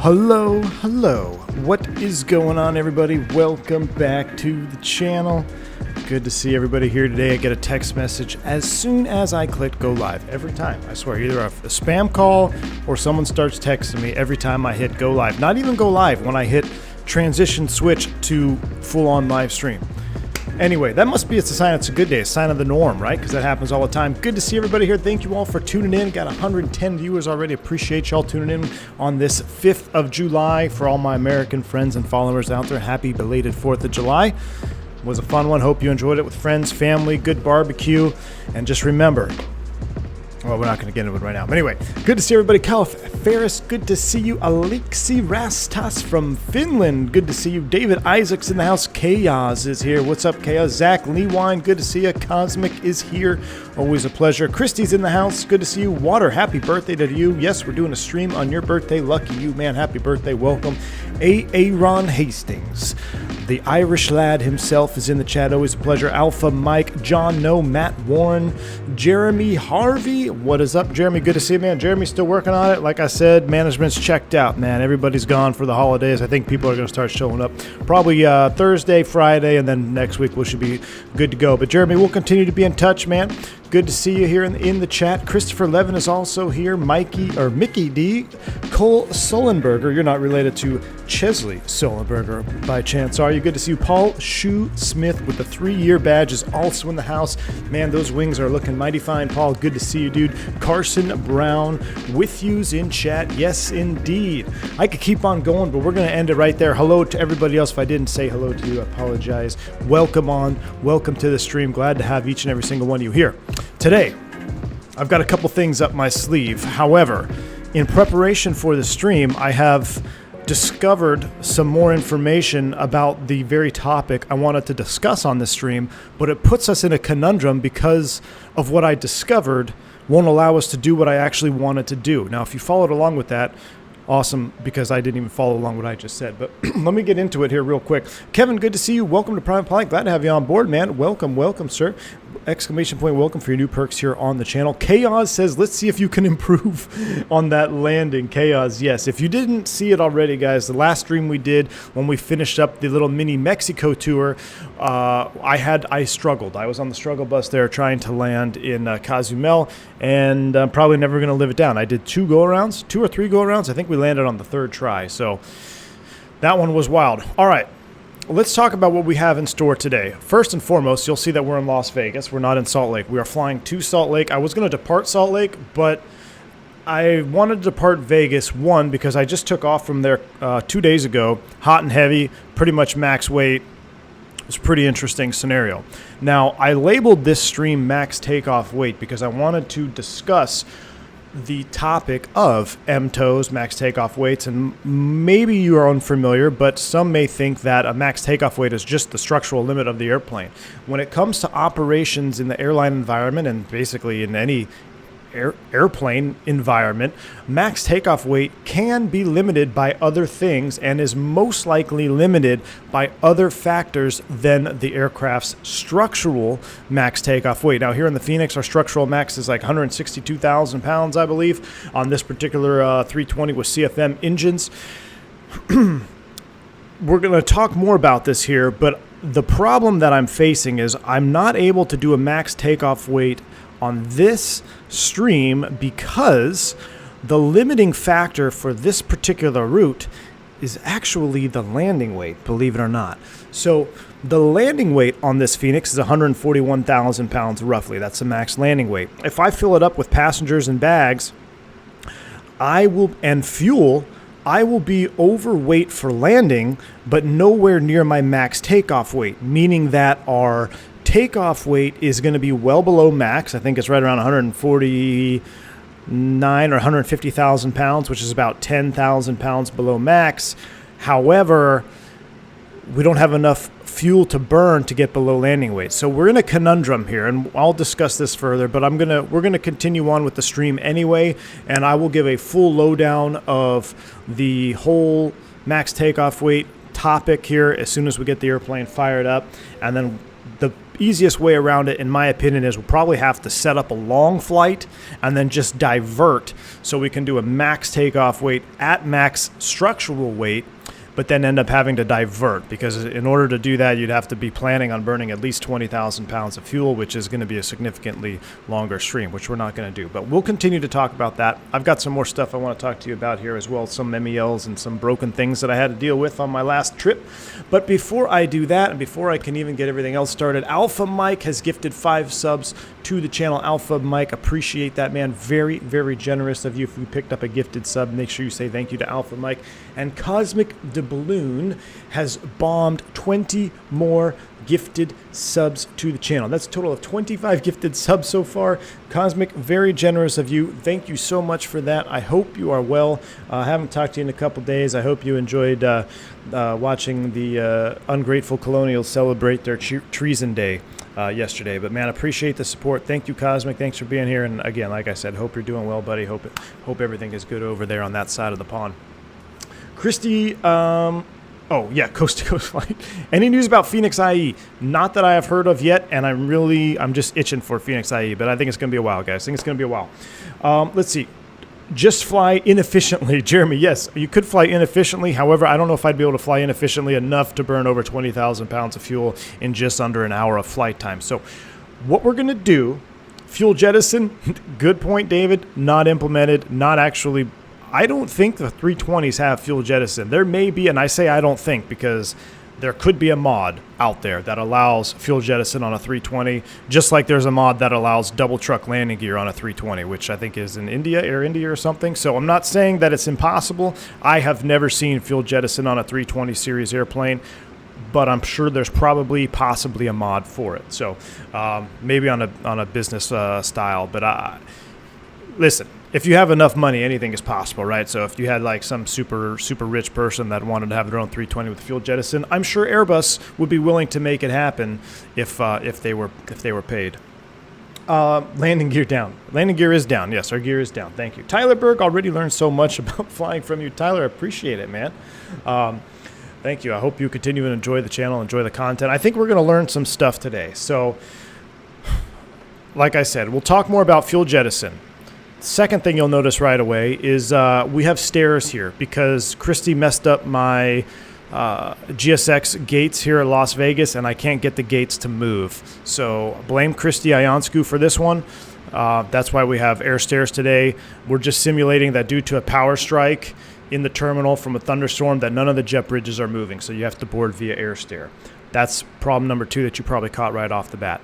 Hello. What is going on, everybody? Welcome back to the channel. Good to see everybody here today. I get a text message as soon as I click go live. Every time, I swear, either a spam call or someone starts texting me every time I hit go live. Not even go live, when I hit transition switch to full-on live stream. Anyway, that must be it's a sign it's a good day, a sign of the norm, right? Because that happens all the time. Good to see everybody here. Thank you all for tuning in. Got 110 viewers already. Appreciate y'all tuning in on this 5th of July. For all my American friends and followers out there, happy belated 4th of July. It was a fun one. Hope you enjoyed it with friends, family, good barbecue. And just remember, well, we're not going to get into it right now. But anyway, good to see everybody. Cal Ferris, good to see you. Alexi Rastas from Finland, good to see you. David Isaacs in the house. Chaos is here. What's up, Chaos? Zach Lewine, good to see you. Cosmic is here. Always a pleasure. Christy's in the house. Good to see you. Water, happy birthday to you. Yes, we're doing a stream on your birthday. Lucky you, man. Happy birthday. Welcome. Aaron Hastings. The Irish lad himself is in the chat. Always a pleasure. Alpha Mike, John No, Matt Warren, Jeremy Harvey. What is up, Jeremy? Good to see you, man. Jeremy's still working on it. Like I said, management's checked out, man. Everybody's gone for the holidays. I think people are going to start showing up probably Thursday, Friday, and then next week we should be good to go. But Jeremy, we'll continue to be in touch, man. Good to see you here in the chat. Christopher Levin is also here. Mickey D. Cole Sullenberger. You're not related to Chesley Sullenberger by chance, are you? Good to see you. Paul Shoe Smith with the 3-year badge is also in the house. Man, those wings are looking mighty fine, Paul. Good to see you, dude. Carson Brown with you's in chat. Yes, indeed. I could keep on going, but we're going to end it right there. Hello to everybody else. If I didn't say hello to you, I apologize. Welcome on. Welcome to the stream. Glad to have each and every single one of you here. Today, I've got a couple things up my sleeve. However, in preparation for the stream, I have discovered some more information about the very topic I wanted to discuss on this stream, but it puts us in a conundrum because of what I discovered won't allow us to do what I actually wanted to do. Now, if you followed along with that, awesome, because I didn't even follow along what I just said. But let me get into it here real quick. Kevin, good to see you. Welcome to Prime Flight. Glad to have you on board, man. Welcome, sir. Exclamation point, welcome for your new perks here on the channel. Chaos says, let's see if you can improve on that landing. Chaos, yes. If you didn't see it already, guys, the last stream we did when we finished up the little mini Mexico tour, I struggled. I was on the struggle bus there trying to land in Cozumel, and I'm probably never going to live it down. I did 2 or 3 go-arounds. I think we landed on the 3rd try, so that one was wild. All right. Let's talk about what we have in store today. First and foremost, you'll see that we're in Las Vegas. We're not in Salt Lake. We are flying to Salt Lake. I was going to depart Salt Lake, but I wanted to depart Vegas, one, because I just took off from there 2 days ago, hot and heavy, pretty much max weight. It was a pretty interesting scenario. Now, I labeled this stream Max Takeoff Weight because I wanted to discuss the topic of MTOs, max takeoff weights, and maybe you are unfamiliar, but some may think that a max takeoff weight is just the structural limit of the airplane. When it comes to operations in the airline environment, and basically in any airplane environment, max takeoff weight can be limited by other things and is most likely limited by other factors than the aircraft's structural max takeoff weight. Now, here in the Fenix, our structural max is like 162,000 pounds, I believe, on this particular 320 with CFM engines. We're going to talk more about this here, but the problem that I'm facing is I'm not able to do a max takeoff weight on this stream because the limiting factor for this particular route is actually the landing weight, believe it or not. So the landing weight on this Fenix is 141,000 pounds roughly. That's the max landing weight. If I fill it up with passengers and bags, and fuel, I will be overweight for landing, but nowhere near my max takeoff weight, meaning that our takeoff weight is going to be well below max. I think it's right around 149 or 150,000 pounds, which is about 10,000 pounds below max. However, we don't have enough fuel to burn to get below landing weight. So we're in a conundrum here, and I'll discuss this further, but we're gonna continue on with the stream anyway, and I will give a full lowdown of the whole max takeoff weight topic here as soon as we get the airplane fired up, and then the easiest way around it, in my opinion, is we'll probably have to set up a long flight and then just divert so we can do a max takeoff weight at max structural weight, but then end up having to divert, because in order to do that, you'd have to be planning on burning at least 20,000 pounds of fuel, which is going to be a significantly longer stream, which we're not going to do. But we'll continue to talk about that. I've got some more stuff I want to talk to you about here as well, some MELs and some broken things that I had to deal with on my last trip. But before I do that, and before I can even get everything else started, Alpha Mike has gifted 5 subs to the channel. Alpha Mike, appreciate that, man. Very, very generous of you. If you picked up a gifted sub, make sure you say thank you to Alpha Mike. And Cosmic Balloon has bombed 20 more gifted subs to the channel. That's a total of 25 gifted subs so far. Cosmic, very generous of you. Thank you so much for that. I hope you are well. I haven't talked to you in a couple days. I hope you enjoyed watching the ungrateful colonials celebrate their treason day yesterday. But man, appreciate the support. Thank you, Cosmic. Thanks for being here. And again, like I said, hope you're doing well, buddy. Hope everything is good over there on that side of the pond. Christy, oh yeah, coast to coast flight. Any news about Fenix IE? Not that I have heard of yet, and I'm just itching for Fenix IE, but I think it's going to be a while, guys. I think it's going to be a while. Let's see. Just fly inefficiently. Jeremy, yes, you could fly inefficiently. However, I don't know if I'd be able to fly inefficiently enough to burn over 20,000 pounds of fuel in just under an hour of flight time. So what we're going to do, fuel jettison, good point, David, not implemented, not actually. I don't think the 320s have fuel jettison. There may be, and I say I don't think because there could be a mod out there that allows fuel jettison on a 320, just like there's a mod that allows double truck landing gear on a 320, which I think is in India, Air India or something. So I'm not saying that it's impossible. I have never seen fuel jettison on a 320 series airplane, but I'm sure there's possibly a mod for it. So maybe on a business style, but listen, if you have enough money, anything is possible, right? So if you had like some super rich person that wanted to have their own 320 with fuel jettison, I'm sure Airbus would be willing to make it happen if they were paid. Landing gear down. Landing gear is down. Yes, our gear is down. Thank you. Tyler Berg, already learned so much about flying from you. Tyler, I appreciate it, man. Thank you. I hope you continue to enjoy the channel, enjoy the content. I think we're going to learn some stuff today. So, like I said, we'll talk more about fuel jettison. Second thing you'll notice right away is we have stairs here because Christy messed up my GSX gates here at Las Vegas, and I can't get the gates to move. So blame Christy Ionscu for this one. That's why we have air stairs today. We're just simulating that due to a power strike in the terminal from a thunderstorm that none of the jet bridges are moving, so you have to board via air stair. That's problem number 2 that you probably caught right off the bat.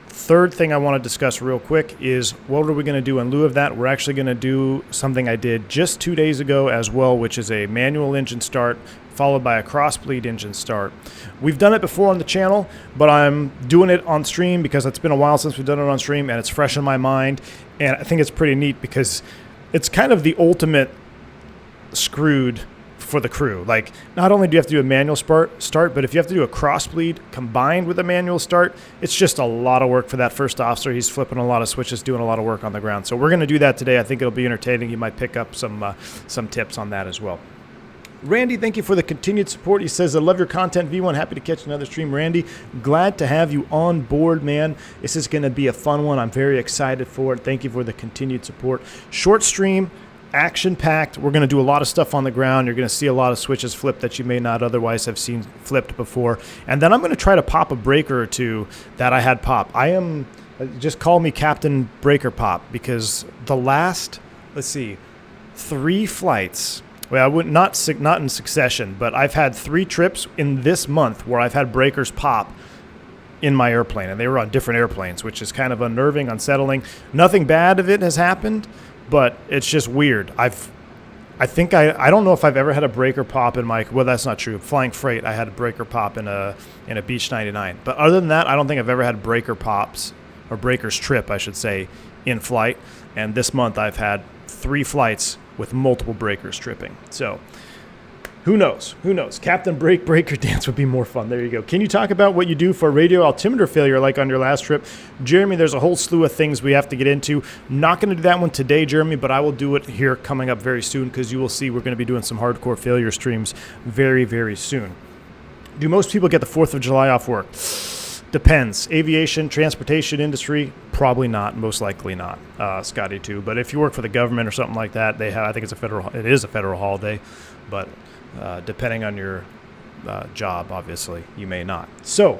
Third thing I want to discuss real quick is what are we going to do in lieu of that? We're actually going to do something I did just 2 days ago as well, which is a manual engine start followed by a cross-bleed engine start. We've done it before on the channel, but I'm doing it on stream because it's been a while since we've done it on stream and it's fresh in my mind. And I think it's pretty neat because it's kind of the ultimate screwed for the crew. Like, not only do you have to do a manual start, but if you have to do a cross bleed combined with a manual start, it's just a lot of work for that first officer. He's flipping a lot of switches, doing a lot of work on the ground. So we're going to do that today. I think it'll be entertaining. You might pick up some tips on that as well. Randy, thank you for the continued support. He says, I love your content, V1. Happy to catch another stream. Randy, glad to have you on board, man. This is going to be a fun one. I'm very excited for it. Thank you for the continued support. Short stream, action-packed. We're going to do a lot of stuff on the ground. You're going to see a lot of switches flip that you may not otherwise have seen flipped before. And then I'm going to try to pop a breaker or two that I had pop. Just call me Captain Breaker Pop, because the last, 3 flights, well, I would not in succession, but I've had 3 trips in this month where I've had breakers pop in my airplane, and they were on different airplanes, which is kind of unnerving, unsettling. Nothing bad of it has happened, but it's just weird. I don't know if I've ever had a breaker pop in my, well, that's not true. Flying freight, I had a breaker pop in a Beech 99. But other than that, I don't think I've ever had breaker pops, or breakers trip, I should say, in flight. And this month I've had 3 flights with multiple breakers tripping. So who knows? Who knows? Captain Breaker Dance would be more fun. There you go. Can you talk about what you do for radio altimeter failure like on your last trip? Jeremy, there's a whole slew of things we have to get into. Not going to do that one today, Jeremy, but I will do it here coming up very soon, because you will see we're going to be doing some hardcore failure streams very, very soon. Do most people get the 4th of July off work? Depends. Aviation, transportation industry, probably not. Most likely not. Scotty too. But if you work for the government or something like that, they have. I think it is a federal holiday, but depending on your job, obviously, you may not. So,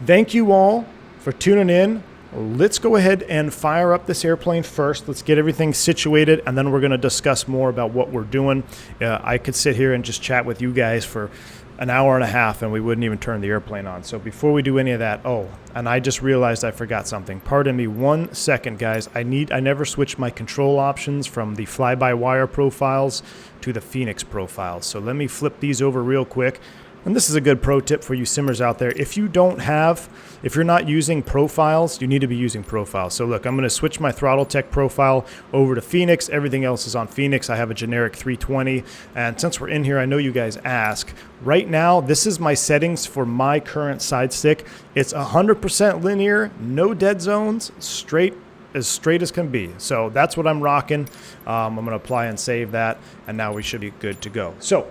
thank you all for tuning in. Let's go ahead and fire up this airplane first. Let's get everything situated, and then we're going to discuss more about what we're doing. I could sit here and just chat with you guys for an hour and a half, and we wouldn't even turn the airplane on. So before we do any of that, and I just realized I forgot something. Pardon me 1 second, guys. I never switched my control options from the fly-by-wire profiles to the Fenix profiles. So let me flip these over real quick. And this is a good pro tip for you simmers out there. If you're not using profiles, you need to be using profiles. So look, I'm going to switch my Throttletek profile over to Fenix. Everything else is on Fenix. I have a generic 320. And since we're in here, I know you guys ask. Right now, this is my settings for my current side stick. It's 100% linear, no dead zones, as straight as can be. So that's what I'm rocking. I'm going to apply and save that. And now we should be good to go. So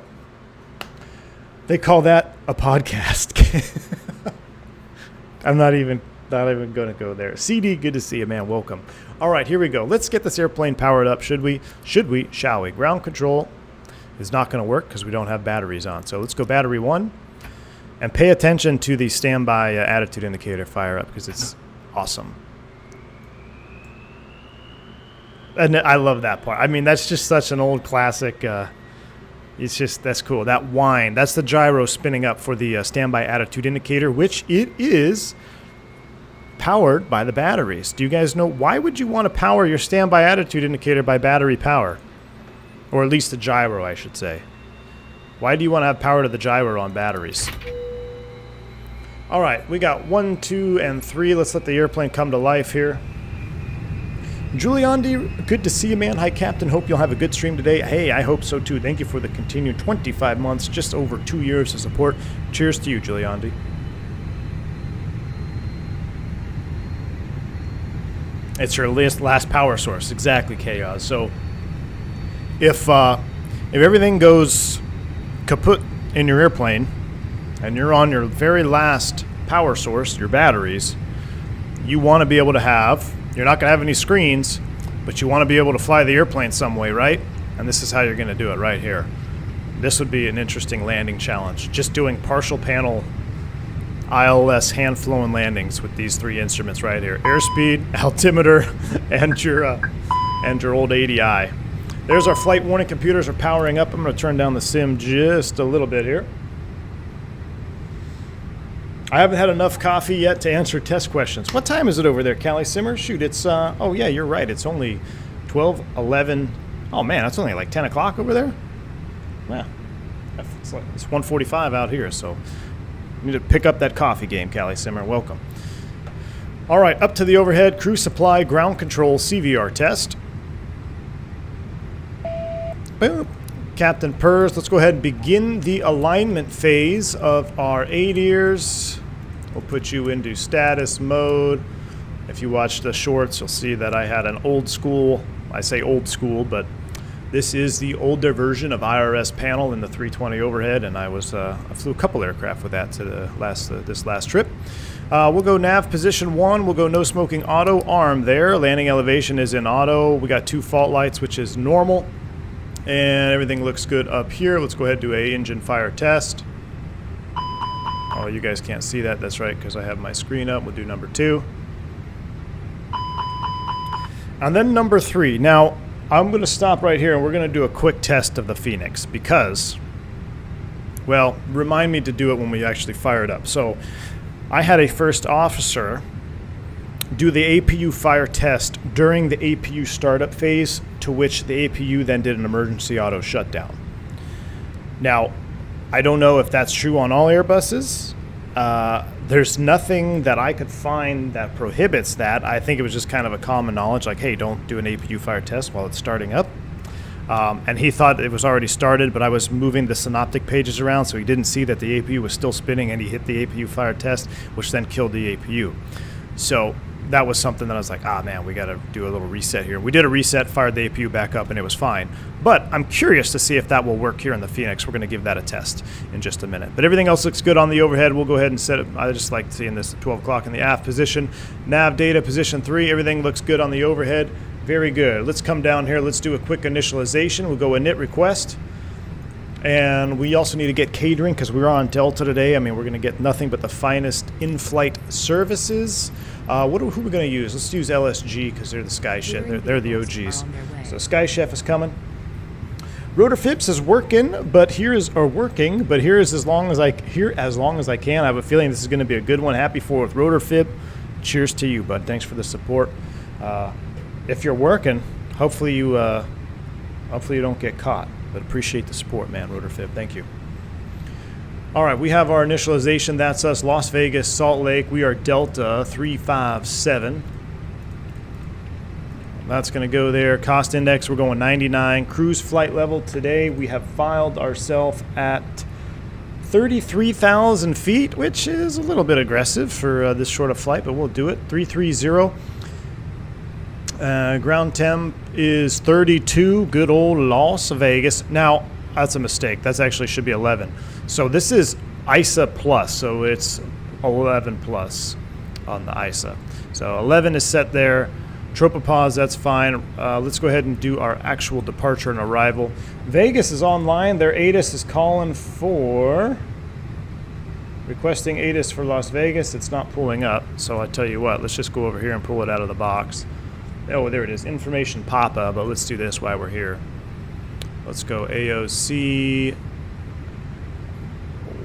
they call that a podcast. I'm not even going to go there. CD, good to see you, man. Welcome. All right, here we go. Let's get this airplane powered up. Shall we? Ground control is not going to work because we don't have batteries on. So let's go battery 1 and pay attention to the standby attitude indicator fire up because it's awesome. And I love that part. I mean, that's just such an old classic. That's cool. That whine, that's the gyro spinning up for the standby attitude indicator, which it is powered by the batteries. Do you guys know why would you want to power your standby attitude indicator by battery power? Or at least the gyro, I should say. Why do you want to have power to the gyro on batteries? All right, we got 1, 2, and 3. Let's let the airplane come to life here. Giuliandi, good to see you, man. Hi, Captain. Hope you'll have a good stream today. Hey, I hope so, too. Thank you for the continued 25 months, just over 2 years of support. Cheers to you, Giuliandi. It's your last power source. Exactly, Chaos. So if everything goes kaput in your airplane and you're on your very last power source, your batteries, you want to be able to have... You're not going to have any screens, but you want to be able to fly the airplane some way, right? And this is how you're going to do it right here. This would be an interesting landing challenge. Just doing partial panel ILS hand-flown landings with these 3 instruments right here. Airspeed, altimeter, and your old ADI. There's our flight warning computers are powering up. I'm going to turn down the sim just a little bit here. I haven't had enough coffee yet to answer test questions. What time is it over there, Callie Simmer? Shoot, it's, oh yeah, you're right. It's only 12, 11. Oh man, it's only like 10 o'clock over there? Yeah, it's 1:45 out here, so you need to pick up that coffee game, Callie Simmer. Welcome. All right, up to the overhead, crew supply, ground control, CVR test. Boom. Captain Purrs, let's go ahead and begin the alignment phase of our ADIRS. We'll put you into status mode. If you watch the shorts, you'll see that I had an old school, I say old school, but this is the older version of IRS panel in the 320 overhead, and I flew a couple aircraft with that to this last trip. We'll go nav position 1. We'll go no smoking auto arm there. Landing elevation is in auto. We got 2 fault lights, which is normal. And everything looks good up here. Let's go ahead and do a engine fire test. Oh, you guys can't see that. That's right, because I have my screen up. We'll do number 2. And then number 3. Now, I'm going to stop right here, and we're going to do a quick test of the Fenix because, well, remind me to do it when we actually fire it up. So I had a first officer do the APU fire test during the APU startup phase, to which the APU then did an emergency auto shutdown. Now, I don't know if that's true on all Airbuses. There's nothing that I could find that prohibits that. I think it was just kind of a common knowledge, like, hey, don't do an APU fire test while it's starting up. And he thought it was already started, but I was moving the synoptic pages around, so he didn't see that the APU was still spinning, and he hit the APU fire test, which then killed the APU. So that was something that I was like, ah, man, we got to do a little reset here. We did a reset, fired the APU back up, and it was fine. But I'm curious to see if that will work here in the Fenix. We're going to give that a test in just a minute. But everything else looks good on the overhead. We'll go ahead and set it. I just like seeing this at 12 o'clock in the aft position. Nav data, position 3. Everything looks good on the overhead. Very good. Let's come down here. Let's do a quick initialization. We'll go init request. And we also need to get catering because we're on Delta today. I mean, we're going to get nothing but the finest in-flight services. Who are we going to use? Let's use LSG because they're the Sky Chef. They're the OGs. So Sky Chef is coming. Rotor Fips is working, but here is as long as I can. I have a feeling this is going to be a good one. Happy 4th, Rotor Fip. Cheers to you, bud. Thanks for the support. If you're working, hopefully you don't get caught. But appreciate the support, man, Rotor Fib. Thank you. All right, we have our initialization. That's us, Las Vegas, Salt Lake. We are Delta 357. That's going to go there. Cost index, we're going 99. Cruise flight level today, we have filed ourselves at 33,000 feet, which is a little bit aggressive for this short of flight, but we'll do it. 330. Ground temp is 32, good old Las Vegas. Now, that's a mistake. That's actually should be 11. So this is ISA plus, so it's 11 plus on the ISA. So 11 is set there. Tropopause, that's fine. Let's go ahead and do our actual departure and arrival. Vegas is online. Their ATIS is calling for... requesting ATIS for Las Vegas. It's not pulling up, so I tell you what, let's just go over here and pull it out of the box. Oh, there it is. Information pop-up, but let's do this while we're here. Let's go AOC,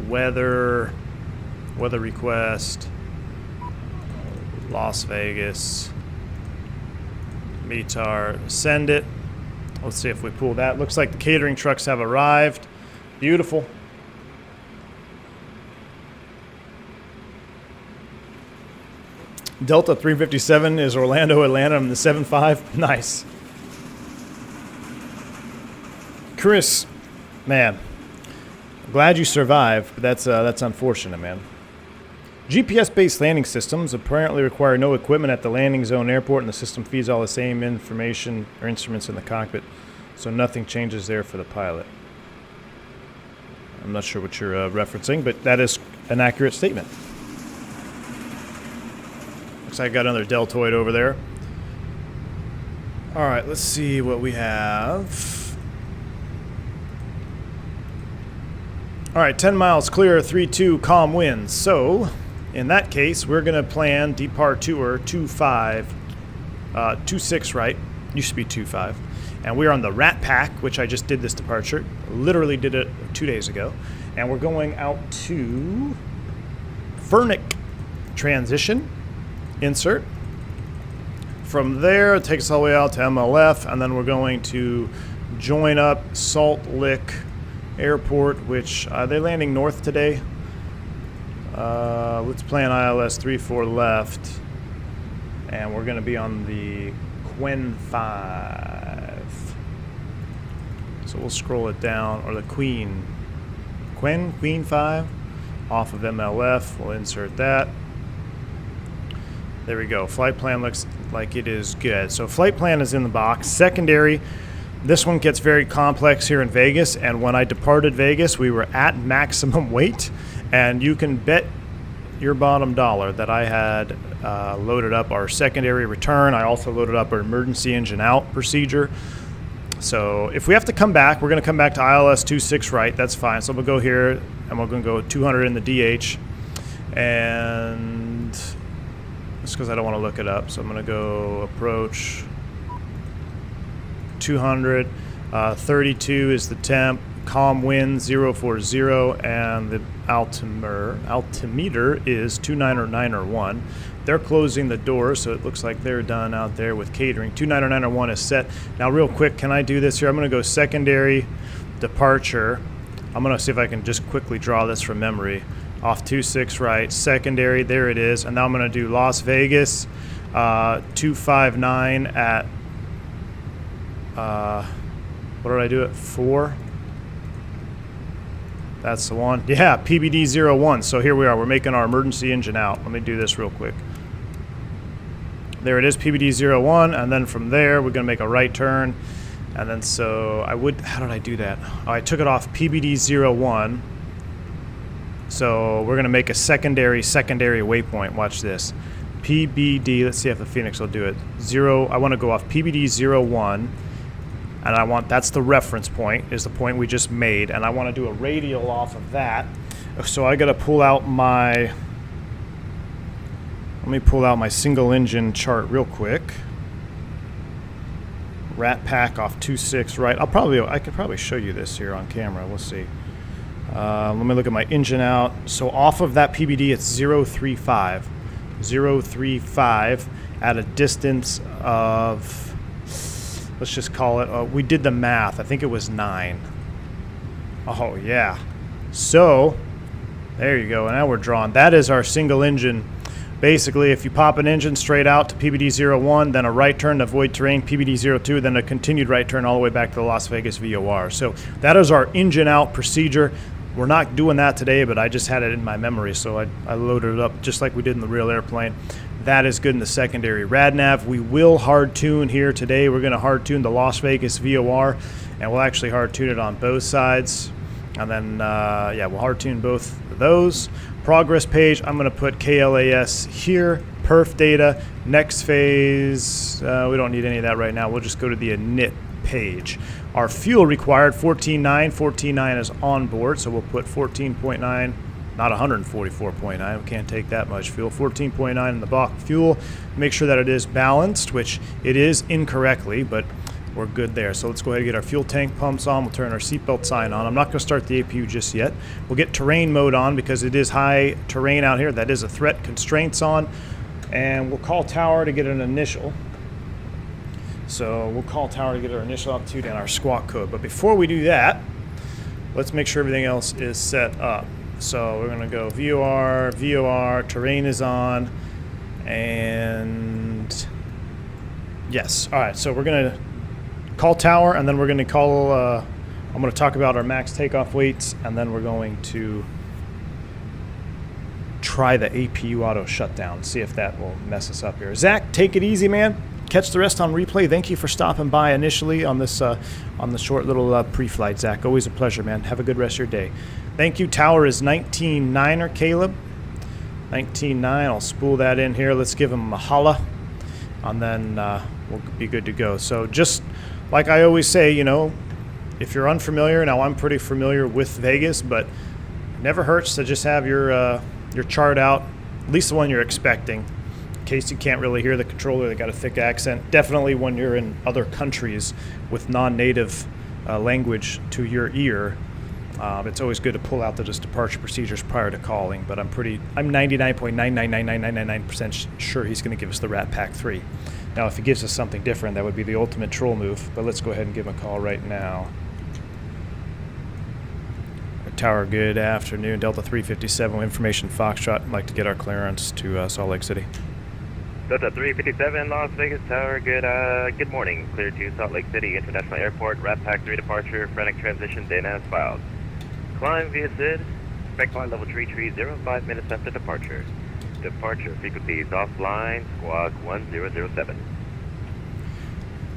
weather request, Las Vegas, METAR, send it. Let's see if we pull that. Looks like the catering trucks have arrived. Beautiful. Delta 357 is Orlando, Atlanta. I'm the 75. Nice. Chris, man, glad you survived, but that's unfortunate, man. GPS-based landing systems apparently require no equipment at the landing zone airport, and the system feeds all the same information or instruments in the cockpit, so nothing changes there for the pilot. I'm not sure what you're referencing, but that is an accurate statement. Looks like I got another deltoid over there. All right, let's see what we have. All right, 10 miles clear, 3-2, calm winds. So, in that case, we're going to plan departure 26 right. Used to be 25. And we're on the Rat Pack, which I just did this departure. Literally did it 2 days ago. And we're going out to Fenix transition. Insert. From there, it takes us all the way out to MLF, and then we're going to join up Salt Lake Airport, which they're landing north today. Let's plan ILS 34 left, and we're going to be on the Queen 5. So we'll scroll it down, or the Queen 5 off of MLF. We'll insert that. There we go. Flight plan looks like it is good. So flight plan is in the box. Secondary, this one gets very complex here in Vegas. And when I departed Vegas, we were at maximum weight. And you can bet your bottom dollar that I had loaded up our secondary return. I also loaded up our emergency engine out procedure. So if we have to come back, we're going to come back to ILS 26 right. That's fine. So we'll go here, and we're going to go 200 in the DH. And... just because I don't want to look it up, so I'm going to go approach 200, 32 is the temp, calm wind 040, and the altimeter is 29901. They're closing the door, so it looks like they're done out there with catering. 29901 is set. Now, real quick, can I do this here? I'm going to go secondary departure. I'm going to see if I can just quickly draw this from memory. Off 26 right, secondary, there it is. And now I'm going to do Las Vegas, 259 at, what did I do at 4? That's the one. Yeah, PBD 01. So here we are. We're making our emergency engine out. Let me do this real quick. there it is, PBD01, and then from there we're going to make a right turn. And then so how did I do that? Oh, I took it off PBD01. So we're going to make a secondary waypoint. Watch this. PBD, let's see if the Fenix will do it. I want to go off PBD01, and that's the reference point, is the point we just made, and I want to do a radial off of that. So I got to pull out let me pull out my single engine chart real quick. Rat pack off 2.6 right. I could probably show you this here on camera. We'll see. Let me look at my engine out. So off of that PBD, it's 035. 035 at a distance of, let's just call it, we did the math. I think it was 9. Oh, yeah. So, there you go. Now we're drawn. That is our single engine. Basically, if you pop an engine straight out to PBD01, then a right turn to avoid terrain, PBD02, then a continued right turn all the way back to the Las Vegas VOR. So that is our engine out procedure. We're not doing that today, but I just had it in my memory, so I loaded it up just like we did in the real airplane. That is good in the secondary radnav. We will hard tune here today. We're going to hard tune the Las Vegas VOR, and we'll actually hard tune it on both sides. And then, yeah, we'll hard tune both of those. Progress page, I'm going to put KLAS here. Perf data. Next phase, we don't need any of that right now. We'll just go to the init page. Our fuel required, 14.9. 14.9 is on board, so we'll put 14.9, not 144.9. We can't take that much fuel. 14.9 in the box fuel. Make sure that it is balanced, which it is incorrectly, but we're good there. So let's go ahead and get our fuel tank pumps on. We'll turn our seatbelt sign on. I'm not going to start the APU just yet. We'll get terrain mode on because it is high terrain out here. That is a threat. Constraints on. And we'll call tower to get an initial. So we'll call tower to get our initial altitude and our squawk code. But before we do that, let's make sure everything else is set up. So we're going to go VOR, terrain is on, and yes. All right, so we're going to call tower, and then we're going to call, I'm going to talk about our max takeoff weights, and then we're going to try the APU auto shutdown, see if that will mess us up here. Zach, take it easy, man. Catch the rest on replay. Thank you for stopping by initially on this on the short little pre-flight, Zach. Always a pleasure, man. Have a good rest of your day. Thank you. Tower is 19.9er, Caleb. 19.9. I'll spool that in here. Let's give him a holla, and then we'll be good to go. So just like I always say, you know, if you're unfamiliar, now I'm pretty familiar with Vegas, but it never hurts to just have your chart out, at least the one you're expecting. In case you can't really hear the controller, they got a thick accent. Definitely when you're in other countries with non-native language to your ear, it's always good to pull out the just departure procedures prior to calling. But I'm 99.9999999% sure he's going to give us the Rat Pack 3. Now, if he gives us something different, that would be the ultimate troll move. But let's go ahead and give him a call right now. Tower, good afternoon. Delta 357, information Foxtrot. I'd like to get our clearance to Salt Lake City. Delta 357, Las Vegas Tower, good morning. Clear to Salt Lake City International Airport, Rat Pack 3 departure, Fenix transition, data as filed. Climb via SID, expect flight level 5 minutes after departure. Departure frequencies offline, squawk 1007.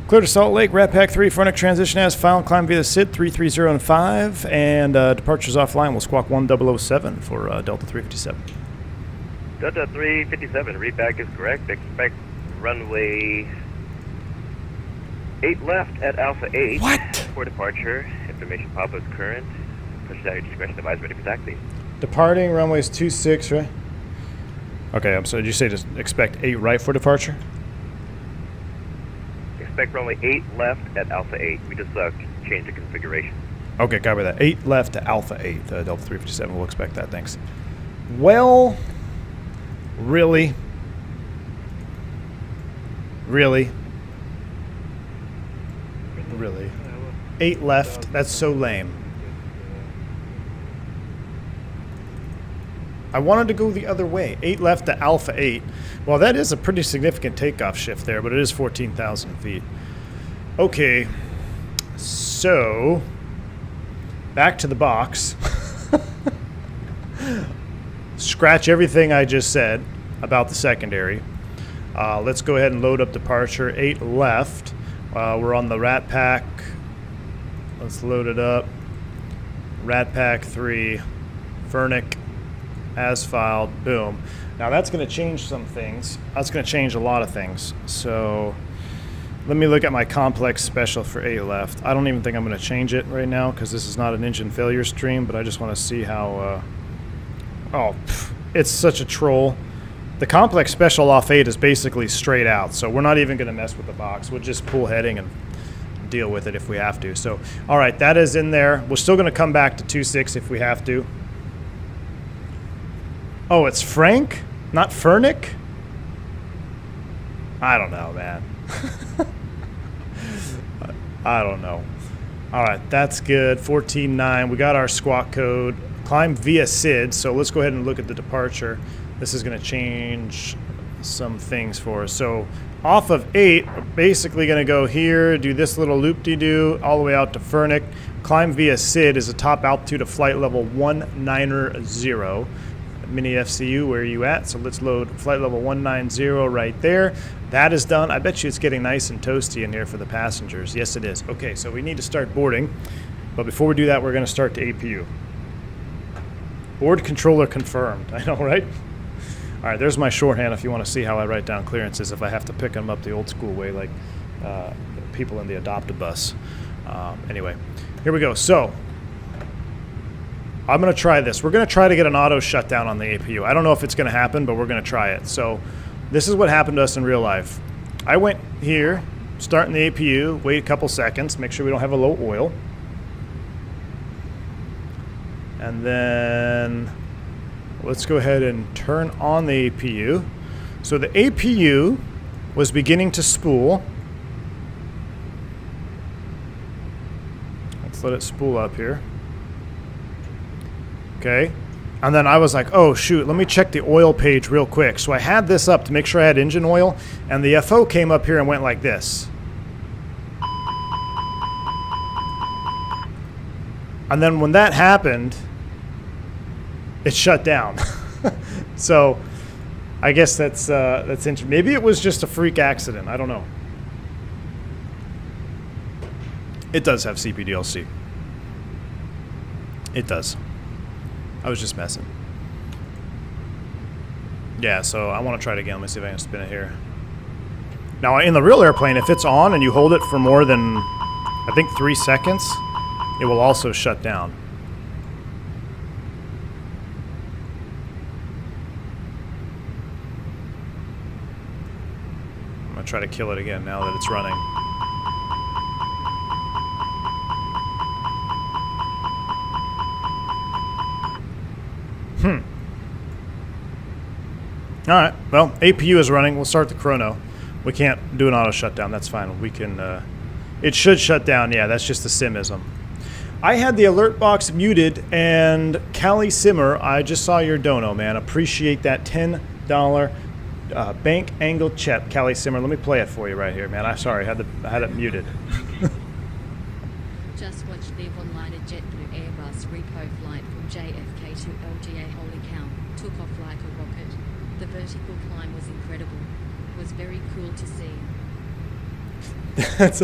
Clear to Salt Lake, Rat Pack 3, Fenix transition as filed, climb via SID 330 and departures offline, will squawk 1007 for Delta 357. Delta 357, readback is correct. Expect runway 8 left at Alpha 8. What? For departure. Information pop is current. Push out your discretion, device ready for taxi. Departing, runways 26, right? Okay, I'm sorry, did you say to expect 8 right for departure? Expect runway 8 left at Alpha 8. We just changed the configuration. Okay, copy that. 8 left to Alpha 8. Delta 357, we'll expect that, thanks. Well... Really? 8 left? That's so lame. I wanted to go the other way. 8 left to Alpha 8. Well, that is a pretty significant takeoff shift there, but it is 14,000 feet. Okay. So, back to the box. Scratch everything I just said about the secondary. Let's go ahead and load up departure. 8 left. We're on the Rat Pack. Let's load it up. Rat Pack 3. Fenix. As filed. Boom. Now that's going to change some things. That's going to change a lot of things. So let me look at my complex special for 8 left. I don't even think I'm going to change it right now because this is not an engine failure stream, but I just want to see how... it's such a troll. The complex special off 8 is basically straight out, so we're not even going to mess with the box. We'll just pull heading and deal with it if we have to. So, all right, that is in there. We're still going to come back to 2.6 if we have to. Oh, it's Frank? Not Fenix? I don't know, man. I don't know. All right, that's good. 14.9. We got our squawk code. Climb via SID, so let's go ahead and look at the departure. This is going to change some things for us. So off of 8, we're basically going to go here, do this little loop-de-doo, all the way out to Fenix. Climb via SID is a top altitude of flight level 190. Mini FCU, where are you at? So let's load flight level 190 right there. That is done. I bet you it's getting nice and toasty in here for the passengers. Yes, it is. Okay, so we need to start boarding. But before we do that, we're going to start the APU. Board controller confirmed. I know, right? All right, there's my shorthand if you want to see how I write down clearances if I have to pick them up the old school way like people in the adopted bus. Anyway, here we go. So I'm going to try this. We're going to try to get an auto shutdown on the APU. I don't know if it's going to happen, but we're going to try it. So this is what happened to us in real life. I went here, starting the APU, wait a couple seconds, make sure we don't have a low oil. And then let's go ahead and turn on the APU. So the APU was beginning to spool. Let's let it spool up here. Okay. And then I was like, oh, shoot, let me check the oil page real quick. So I had this up to make sure I had engine oil, and the FO came up here and went like this. And then when that happened, it shut down. So I guess that's interesting. Maybe it was just a freak accident. I don't know. It does have CPDLC. It does. I was just messing. Yeah, so I want to try it again. Let me see if I can spin it here. Now, in the real airplane, if it's on and you hold it for more than, I think, 3 seconds, it will also shut down. I'm going to try to kill it again now that it's running. All right, well, APU is running. We'll start the chrono. We can't do an auto shutdown. That's fine. We can, it should shut down. Yeah, that's just a simism. I had the alert box muted, and Callie Simmer, I just saw your dono, man. Appreciate that $10 bank angle check. Callie Simmer, let me play it for you right here, man. I'm sorry, I had it muted. Just watched the one-liner JetBlue Airbus repo flight from JFK to LGA. Holy cow, took off like a rocket. The vertical climb was incredible. Was very cool to see. That's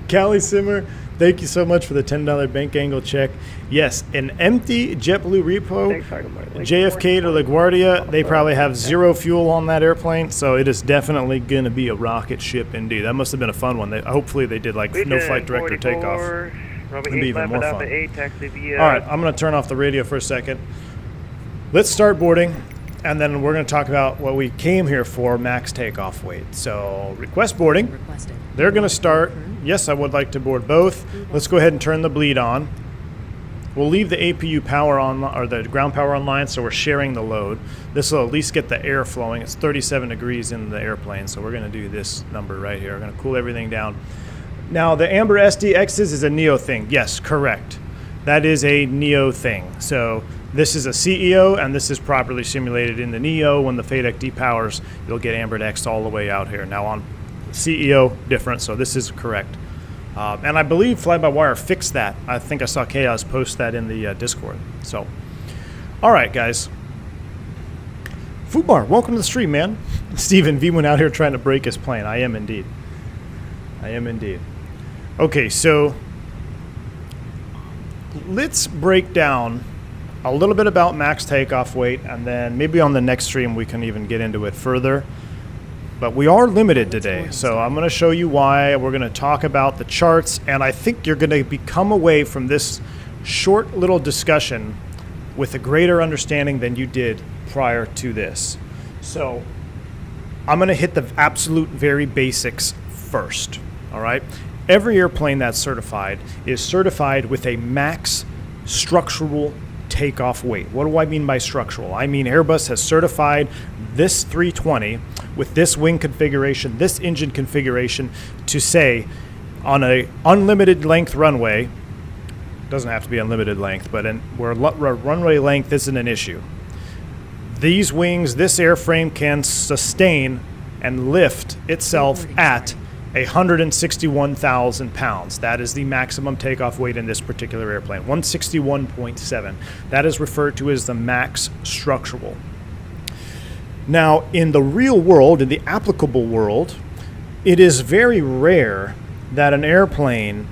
Callie Simmer. Thank you so much for the $10 bank angle check. Yes, an empty JetBlue repo, JFK to LaGuardia. They probably have 0 fuel on that airplane, so it is definitely going to be a rocket ship indeed. That must have been a fun one. Hopefully they did like no flight director takeoff. It'd be even more fun. All right, I'm going to turn off the radio for a second. Let's start boarding. And then we're going to talk about what we came here for, max takeoff weight. So request boarding. Requested. They're going to start. Yes, I would like to board both. Let's go ahead and turn the bleed on. We'll leave the APU power on, or the ground power online, so we're sharing the load. This will at least get the air flowing. It's 37 degrees in the airplane, so we're going to do this number right here. We're going to cool everything down. Now, the Amber SDXs is a NEO thing. Yes, correct. That is a NEO thing. So this is a CEO, and this is properly simulated in the NEO. When the FADEC depowers, you'll get Amber X all the way out here. Now on CEO, different, so this is correct. And I believe Fly-by-Wire fixed that. I think I saw Chaos post that in the Discord. So, all right, guys. Fubar, welcome to the stream, man. Steven V went out here trying to break his plane. I am indeed. Okay, so let's break down a little bit about max takeoff weight, and then maybe on the next stream we can even get into it further. But we are limited today, so I'm going to show you why. We're going to talk about the charts, and I think you're going to come away from this short little discussion with a greater understanding than you did prior to this. So I'm going to hit the absolute very basics first, all right? Every airplane that's certified is certified with a max structural takeoff weight. What do I mean by structural? I mean Airbus has certified this 320 with this wing configuration, this engine configuration, to say on a unlimited length runway, doesn't have to be unlimited length, but where runway length isn't an issue. These wings, this airframe can sustain and lift itself at 161,000 pounds. That is the maximum takeoff weight in this particular airplane, 161.7. That is referred to as the max structural. Now, in the real world, in the applicable world, it is very rare that an airplane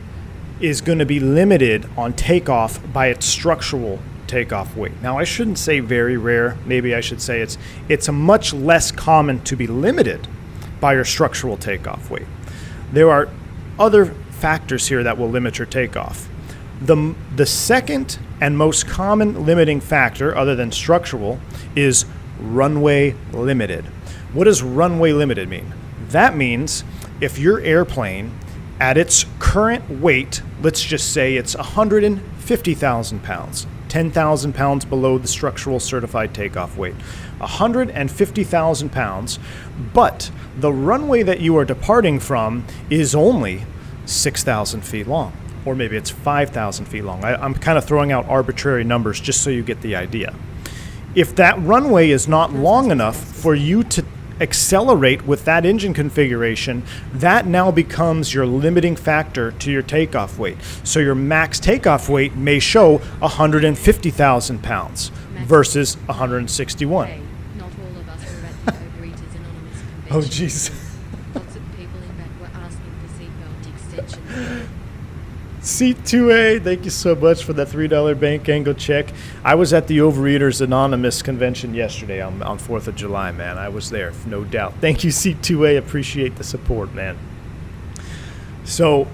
is going to be limited on takeoff by its structural takeoff weight. Now, I shouldn't say very rare. Maybe I should say it's a much less common to be limited by your structural takeoff weight. There are other factors here that will limit your takeoff. The second and most common limiting factor, other than structural, is runway limited. What does runway limited mean? That means if your airplane at its current weight, let's just say it's 150,000 pounds, 10,000 pounds below the structural certified takeoff weight, 150,000 pounds, but the runway that you are departing from is only 6,000 feet long, or maybe it's 5,000 feet long. I'm kind of throwing out arbitrary numbers just so you get the idea. If that runway is not long enough for you to accelerate with that engine configuration, that now becomes your limiting factor to your takeoff weight. So your max takeoff weight may show 150,000 pounds versus 161. Hey, not all of us were at the Overeaters Anonymous convention. Oh, jeez. Lots of people in back were asking for seatbelt extensions. C2A, thank you so much for that $3 bank angle check. I was at the Overeaters Anonymous convention yesterday on 4th of July, man. I was there, no doubt. Thank you, C2A. Appreciate the support, man. So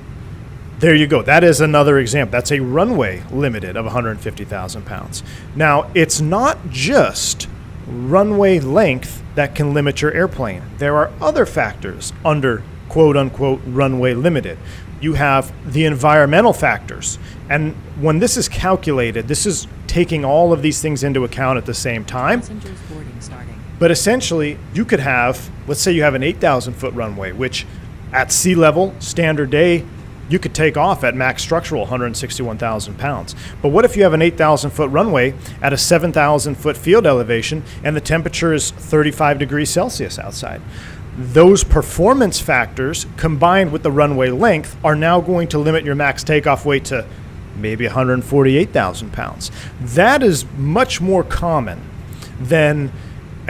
there you go. That is another example. That's a runway limited of 150,000 pounds. Now, it's not just runway length that can limit your airplane. There are other factors under quote-unquote runway limited. You have the environmental factors. And when this is calculated, this is taking all of these things into account at the same time. Passengers boarding starting. But essentially, you could have, let's say you have an 8,000 foot runway, which at sea level, standard day, you could take off at max structural, 161,000 pounds. But what if you have an 8,000 foot runway at a 7,000 foot field elevation and the temperature is 35 degrees Celsius outside? Those performance factors combined with the runway length are now going to limit your max takeoff weight to maybe 148,000 pounds. That is much more common than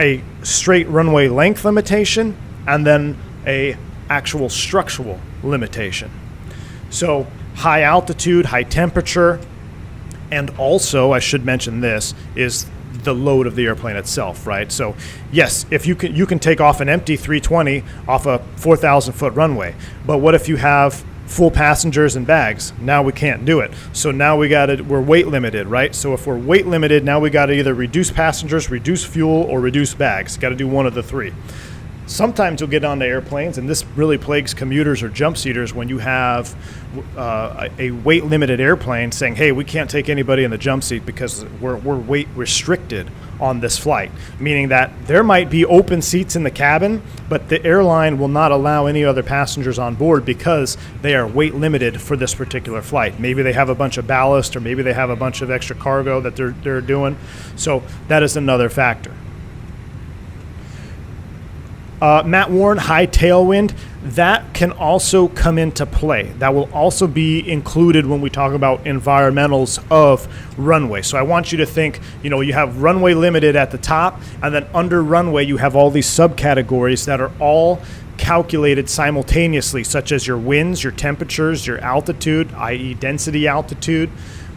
a straight runway length limitation and then a actual structural limitation. So high altitude, high temperature, and also I should mention this is the load of the airplane itself, right? So yes, if you can take off an empty 320 off a 4,000 foot runway, but what if you have full passengers and bags? Now we can't do it. So now we're weight limited, right? So if we're weight limited, now we got to either reduce passengers, reduce fuel, or reduce bags. Got to do one of the three. Sometimes you'll get onto airplanes, and this really plagues commuters or jump seaters when you have a weight limited airplane saying, hey, we can't take anybody in the jump seat because we're weight restricted on this flight, meaning that there might be open seats in the cabin, but the airline will not allow any other passengers on board because they are weight limited for this particular flight. Maybe they have a bunch of ballast, or maybe they have a bunch of extra cargo that they're doing. So that is another factor. Matt Warren, high tailwind, that can also come into play. That will also be included when we talk about environmentals of runway. So I want you to think, you have runway limited at the top, and then under runway you have all these subcategories that are all calculated simultaneously, such as your winds, your temperatures, your altitude, i.e. density altitude,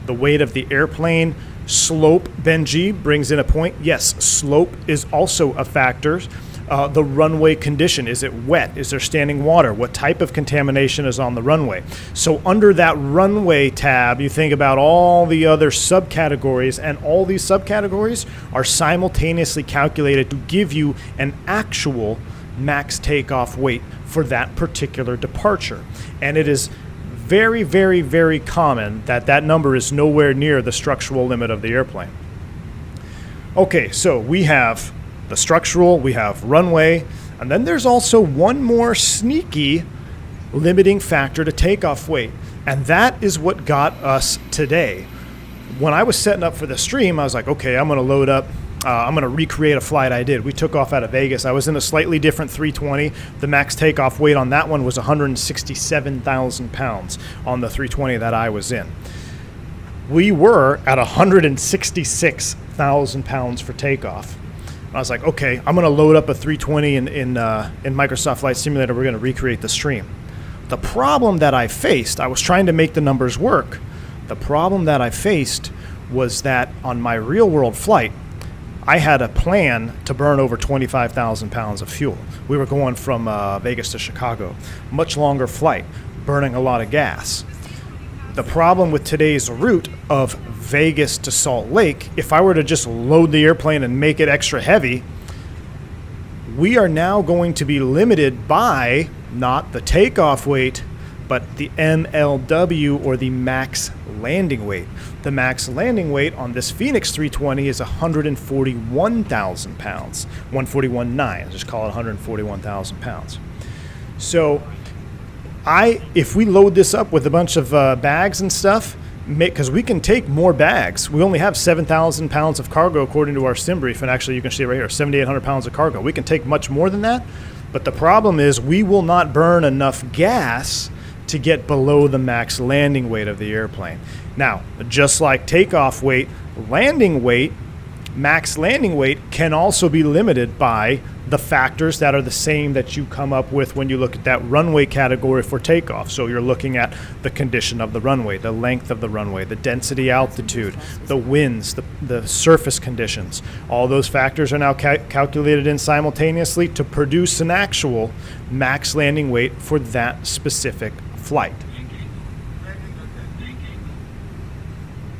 the weight of the airplane, slope. Benji brings in a point. Yes, slope is also a factor. The runway condition, is it wet? Is there standing water? What type of contamination is on the runway? So under that runway tab, you think about all the other subcategories, and all these subcategories are simultaneously calculated to give you an actual max takeoff weight for that particular departure. And it is very, very, very common that that number is nowhere near the structural limit of the airplane. Okay, so we have the structural, we have runway, and then there's also one more sneaky limiting factor to takeoff weight, and that is what got us today. When I was setting up for the stream, I was like, okay, I'm going to load up. I'm going to recreate a flight I did. We took off out of Vegas. I was in a slightly different 320. The max takeoff weight on that one was 167,000 pounds on the 320 that I was in. We were at 166,000 pounds for takeoff. I was like, okay, I'm going to load up a 320 in Microsoft Flight Simulator. We're going to recreate the stream. The problem that I faced, I was trying to make the numbers work. The problem that I faced was that on my real world flight, I had a plan to burn over 25,000 pounds of fuel. We were going from Vegas to Chicago. Much longer flight, burning a lot of gas. The problem with today's route of Vegas to Salt Lake, if I were to just load the airplane and make it extra heavy, we are now going to be limited by not the takeoff weight, but the MLW, or the max landing weight. The max landing weight on this Fenix 320 is 141,000 pounds. 141.9, just call it 141,000 pounds. So if we load this up with a bunch of bags and stuff, because we can take more bags. We only have 7,000 pounds of cargo according to our sim brief, and actually you can see it right here, 7,800 pounds of cargo. We can take much more than that, but the problem is we will not burn enough gas to get below the max landing weight of the airplane. Now, just like takeoff weight, landing weight, max landing weight can also be limited by the factors that are the same that you come up with when you look at that runway category for takeoff. So you're looking at the condition of the runway, the length of the runway, the density altitude, the winds, the surface conditions. All those factors are now calculated in simultaneously to produce an actual max landing weight for that specific flight.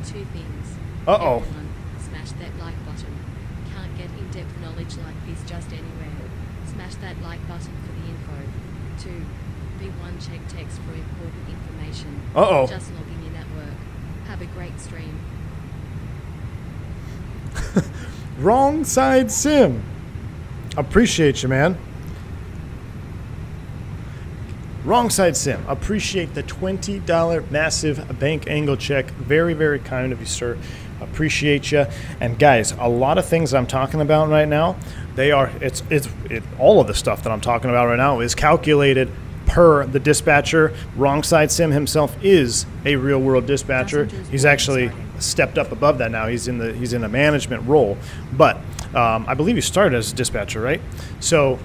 Two things. Uh-oh. Everyone, smash that like button. Can't get in-depth knowledge like this just anywhere. Smash that like button for the info. 2. B1 check text for important information. Uh-oh. Just logging in at work. Have a great stream. Wrong side sim. Appreciate you, man. Wrong side sim. Appreciate the $20 massive bank angle check. Very, very kind of you, sir. Appreciate you. And guys, a lot of things I'm talking about right now, all of the stuff that I'm talking about right now is calculated per the dispatcher. Wrong side sim himself is a real world dispatcher. He's actually stepped up above that now. He's in a management role. But I believe he started as a dispatcher, right? So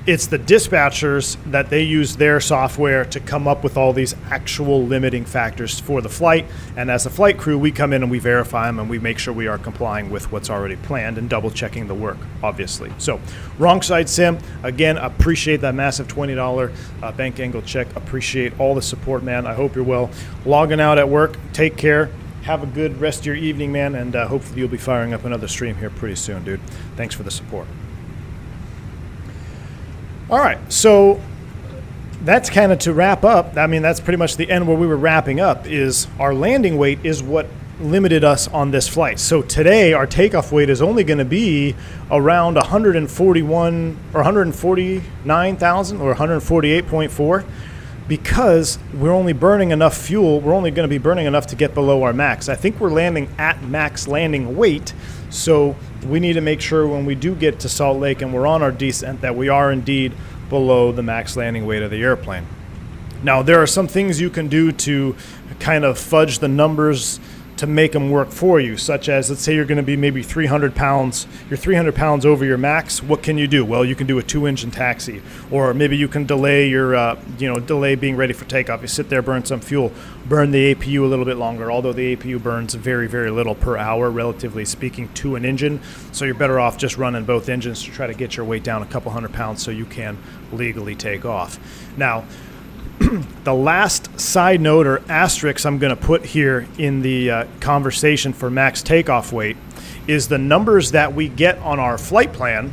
it's the dispatchers that they use their software to come up with all these actual limiting factors for the flight. And as a flight crew, we come in and we verify them and we make sure we are complying with what's already planned and double checking the work, obviously. So wrong side sim, again, appreciate that massive $20 bank angle check. Appreciate all the support, man. I hope you're well. Logging out at work. Take care. Have a good rest of your evening, man. And hopefully you'll be firing up another stream here pretty soon, dude. Thanks for the support. All right, so that's kind of to wrap up. I mean, that's pretty much the end where we were wrapping up, is our landing weight is what limited us on this flight. So today our takeoff weight is only going to be around 141 or 149,000 or 148.4. because we're only burning enough fuel, we're only going to be burning enough to get below our max. I think we're landing at max landing weight, so we need to make sure when we do get to Salt Lake and we're on our descent that we are indeed below the max landing weight of the airplane. Now, there are some things you can do to kind of fudge the numbers to make them work for you, such as, let's say you're going to be maybe 300 pounds, you're 300 pounds over your max. What can you do? Well, you can do a 2-engine taxi, or maybe you can delay your, delay being ready for takeoff. You sit there, burn some fuel, burn the APU a little bit longer, although the APU burns very, very little per hour, relatively speaking, to an engine. So you're better off just running both engines to try to get your weight down a couple hundred pounds so you can legally take off. Now, the last side note or asterisk I'm going to put here in the conversation for max takeoff weight is the numbers that we get on our flight plan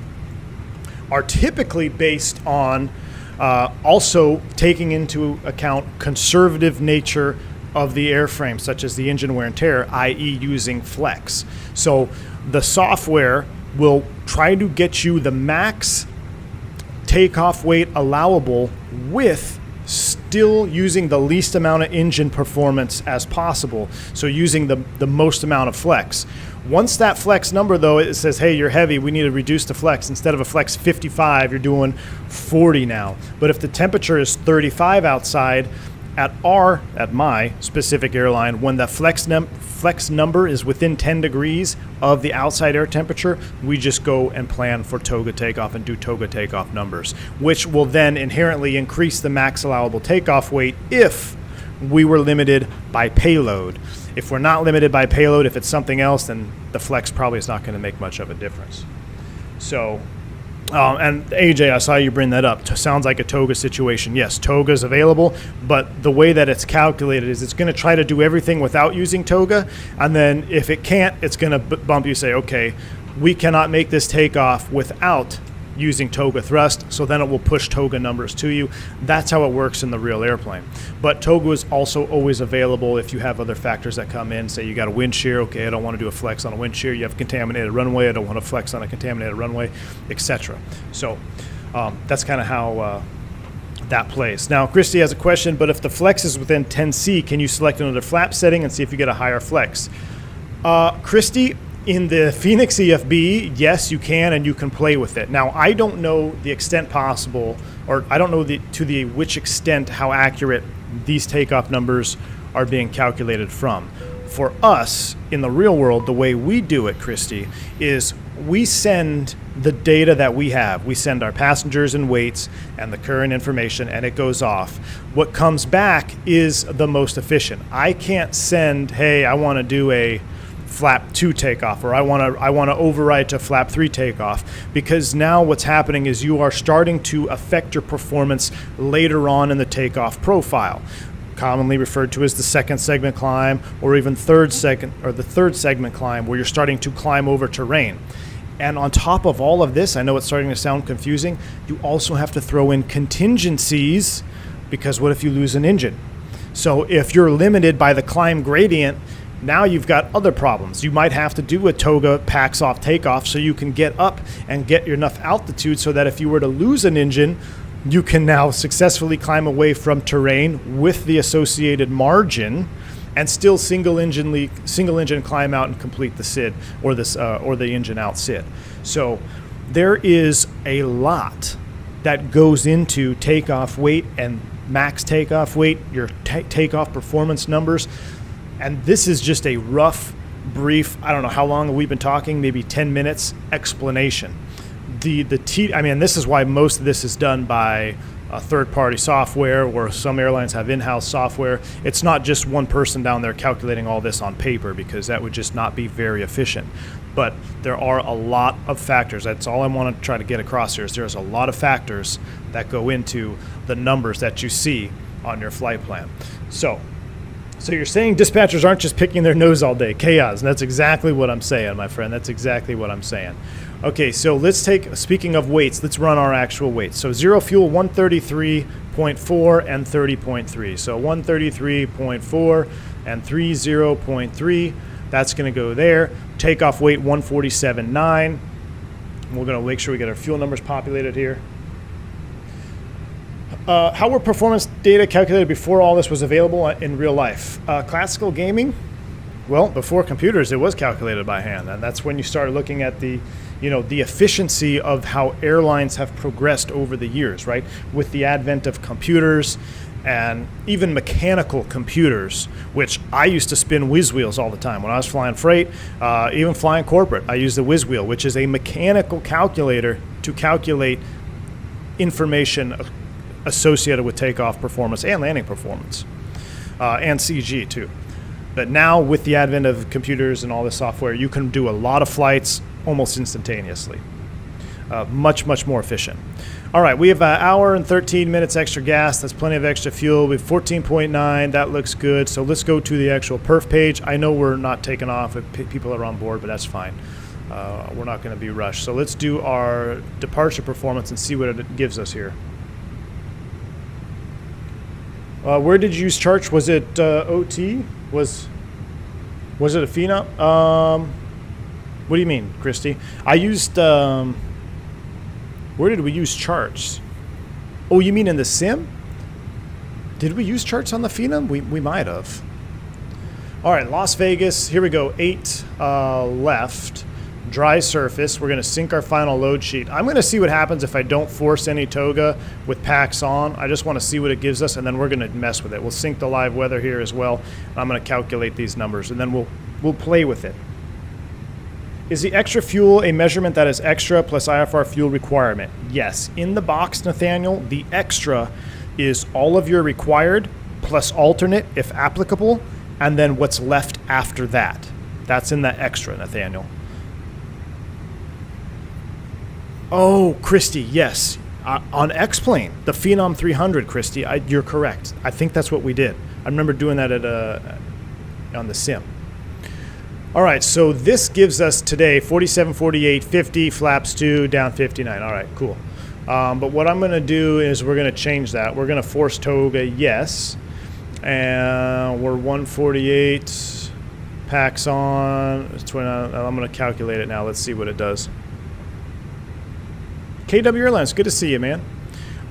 are typically based on also taking into account conservative nature of the airframe, such as the engine wear and tear, i.e. using flex. So the software will try to get you the max takeoff weight allowable with still using the least amount of engine performance as possible, so using the most amount of flex. Once that flex number, though, it says, hey, you're heavy, we need to reduce the flex. Instead of a flex 55, you're doing 40 now. But if the temperature is 35 outside, at my specific airline, when the flex number is within 10 degrees of the outside air temperature, we just go and plan for Toga takeoff and do Toga takeoff numbers, which will then inherently increase the max allowable takeoff weight if we were limited by payload. If we're not limited by payload, if it's something else, then the flex probably is not going to make much of a difference. So, and AJ, I saw you bring that up. Sounds like a Toga situation. Yes, Toga is available, but the way that it's calculated is it's going to try to do everything without using Toga, and then if it can't, it's going to bump you, say, okay, we cannot make this takeoff without using Toga thrust, so then it will push Toga numbers to you. That's how it works in the real airplane. But Toga is also always available if you have other factors that come in. Say you got a wind shear, okay, I don't want to do a flex on a wind shear. You have a contaminated runway, I don't want to flex on a contaminated runway, etc. So that's kind of how that plays. Now, Christy has a question, but if the flex is within 10C, can you select another flap setting and see if you get a higher flex? Christy, in the Fenix EFB, yes, you can, and you can play with it. Now, I don't know the extent possible, or I don't know which extent how accurate these takeoff numbers are being calculated from. For us, in the real world, the way we do it, Christy, is we send the data that we have. We send our passengers and weights and the current information, and it goes off. What comes back is the most efficient. I can't send, hey, I want to do a flap 2 takeoff, or I want to override to flap 3 takeoff, because now what's happening is you are starting to affect your performance later on in the takeoff profile, commonly referred to as the second segment climb, or even the third segment climb, where you're starting to climb over terrain. And on top of all of this, I know it's starting to sound confusing, you also have to throw in contingencies, because what if you lose an engine? So if you're limited by the climb gradient, now you've got other problems. You might have to do a Toga packs off takeoff so you can get up and get enough altitude so that if you were to lose an engine, you can now successfully climb away from terrain with the associated margin and still single engine climb out and complete the SID or the engine out SID. So there is a lot that goes into takeoff weight and max takeoff weight, your takeoff performance numbers. And this is just a rough, brief, I don't know how long we've been talking, maybe 10 minutes explanation. This is why most of this is done by third-party software, or some airlines have in-house software. It's not just one person down there calculating all this on paper, because that would just not be very efficient. But there are a lot of factors. That's all I want to try to get across here, is there's a lot of factors that go into the numbers that you see on your flight plan. So you're saying dispatchers aren't just picking their nose all day. Chaos. And that's exactly what I'm saying, my friend. That's exactly what I'm saying. Okay, so speaking of weights, let's run our actual weights. So zero fuel, 133.4 and 30.3. So 133.4 and 30.3. That's going to go there. Takeoff weight, 147.9. We're going to make sure we get our fuel numbers populated here. How were performance data calculated before all this was available in real life? Classical gaming? Well, before computers, it was calculated by hand, and that's when you start looking at the efficiency of how airlines have progressed over the years, right? With the advent of computers and even mechanical computers, which I used to spin whiz wheels all the time. When I was flying freight, even flying corporate, I used the whiz wheel, which is a mechanical calculator to calculate information associated with takeoff performance and landing performance, and CG too. But now with the advent of computers and all this software, you can do a lot of flights almost instantaneously. Much, much more efficient. All right, we have an hour and 13 minutes extra gas. That's plenty of extra fuel. We have 14.9. That looks good. So let's go to the actual perf page. I know we're not taking off if people are on board, but that's fine. We're not going to be rushed. So let's do our departure performance and see what it gives us here. Where did you use charts? Was it OT? Was it a Phenom? What do you mean, Christy? I used, where did we use charts? Oh, you mean in the sim? Did we use charts on the Phenom? We might have. All right, Las Vegas. Here we go. 8 left. Dry surface. We're going to sync our final load sheet. I'm going to see what happens if I don't force any Toga with packs on. I just want to see what it gives us, and then we're going to mess with it. We'll sync the live weather here as well. I'm going to calculate these numbers, and then we'll play with it. Is the extra fuel a measurement that is extra plus IFR fuel requirement? Yes. In the box, Nathaniel, the extra is all of your required plus alternate if applicable, and then what's left after that. That's in the extra, Nathaniel. Oh, Christy, yes. On X-Plane, the Phenom 300, Christy, you're correct. I think that's what we did. I remember doing that on the sim. All right, so this gives us today 47, 48, 50, flaps 2, down 59. All right, cool. But what I'm going to do is we're going to change that. We're going to force Toga, yes. And we're 148, packs on. I'm going to calculate it now. Let's see what it does. KW Airlines, good to see you, man.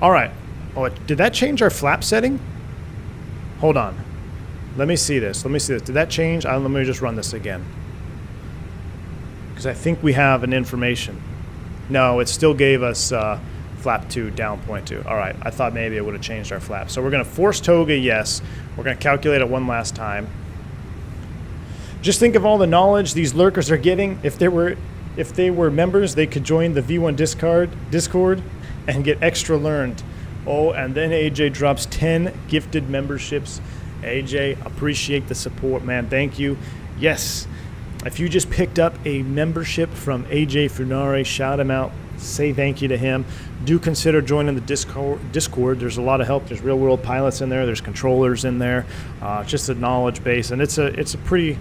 All right. Oh, did that change our flap setting? Hold on. Let me see this. Did that change? Let me just run this again. Because I think we have an information. No, it still gave us flap 2, down 0.2. All right. I thought maybe it would have changed our flap. So we're going to force Toga, yes. We're going to calculate it one last time. Just think of all the knowledge these lurkers are getting. If they were members, they could join the V1 Discord and get extra learned. Oh, and then AJ drops 10 gifted memberships. AJ, appreciate the support, man. Thank you. Yes, if you just picked up a membership from AJ Funari, shout him out. Say thank you to him. Do consider joining the Discord. There's a lot of help. There's real-world pilots in there. There's controllers in there. Just a knowledge base, and it's a pretty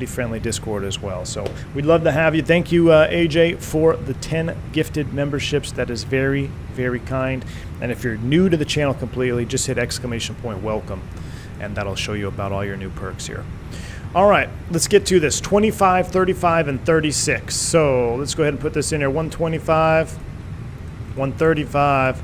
friendly Discord as well. So we'd love to have you. Thank you, AJ, for the 10 gifted memberships. That is very, very kind. And if you're new to the channel completely, just hit !welcome, and that'll show you about all your new perks here. All right, let's get to this. 25, 35, and 36. So let's go ahead and put this in here. 125, 135,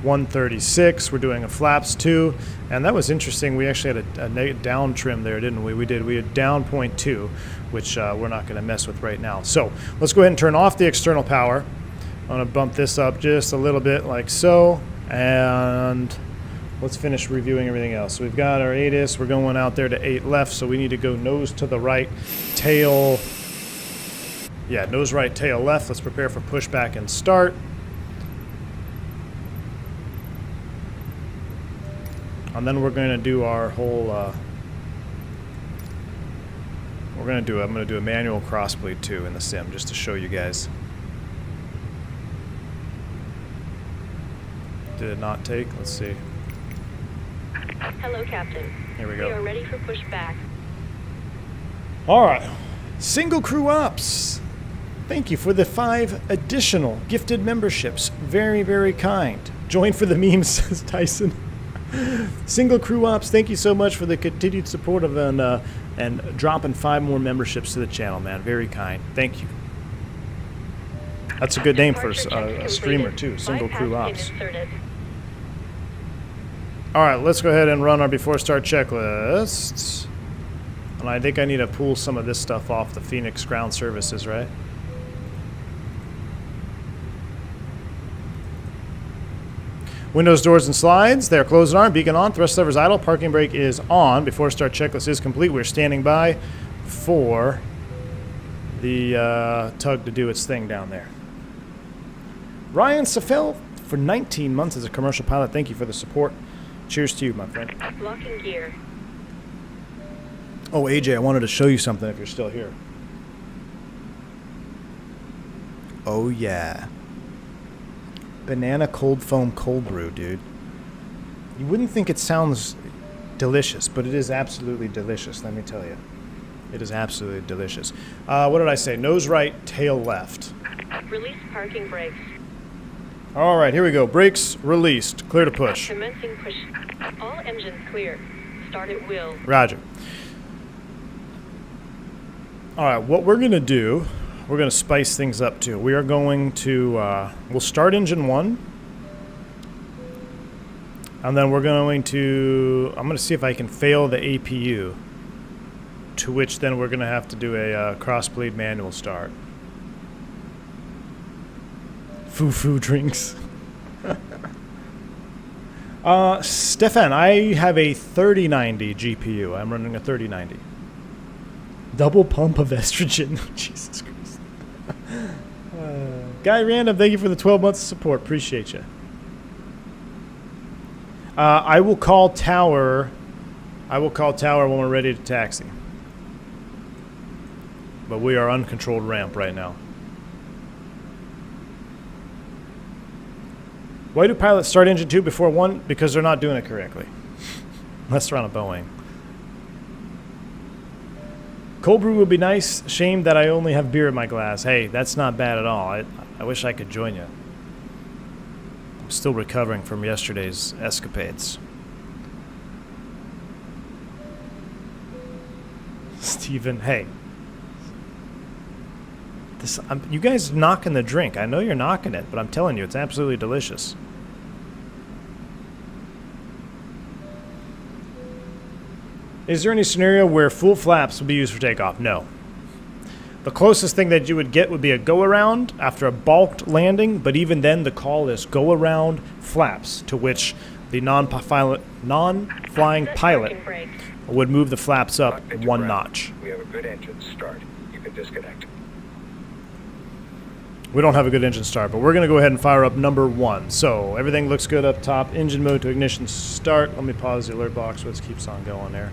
136. We're doing a flaps 2. And that was interesting. We actually had a down trim there, didn't we? We did. We had down 0.2, which we're not going to mess with right now. So let's go ahead and turn off the external power. I'm going to bump this up just a little bit like so. And let's finish reviewing everything else. So we've got our ATIS. We're going out there to 8 left. So we need to go nose to the right, tail. Yeah, nose right, tail left. Let's prepare for pushback and start. And then we're going to do our whole, I'm going to do a manual crossbleed too in the sim just to show you guys. Did it not take? Let's see. Hello, Captain. Here we go. We are ready for pushback. All right. Single crew ops. Thank you for the 5 additional gifted memberships. Very, very kind. Join for the memes, says Tyson. Single crew ops, thank you so much for the continued support of and dropping 5 more memberships to the channel, man. Very kind. Thank you. That's a good name for a streamer too, single crew ops. Alright, let's go ahead and run our before start checklists. And I think I need to pull some of this stuff off the Fenix ground services, right? Windows, doors, and slides. They're closed and armed. Beacon on. Thrust levers idle. Parking brake is on. Before start checklist is complete. We're standing by for the tug to do its thing down there. Ryan Safel for 19 months as a commercial pilot. Thank you for the support. Cheers to you, my friend. Locking gear. Oh, AJ, I wanted to show you something if you're still here. Oh, yeah. Banana cold foam cold brew, dude. You wouldn't think it sounds delicious, but it is absolutely delicious, let me tell you. It is absolutely delicious. What did I say? Nose right, tail left. Release parking brakes. All right, here we go. Brakes released. Clear to push. Commencing push. All engines clear. Start at will. Roger. All right, what we're going to do, we're going to spice things up too. We are going to, we'll start engine 1. And then we're going to, I'm going to see if I can fail the APU. To which then we're going to have to do a cross-bleed manual start. Foo-foo drinks. Stefan, I have a 3090 GPU. I'm running a 3090. Double pump of estrogen. Jesus Christ. Guy Random, thank you for the 12 months of support. Appreciate you. I will call tower. I will call tower when we're ready to taxi. But we are uncontrolled ramp right now. Why do pilots start engine 2 before 1? Because they're not doing it correctly. Unless they're on a Boeing. Cold brew would be nice. Shame that I only have beer in my glass. Hey, that's not bad at all. I wish I could join you. I'm still recovering from yesterday's escapades. Steven, hey. You guys knocking the drink. I know you're knocking it, but I'm telling you, it's absolutely delicious. Is there any scenario where full flaps will be used for takeoff? No. The closest thing that you would get would be a go-around after a balked landing, but even then the call is go-around flaps, to which the non-flying pilot would move the flaps up one notch. We have a good engine start. You can disconnect. We don't have a good engine start, but we're going to go ahead and fire up number 1. So everything looks good up top. Engine mode to ignition start. Let me pause the alert box so it keeps on going there.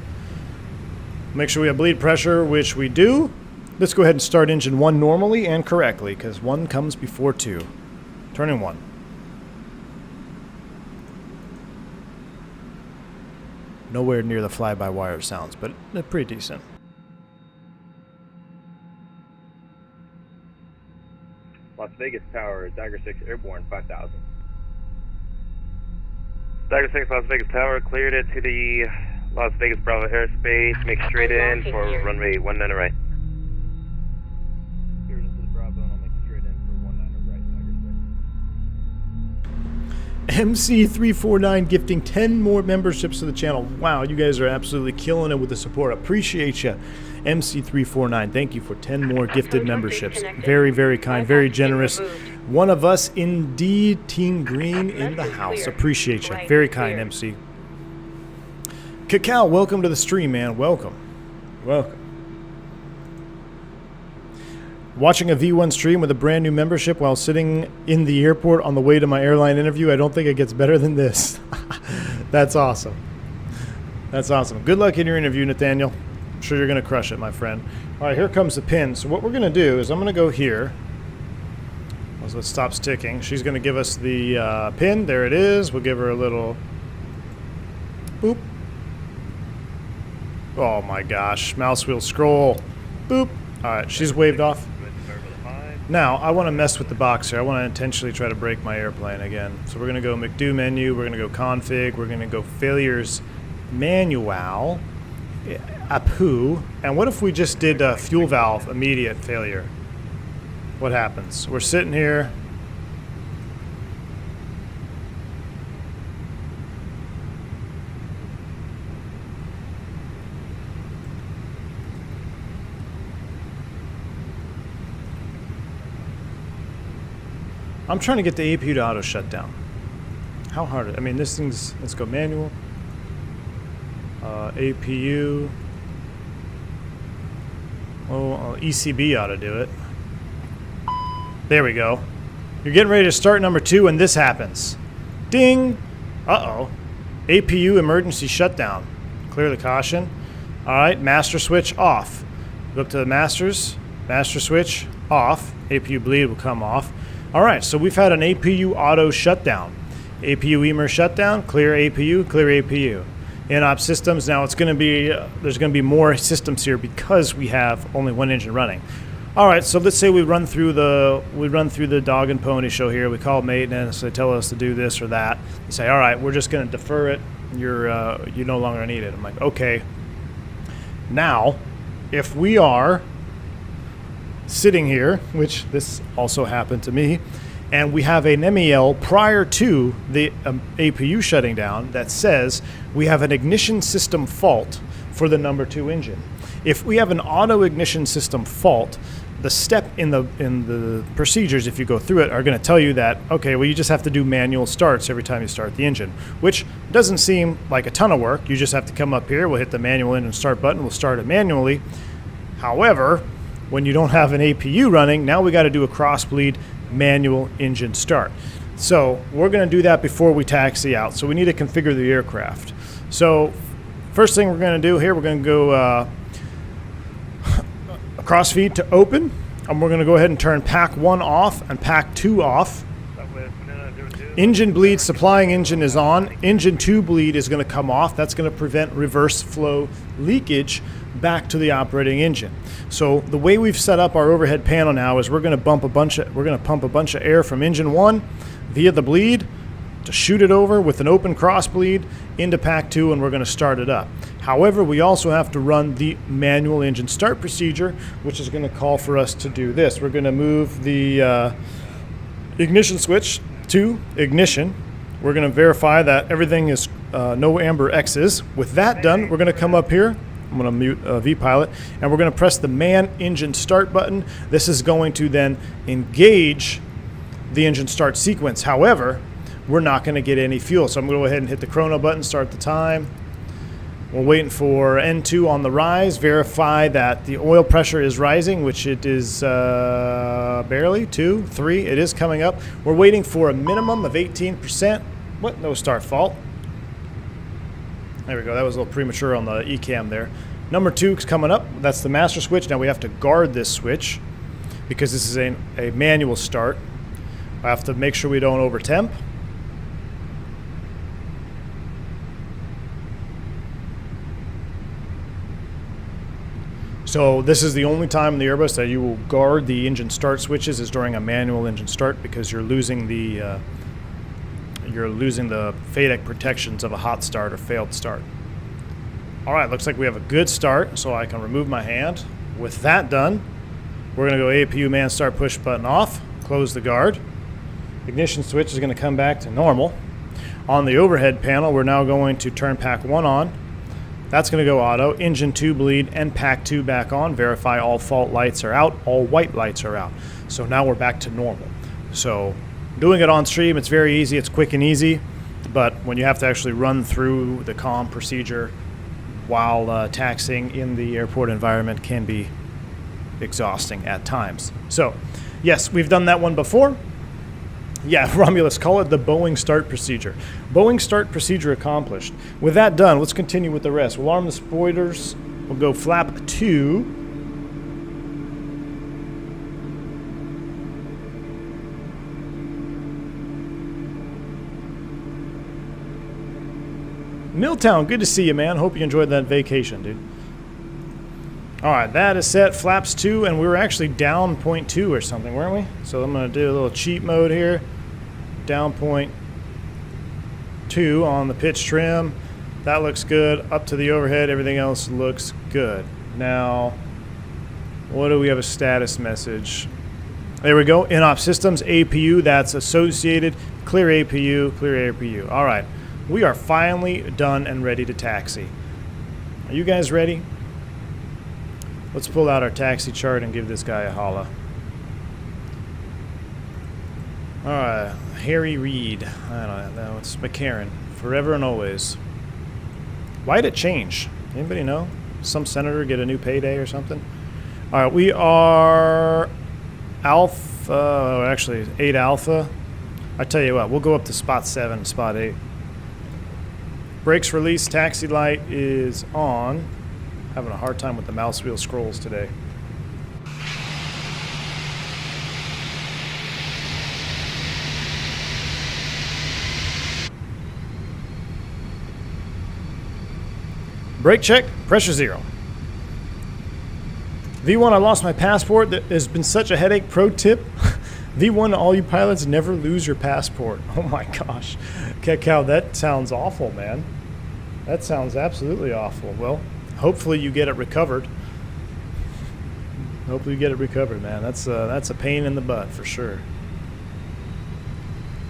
Make sure we have bleed pressure, which we do. Let's go ahead and start engine 1 normally and correctly, because 1 comes before 2. Turning 1. Nowhere near the fly-by-wire sounds, but they're pretty decent. Las Vegas Tower, Dagger 6 Airborne 5000. Dagger 6 Las Vegas Tower, cleared it to the Las Vegas Bravo airspace. Make straight in for runway 19 right. Cleared into the Bravo and I'll make straight in for 19 right, Dagger 6. MC349 gifting 10 more memberships to the channel. Wow, you guys are absolutely killing it with the support. Appreciate you. MC349, thank you for 10 more gifted memberships. Very, very kind, very generous. One of us indeed, Team Green in the house. Appreciate you. Very kind, MC. Cacao, welcome to the stream, man. Welcome. Welcome. Watching a V1 stream with a brand new membership while sitting in the airport on the way to my airline interview. I don't think it gets better than this. That's awesome. That's awesome. Good luck in your interview, Nathaniel. I'm sure you're going to crush it, my friend. All right, here comes the pin. So what we're going to do is I'm going to go here. So it stops ticking. She's going to give us the pin. There it is. We'll give her a little boop. Oh my gosh. Mouse wheel scroll. Boop. All right, she's waved off. Now, I want to mess with the box here. I want to intentionally try to break my airplane again. So we're going to go McDo menu. We're going to go config. We're going to go failures manual. APU. And what if we just did fuel valve immediate failure? what happens? We're sitting here. I'm trying to get the APU to auto shut down. How hard is it? I mean, this thing's, let's go manual. APU. Oh, ECB ought to do it. There we go. You're getting ready to start number 2 and this happens. Ding! Uh-oh. APU emergency shutdown. Clear the caution. Alright, master switch off. Go up to the masters. Master switch off. APU bleed will come off. Alright, so we've had an APU auto shutdown. APU emer shutdown, clear APU, clear APU. In op systems, now it's going to be, there's going to be more systems here because we have only one engine running. Alright, so let's say we run through the dog and pony show here. We call maintenance, they tell us to do this or that. They say, alright, we're just going to defer it. You no longer need it. I'm like, okay. Now, if we are sitting here, which this also happened to me, and we have an MEL prior to the APU shutting down that says we have an ignition system fault for the number 2 engine. If we have an auto ignition system fault, the step in the procedures, if you go through it, are going to tell you that, okay, well, you just have to do manual starts every time you start the engine, which doesn't seem like a ton of work. You just have to come up here, we'll hit the manual engine start button, we'll start it manually. However, when you don't have an APU running, now we got to do a cross-bleed manual engine start. So we're going to do that before we taxi out. So we need to configure the aircraft. So first thing we're going to do here, we're going to go cross-feed to open, and we're going to go ahead and turn pack 1 off and pack 2 off. Engine bleed, supplying engine is on. Engine 2 bleed is going to come off. That's going to prevent reverse flow leakage back to the operating engine. So the way we've set up our overhead panel now is we're going to pump a bunch of air from engine 1 via the bleed to shoot it over with an open cross bleed into pack 2, and we're going to start it up. However, we also have to run the manual engine start procedure, which is going to call for us to do this. We're going to move the ignition switch to ignition. We're going to verify that everything is no amber X's. With that done, we're going to come up here. I'm going to mute vPilot, and we're going to press the man engine start button. This is going to then engage the engine start sequence. However, we're not going to get any fuel. So I'm going to go ahead and hit the chrono button, start the time. We're waiting for N2 on the rise, verify that the oil pressure is rising, which it is barely, 2, 3, it is coming up. We're waiting for a minimum of 18%. What? No start fault. There we go, that was a little premature on the ECAM there. Number 2 is coming up, that's the master switch. Now we have to guard this switch because this is a manual start. I have to make sure we don't over temp. So this is the only time in the Airbus that you will guard the engine start switches is during a manual engine start, because you're losing the FADEC protections of a hot start or failed start. All right, looks like we have a good start, so I can remove my hand. With that done, we're going to go APU man start push button off, close the guard. Ignition switch is going to come back to normal. On the overhead panel, we're now going to turn pack 1 on. That's going to go auto, engine 2 bleed, and pack 2 back on. Verify all fault lights are out, all white lights are out. So now we're back to normal. So doing it on stream, it's very easy, it's quick and easy, but when you have to actually run through the comm procedure while taxiing in the airport environment can be exhausting at times. So yes, we've done that one before. Yeah, Romulus, call it the Boeing start procedure. Boeing start procedure accomplished. With that done, let's continue with the rest. We'll arm the spoilers. We'll go flap 2. Milltown, good to see you, man. Hope you enjoyed that vacation, dude. All right, that is set, flaps 2, and we were actually down 0.2 or something, weren't we? So I'm going to do a little cheat mode here. Down 0.2 on the pitch trim. That looks good. Up to the overhead, everything else looks good. Now, what do we have a status message? There we go. In-op systems, APU, that's associated. Clear APU, clear APU. All right. We are finally done and ready to taxi. Are you guys ready? Let's pull out our taxi chart and give this guy a holla. All right. Harry Reid. I don't know. It's McCarran. Forever and always. Why did it change? Anybody know? Some senator get a new payday or something? All right. We are Alpha. Actually, 8 Alpha. I tell you what. We'll go up to spot 7, spot 8. Brakes release, taxi light is on. Having a hard time with the mouse wheel scrolls today. Brake check, pressure 0. V1, I lost my passport. That has been such a headache. Pro tip. V1, all you pilots, never lose your passport. Oh my gosh. Cal, that sounds awful, man. That sounds absolutely awful. Well, hopefully you get it recovered. Hopefully you get it recovered, man. That's a pain in the butt for sure.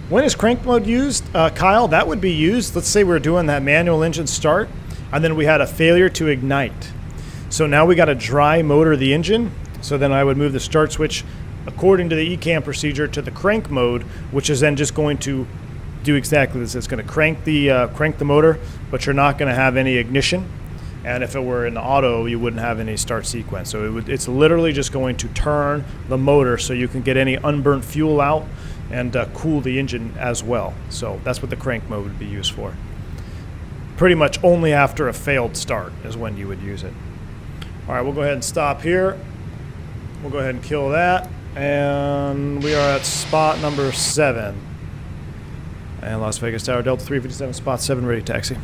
When is crank mode used? Kyle, that would be used. Let's say we're doing that manual engine start, and then we had a failure to ignite. So now we got to dry motor the engine. So then I would move the start switch according to the ECAM procedure to the crank mode, which is then just going to do exactly this. It's going to crank the motor, but you're not going to have any ignition. And if it were in auto, you wouldn't have any start sequence. So it's literally just going to turn the motor so you can get any unburnt fuel out and cool the engine as well. So that's what the crank mode would be used for. Pretty much only after a failed start is when you would use it. All right, we'll go ahead and stop here. We'll go ahead and kill that. And we are at spot number 7. And Las Vegas Tower, Delta 357, spot 7, ready taxi.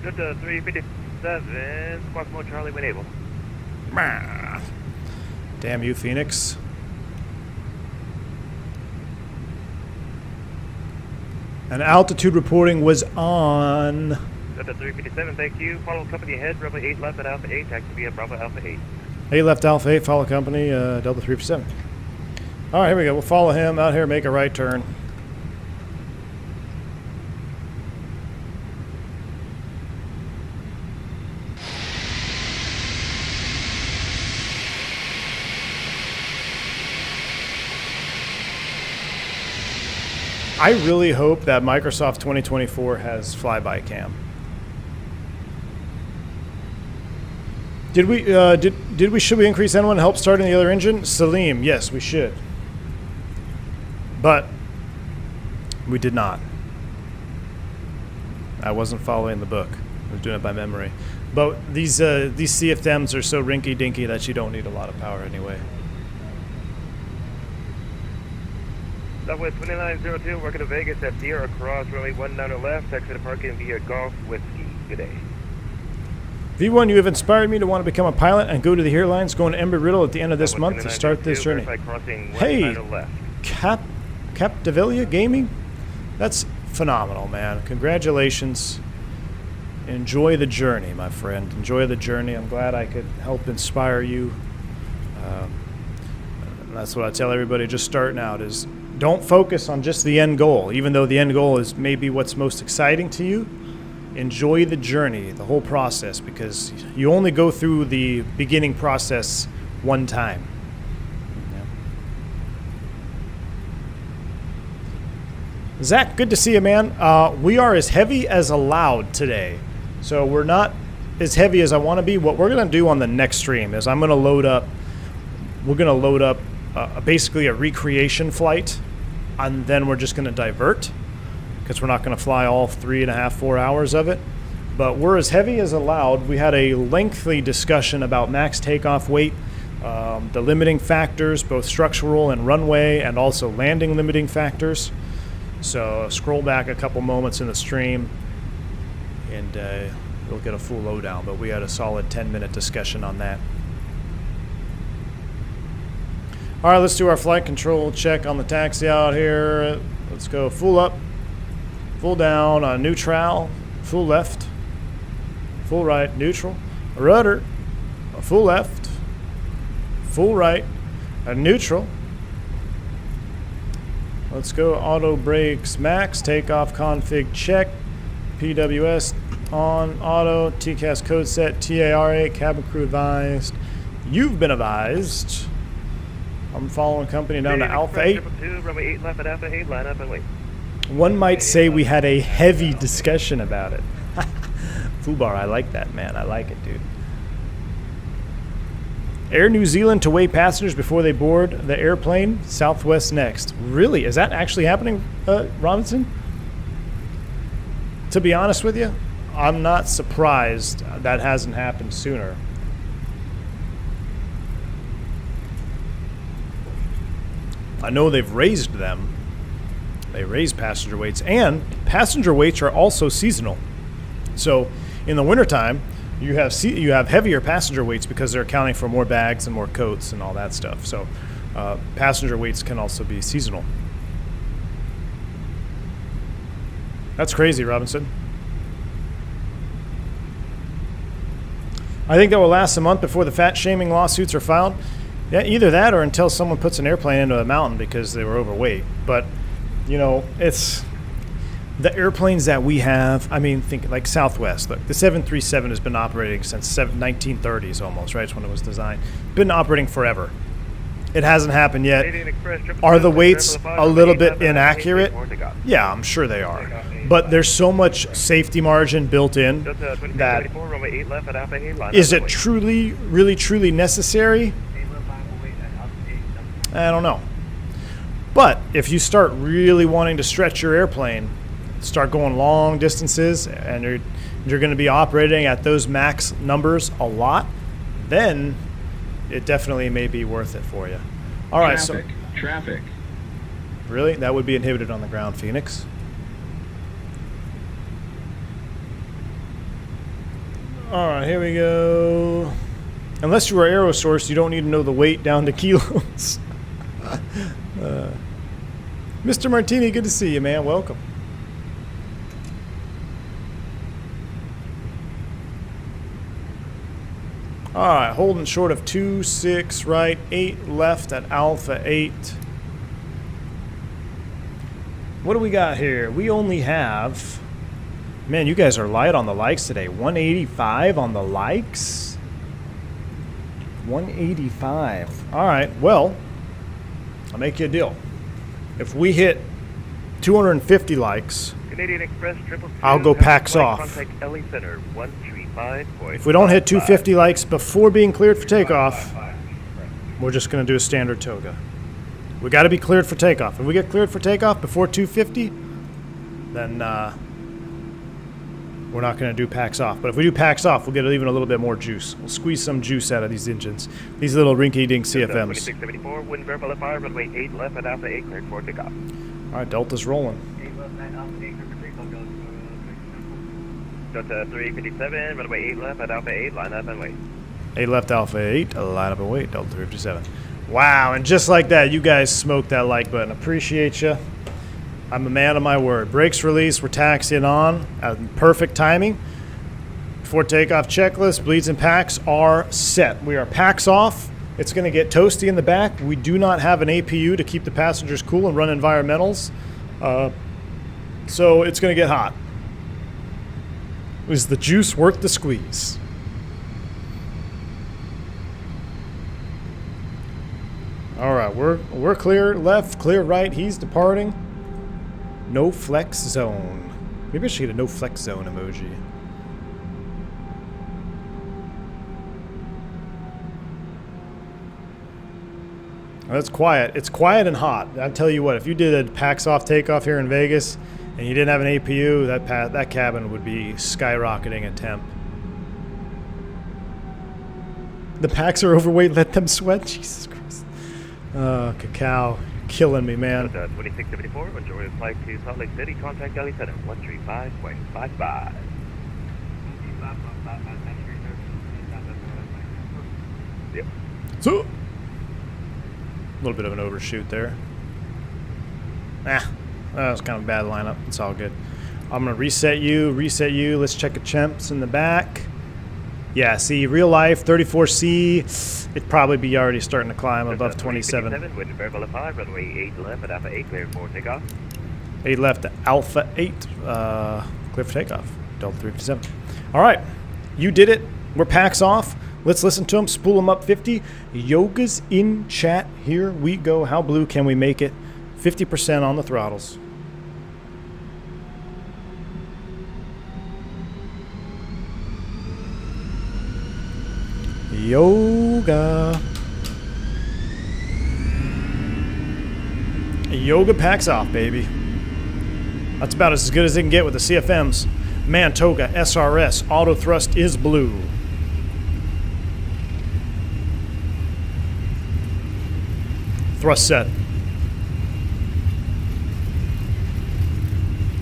Delta 357, squawk mode Charlie when able. Damn you, Phoenix. And altitude reporting was on. Delta 357, thank you. Follow company ahead, Bravo 8 left at Alpha 8, taxi via Bravo Alpha 8. 8 left Alpha 8, follow company, Delta 357. All right, here we go. We'll follow him out here, make a right turn. I really hope that Microsoft 2024 has flyby cam. Should we increase N1 to help starting the other engine? Salim, yes, we should. But we did not. I wasn't following the book. I was doing it by memory. But these CFMs are so rinky-dinky that you don't need a lot of power anyway. Southwest 2902, working to Vegas at Sierra Cross, runway 19 left, exit parking via Golf Whiskey. Good day. V1, you have inspired me to want to become a pilot and go to the airlines going to Embry-Riddle at the end of this month to start this journey. Hey, Capdevilia Gaming? That's phenomenal, man. Congratulations. Enjoy the journey, my friend. Enjoy the journey. I'm glad I could help inspire you. That's what I tell everybody just starting out is don't focus on just the end goal, even though the end goal is maybe what's most exciting to you. Enjoy the journey, the whole process, because you only go through the beginning process one time. Yeah. Zach, good to see you, man. We are as heavy as allowed today. So we're not as heavy as I want to be. What we're going to do on the next stream is we're going to load up basically a recreation flight, and then we're just going to divert because we're not going to fly all 3.5, 4 hours of it. But we're as heavy as allowed. We had a lengthy discussion about max takeoff weight, the limiting factors, both structural and runway, and also landing limiting factors. So scroll back a couple moments in the stream, and you'll get a full lowdown. But we had a solid 10-minute discussion on that. All right, let's do our flight control check on the taxi out here. Let's go full up, full down, neutral, full left, full right, neutral, rudder, full left, full right, neutral. Let's go auto brakes max, takeoff config check, PWS on auto, TCAS code set, TARA, cabin crew advised. You've been advised. I'm following company down to Alpha 8. 2, runway 8 left at Alpha 8, line up and wait. One might say we had a heavy discussion about it. Fubar, I like that, man. I like it, dude. Air New Zealand to weigh passengers before they board the airplane. Southwest next. Really? Is that actually happening, Robinson? To be honest with you, I'm not surprised that hasn't happened sooner. I know they've raised them. They raise passenger weights, and passenger weights are also seasonal. So in the wintertime, you have heavier passenger weights because they're accounting for more bags and more coats and all that stuff. So passenger weights can also be seasonal. That's crazy, Robinson. I think that will last a month before the fat shaming lawsuits are filed. Yeah, either that or until someone puts an airplane into a mountain because they were overweight. But, you know, it's the airplanes that we have. I mean, think like Southwest. Look, the 737 has been operating since 1930s almost, right? It's when it was designed. Been operating forever. It hasn't happened yet. Are the weights a little bit inaccurate? Yeah, I'm sure they are. But there's so much safety margin built in that is it truly, really, truly necessary? I don't know. But if you start really wanting to stretch your airplane, start going long distances, and you're going to be operating at those max numbers a lot, then it definitely may be worth it for you. All right, Traffic. Really? That would be inhibited on the ground, Phoenix. All right, here we go. Unless you are Aerosource, you don't need to know the weight down to kilos. Mr. Martini, good to see you, man. Welcome. All right, holding short of 26 right, 8 left at Alpha 8. What do we got here? We only have... Man, you guys are light on the likes today. 185 on the likes. 185. All right, well, I'll make you a deal. If we hit 250 likes, Canadian Express 222, I'll go PAX off. Contact LA Center 135. If we don't hit 250 likes before being cleared for takeoff, we're just going to do a standard Toga. We got to be cleared for takeoff. If we get cleared for takeoff before 250, then we're not going to do PAX off. But if we do PAX off, we'll get even a little bit more juice. We'll squeeze some juice out of these engines. These little rinky-dink CFMs. 2674, wind verify left fire, runway 8 left at Alpha 8, cleared for takeoff. All right, Delta's rolling. Delta 357, runway 8 left at Alpha 8, line up and wait. 8 left Alpha 8, line up and wait, Delta 357. Wow, and just like that, you guys smoked that like button. Appreciate you. I'm a man of my word. Brakes release, we're taxiing on at perfect timing. Before takeoff checklist, bleeds and packs are set. We are packs off. It's going to get toasty in the back. We do not have an APU to keep the passengers cool and run environmentals. So it's going to get hot. Is the juice worth the squeeze? All right, we're clear left, clear right. He's departing. No flex zone. Maybe I should get a no flex zone emoji. Oh, that's quiet. It's quiet and hot. I'll tell you what, if you did a PAX off takeoff here in Vegas and you didn't have an APU, that cabin would be skyrocketing in temp. The packs are overweight, let them sweat. Jesus Christ. Oh, cacao. Killing me, man. 2674, enjoy the flight to Salt Lake City. Contact LA Center 135.55. Yep. So, a little bit of an overshoot there. That was kind of a bad lineup. It's all good. I'm going to reset you. Let's check a chimps in the back. Yeah, see, real life, 34C, it'd probably be already starting to climb above 27. Wind variable at 5, runway 8 left at Alpha 8, clear for takeoff. 8 left, Alpha 8, clear for takeoff, Delta 357. All right, you did it. We're packs off. Let's listen to them, spool them up 50. Yoga's in chat. Here we go. How blue can we make it? 50% on the throttles. Yoga. Yoga packs off, baby. That's about as good as they can get with the CFMs. Man, Toga, SRS, auto thrust is blue. Thrust set.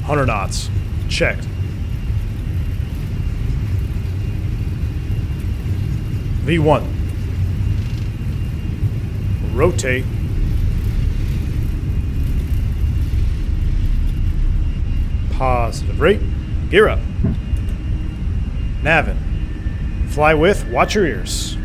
100 knots. Checked. V1. Rotate. Positive rate. Gear up. Navin. Fly with. Watch your ears.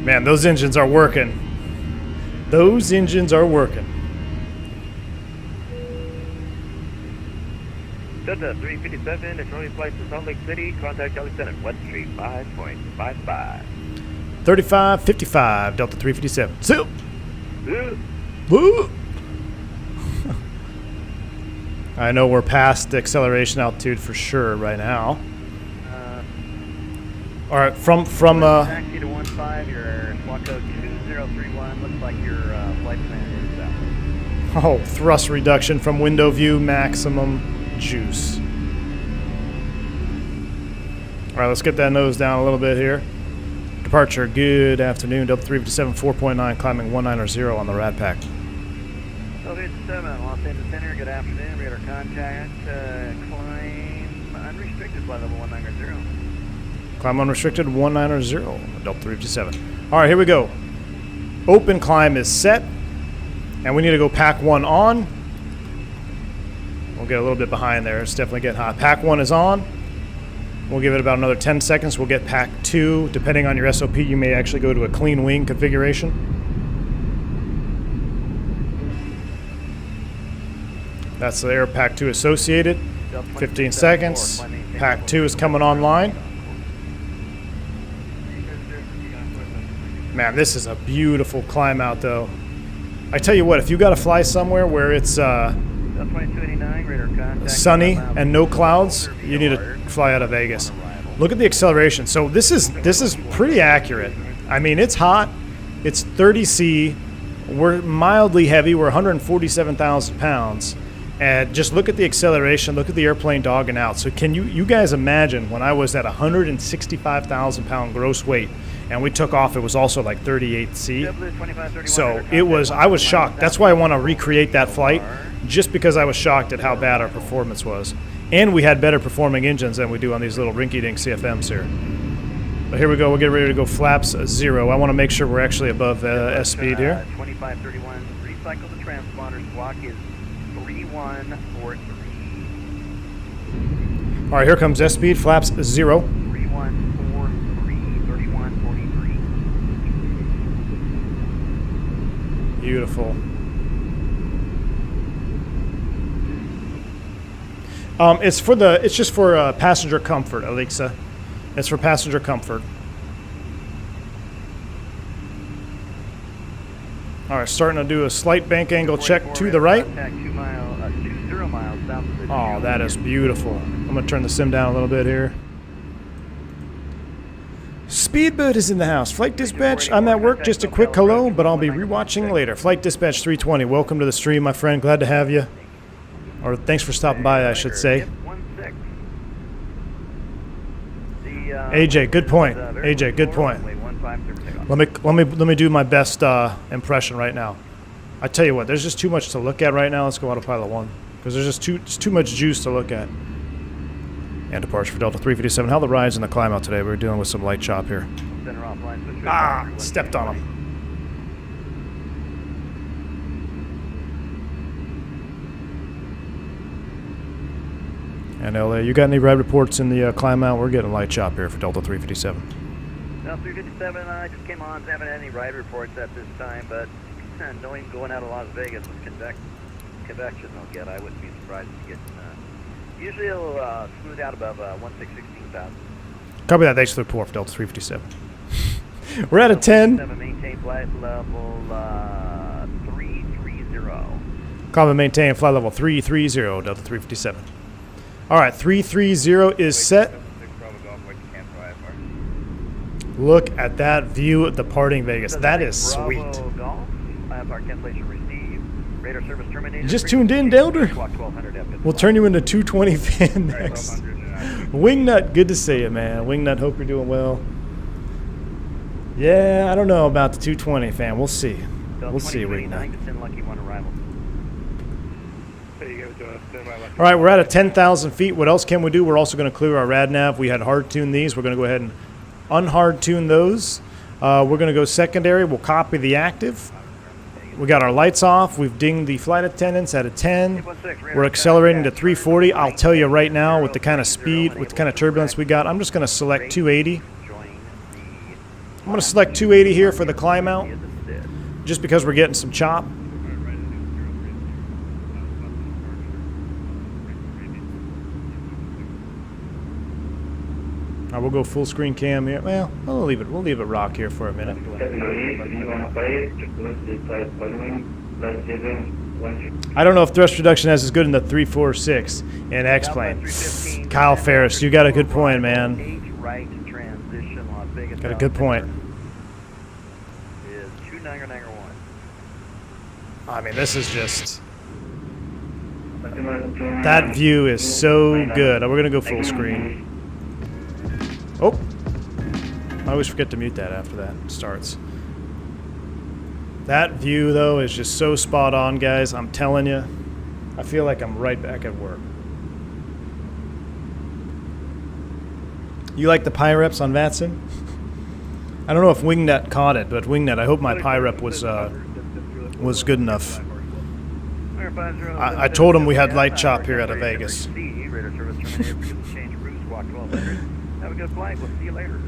Man, those engines are working. Those engines are working. Delta 357, it's runway flight to Salt Lake City. Contact Charlie Center, West Street 5.55. 3555, Delta 357. Seal. Woo. I know we're past the acceleration altitude for sure right now. All right, from taxi to 15, your squawk code 2031. Looks like your flight plan is out. oh, thrust reduction from window view, maximum juice. All right, let's get that nose down a little bit here. Departure, good afternoon, Delta 357, 4.9, climbing 190 on the rad pack. Delta 7, Los Angeles Center, good afternoon. Radar contact, climb unrestricted, flight level 190. Climb unrestricted, 190, Delta 357. All right, here we go. Open climb is set, and we need to go pack 1 on. We'll get a little bit behind there. It's definitely getting hot. Pack 1 is on. We'll give it about another 10 seconds. We'll get pack 2. Depending on your SOP, you may actually go to a clean wing configuration. That's the air pack 2 associated. 15 seconds. Pack 2 is coming online. Man, this is a beautiful climb out, though. I tell you what, if you got to fly somewhere where it's sunny and no clouds, you need to fly out of Vegas. Look at the acceleration. So this is pretty accurate. I mean, it's hot. It's 30C. We're mildly heavy. We're 147,000 pounds. And just look at the acceleration. Look at the airplane dogging out. So can you guys imagine when I was at 165,000 pound gross weight and we took off, it was also like 38C. So I was shocked. That's why I want to recreate that flight, just because I was shocked at how bad our performance was. And we had better performing engines than we do on these little rinky-dink CFMs here. But here we go. We'll get ready to go flaps 0. I want to make sure we're actually above S speed here. 2531, recycle the transponder. Squawk is 3143. All right, here comes S speed, flaps 0. 3143, 3143. Beautiful. It's just for passenger comfort, Alexa. It's for passenger comfort. All right, starting to do a slight bank angle check to the right. 20 miles south of the Oh, that is beautiful. I'm gonna turn the sim down a little bit here. Speedbird is in the house. Flight dispatch, I'm at work. Just a quick hello, but I'll be rewatching later. Flight dispatch 320, welcome to the stream, my friend. Glad to have you. Or thanks for stopping by, I should say. AJ, good point. AJ, good point. Let me do my best impression right now. I tell you what, there's just too much to look at right now. Let's go autopilot 1, because there's just too much juice to look at. And departure for Delta 357. How the rides in the climb out today? We're dealing with some light chop here. Ah, stepped on him. And LA, you got any ride reports in the climb out? We're getting light chop here for Delta 357. Now 357, I just came on. Haven't had any ride reports at this time, but knowing going out of Las Vegas with convection they'll get, I wouldn't be surprised to get. Usually it'll smooth out above 16,000. Copy that. Thanks for the report for Delta 357. We're at a 10. Maintain flight level 330. Copy, maintain flight level 330, Delta 357. All right, 330 is set. Look at that view departing Vegas. That is sweet. Golf. IFR cancellation received. Radar service terminated. You just tuned in, Delder. We'll turn you into 220 fan next. Wingnut, good to see you, man. Wingnut, hope you're doing well. Yeah, I don't know about the 220 fan. We'll see. We'll see, Wingnut. All right, we're at a 10,000 feet. What else can we do? We're also going to clear our rad nav. We had hard tuned these. We're going to go ahead and unhard tune those. We're going to go secondary. We'll copy the active. We got our lights off. We've dinged the flight attendants at a 10. We're accelerating to 340. I'll tell you right now, with the kind of speed, with the kind of turbulence we got, I'm just going to select 280. I'm going to select 280 here for the climb out, just because we're getting some chop. We'll go full screen cam here. Well, we'll leave it rock here for a minute. I don't know if thrust reduction has as good in the 346 in X-plane. Kyle Ferris, you got a good point, man. Got a good point. I mean, this is just... That view is so good. We're going to go full screen. Oh, I always forget to mute that after that starts. That view, though, is just so spot on, guys. I'm telling you. I feel like I'm right back at work. You like the PyReps on Vatsim? I don't know if Wingnut caught it, but Wingnut, I hope my PyRep was good enough. I told him we had light chop here out of Vegas. Have a good flight. We'll see you later.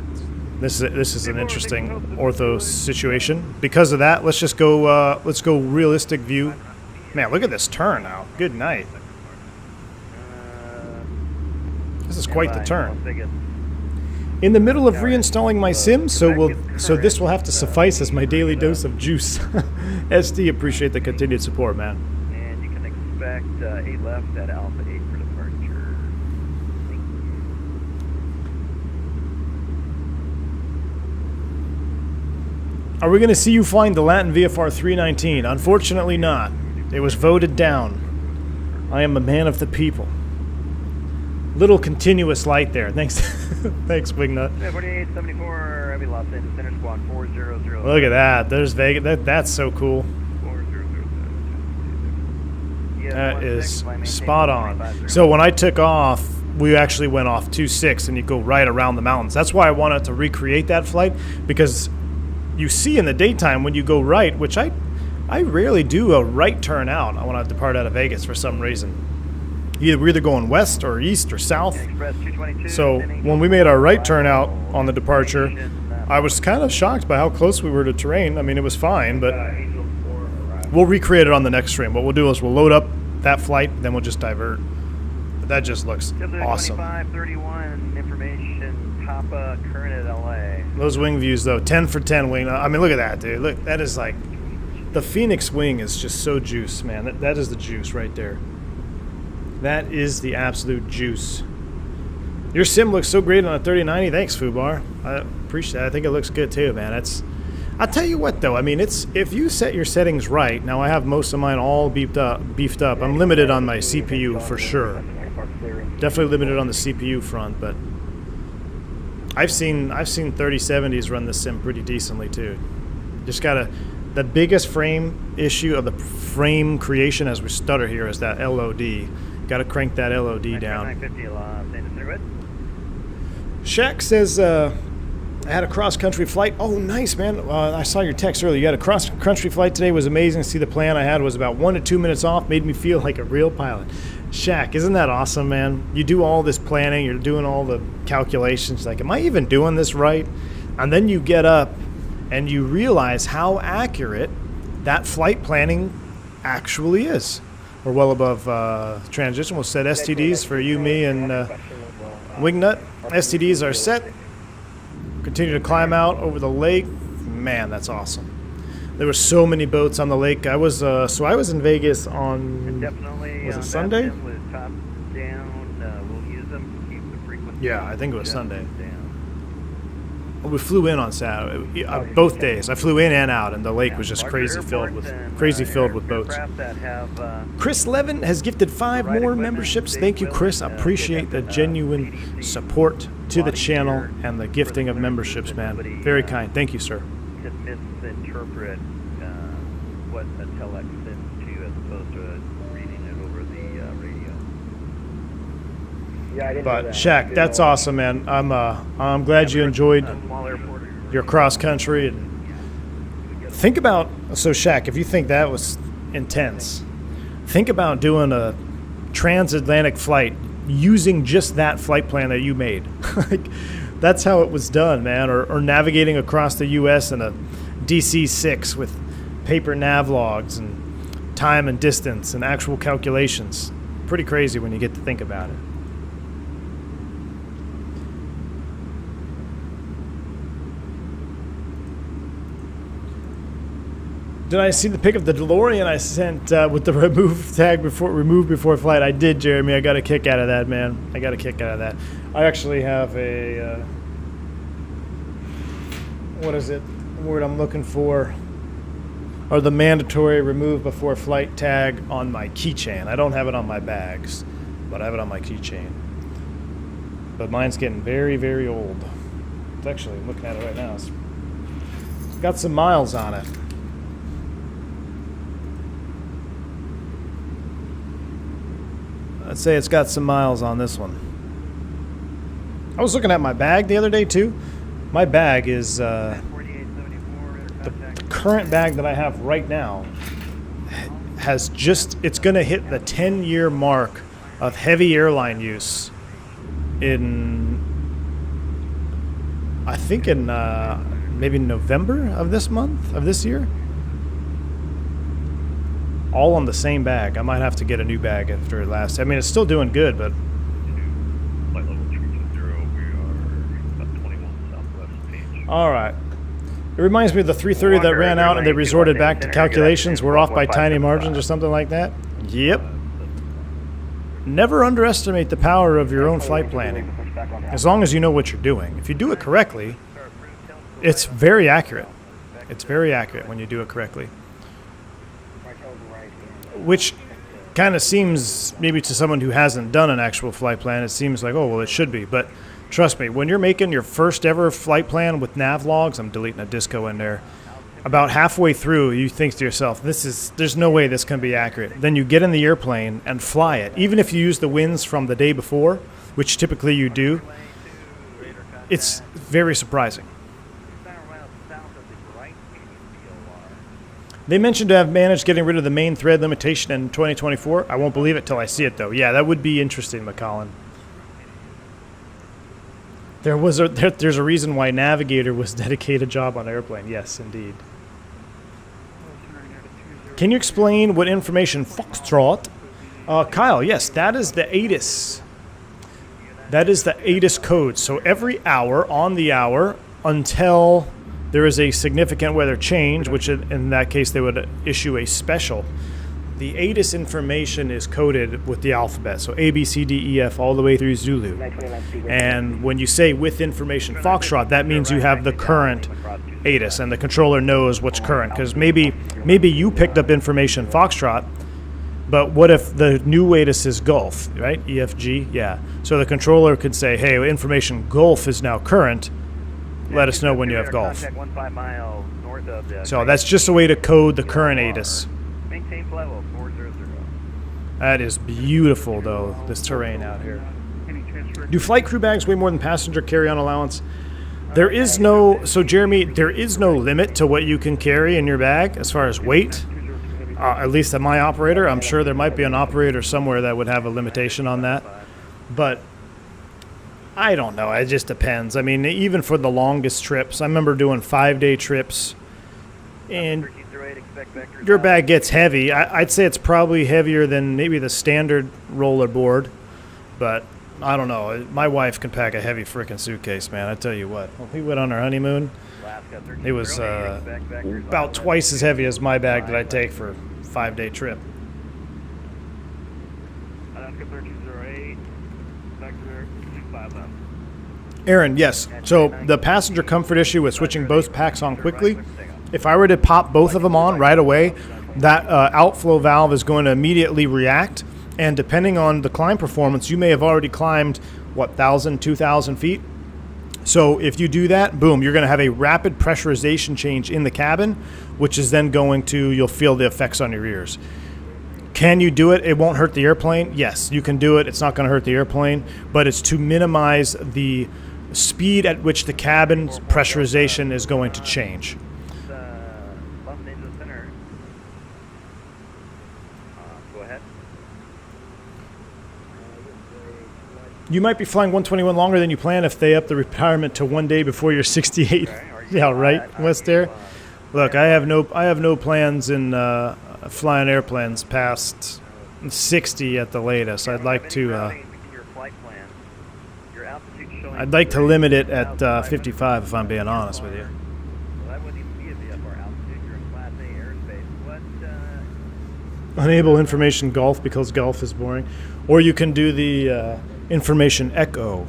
This is an interesting ortho situation. Because of that, let's just go. Let's go realistic view. Man, look at this turn now. Good night. This is quite the turn. In the middle of reinstalling my sim, so this will have to suffice as my daily dose of juice. SD, appreciate the continued support, man. And you can expect 8 left at Alpha 8 for departure. Are we going to see you flying the Latin VFR 319? Unfortunately not. It was voted down. I am a man of the people. Little continuous light there. Thanks, thanks, Wingnut. 4874, Heavy Los Angeles Center Squad 400. Look at that. There's Vegas. That's so cool. 400. That is spot on. So when I took off, we actually went off 26, and you go right around the mountains. That's why I wanted to recreate that flight, because you see in the daytime when you go right, which I rarely do a right turn out when I depart out of Vegas for some reason. We're either going west or east or south. So when we made our right turn out on the departure, I was kind of shocked by how close we were to terrain. I mean, it was fine, but we'll recreate it on the next stream. What we'll do is we'll load up that flight, then we'll just divert. But that just looks awesome. 2531 information, Papa, current at LA. Those wing views, though, 10 for 10 wing. I mean, look at that, dude. Look, that is like, the Fenix wing is just so juice, man. That is the juice right there. That is the absolute juice. Your sim looks so great on a 3090. Thanks, Fubar. I appreciate that. I think it looks good too, man. I'll tell you what, though. I mean, if you set your settings right. Now, I have most of mine all beefed up. I'm limited on my CPU for sure. Definitely limited on the CPU front, but I've seen 3070s run this sim pretty decently too. Just gotta. The biggest frame issue of the frame creation as we stutter here is that LOD. Got to crank that LOD down. Shaq says, I had a cross-country flight. Oh, nice, man. I saw your text earlier. You had a cross-country flight today. It was amazing to see the plan I had was about 1 to 2 minutes off. Made me feel like a real pilot. Shaq, isn't that awesome, man? You do all this planning, you're doing all the calculations, like, am I even doing this right? And then you get up and you realize how accurate that flight planning actually is. We're well above transition. We'll set STDs for you, me, and Wingnut. STDs are set. Continue to climb out over the lake. Man, that's awesome. There were so many boats on the lake. I was in Vegas on, Definitely, was it Sunday? With top down, we'll use them to keep the frequency. Yeah, I think it was Sunday. Down. We flew in on Saturday, both days. I flew in and out, and the lake was just crazy filled with boats. Chris Levin has gifted 5 more memberships. Thank you, Chris. I appreciate the genuine support to the channel and the gifting of memberships, man. Very kind. Thank you, sir. Could misinterpret what a telex sends to you as opposed to reading it over the radio. Yeah, I didn't But know that. Shaq, that's awesome, man. I'm glad you enjoyed Small airport. your cross country. And think about, so Shaq, if you think that was intense, think about doing a transatlantic flight using just that flight plan that you made. Like, that's how it was done, man. Or navigating across the U.S. in a DC-6 with paper nav logs and time and distance and actual calculations. Pretty crazy when you get to think about it. Did I see the pic of the DeLorean I sent with the remove tag before flight? I did, Jeremy. I got a kick out of that, man. I got a kick out of that. I actually have a what is it? The word I'm looking for, or the mandatory remove before flight tag on my keychain. I don't have it on my bags, but I have it on my keychain. But mine's getting very, very old. It's actually, I'm looking at it right now. It's got some miles on it. I'd say it's got some miles on this one. I was looking at my bag the other day too. My bag is the current bag that I have right now has just, it's going to hit the 10-year mark of heavy airline use in, I think in maybe November of this month, of this year. All on the same bag. I might have to get a new bag after it lasts. I mean, it's still doing good, but Flight level 320, we are about 21 southwest page. all right. It reminds me of the 330 that ran out and they resorted back to calculations. We're off by tiny margins or something like that. Yep. Never underestimate the power of your own flight planning. As long as you know what you're doing. If you do it correctly, it's very accurate. It's very accurate when you do it correctly. Which kind of seems, maybe to someone who hasn't done an actual flight plan, it seems like, oh, well, it should be. But trust me, when you're making your first ever flight plan with nav logs, I'm deleting a disco in there, about halfway through, you think to yourself, there's no way this can be accurate. Then you get in the airplane and fly it. Even if you use the winds from the day before, which typically you do, it's very surprising. They mentioned to have managed getting rid of the main thread limitation in 2024. I won't believe it till I see it, though. Yeah, that would be interesting, McCollin. There's a reason why Navigator was dedicated job on airplane. Yes, indeed. Can you explain what information Foxtrot? Kyle, yes, that is the ATIS. That is the ATIS code. So every hour, on the hour, until there is a significant weather change, which in that case they would issue a special. The ATIS information is coded with the alphabet, so A, B, C, D, E, F, all the way through Zulu. And when you say with information Foxtrot, that means you have the current ATIS, and the controller knows what's current. Because maybe you picked up information Foxtrot, but what if the new ATIS is Gulf, right? EFG, yeah. So the controller could say, hey, information Gulf is now current. Let us know when you have Gulf. So that's just a way to code the current ATIS. Maintain flight level 400. That is beautiful, though, this terrain out here. Do flight crew bags weigh more than passenger carry-on allowance? There is no, so Jeremy, there is no limit to what you can carry in your bag as far as weight. At least at my operator. I'm sure there might be an operator somewhere that would have a limitation on that. But I don't know. It just depends. I mean, even for the longest trips, I remember doing 5-day trips, and your bag gets heavy. I'd say it's probably heavier than maybe the standard roller board, but I don't know. My wife can pack a heavy freaking suitcase, man. I tell you what. When we went on our honeymoon, it was about twice as heavy as my bag that I take for a 5-day trip. Aaron, yes. So the passenger comfort issue with switching both packs on quickly, if I were to pop both of them on right away, that outflow valve is going to immediately react. And depending on the climb performance, you may have already climbed, 1,000, 2,000 feet. So if you do that, boom, you're going to have a rapid pressurization change in the cabin, which is then you'll feel the effects on your ears. Can you do it? It won't hurt the airplane. Yes, you can do it. It's not going to hurt the airplane, but it's to minimize the speed at which the cabin's pressurization is going to change. Go ahead. You might be flying 121 longer than you plan if they up the retirement to 1 day before you're 68. Yeah, right, West Air. Look, I have no plans in flying airplanes past 60 at the latest. I'd like to limit it at 55 if I'm being honest with you. Enable information golf because golf is boring, or you can do the information echo.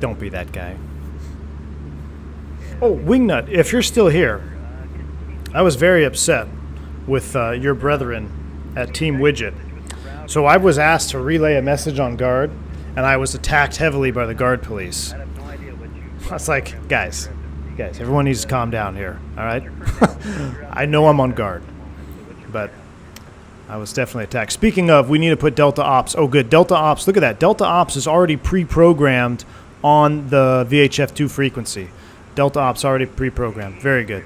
Don't be that guy. Oh, Wingnut, if you're still here, I was very upset with your brethren at Team Widget. So I was asked to relay a message on guard, and I was attacked heavily by the guard police. I was like, guys, everyone needs to calm down here, all right? I know I'm on guard, but I was definitely attacked. Speaking of, we need to put Delta Ops. Oh, good. Delta Ops, look at that. Delta Ops is already pre-programmed on the VHF2 frequency. Delta Ops already pre-programmed. Very good.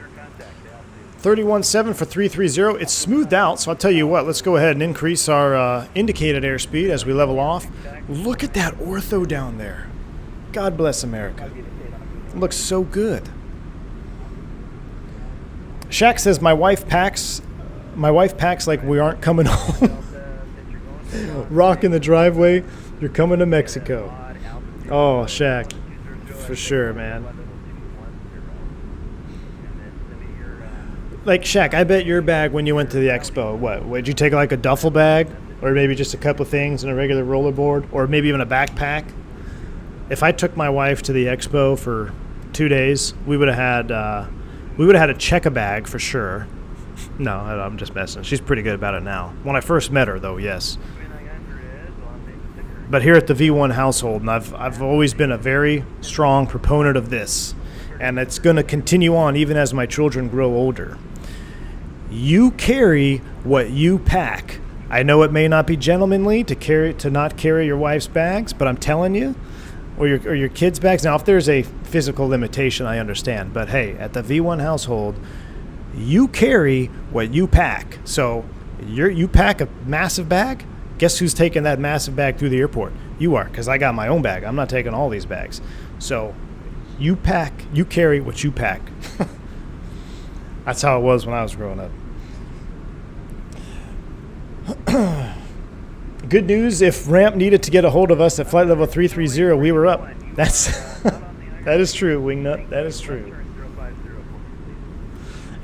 31.7 for 330. It's smoothed out, so I'll tell you what. Let's go ahead and increase our indicated airspeed as we level off. Look at that ortho down there. God bless America. It looks so good. Shaq says, my wife packs like we aren't coming home. Rock in the driveway. You're coming to Mexico. Oh, Shaq. For sure, man. Like, Shaq, I bet your bag when you went to the expo, what, would you take like a duffel bag? Or maybe just a couple of things and a regular rollerboard? Or maybe even a backpack? If I took my wife to the expo for 2 days, we would have had a check-a-bag for sure. No, I'm just messing. She's pretty good about it now. When I first met her, though, yes. But here at the V1 household, and I've always been a very strong proponent of this, and it's going to continue on even as my children grow older. You carry what you pack. I know it may not be gentlemanly to not carry your wife's bags, but I'm telling you, or your kids' bags. Now, if there's a physical limitation, I understand. But hey, at the V1 household, you carry what you pack. So you pack a massive bag. Guess who's taking that massive bag through the airport? You are, because I got my own bag. I'm not taking all these bags. So you carry what you pack. That's how it was when I was growing up. Good news, if Ramp needed to get a hold of us at flight level 330, we were up. That is true, Wingnut. That is true.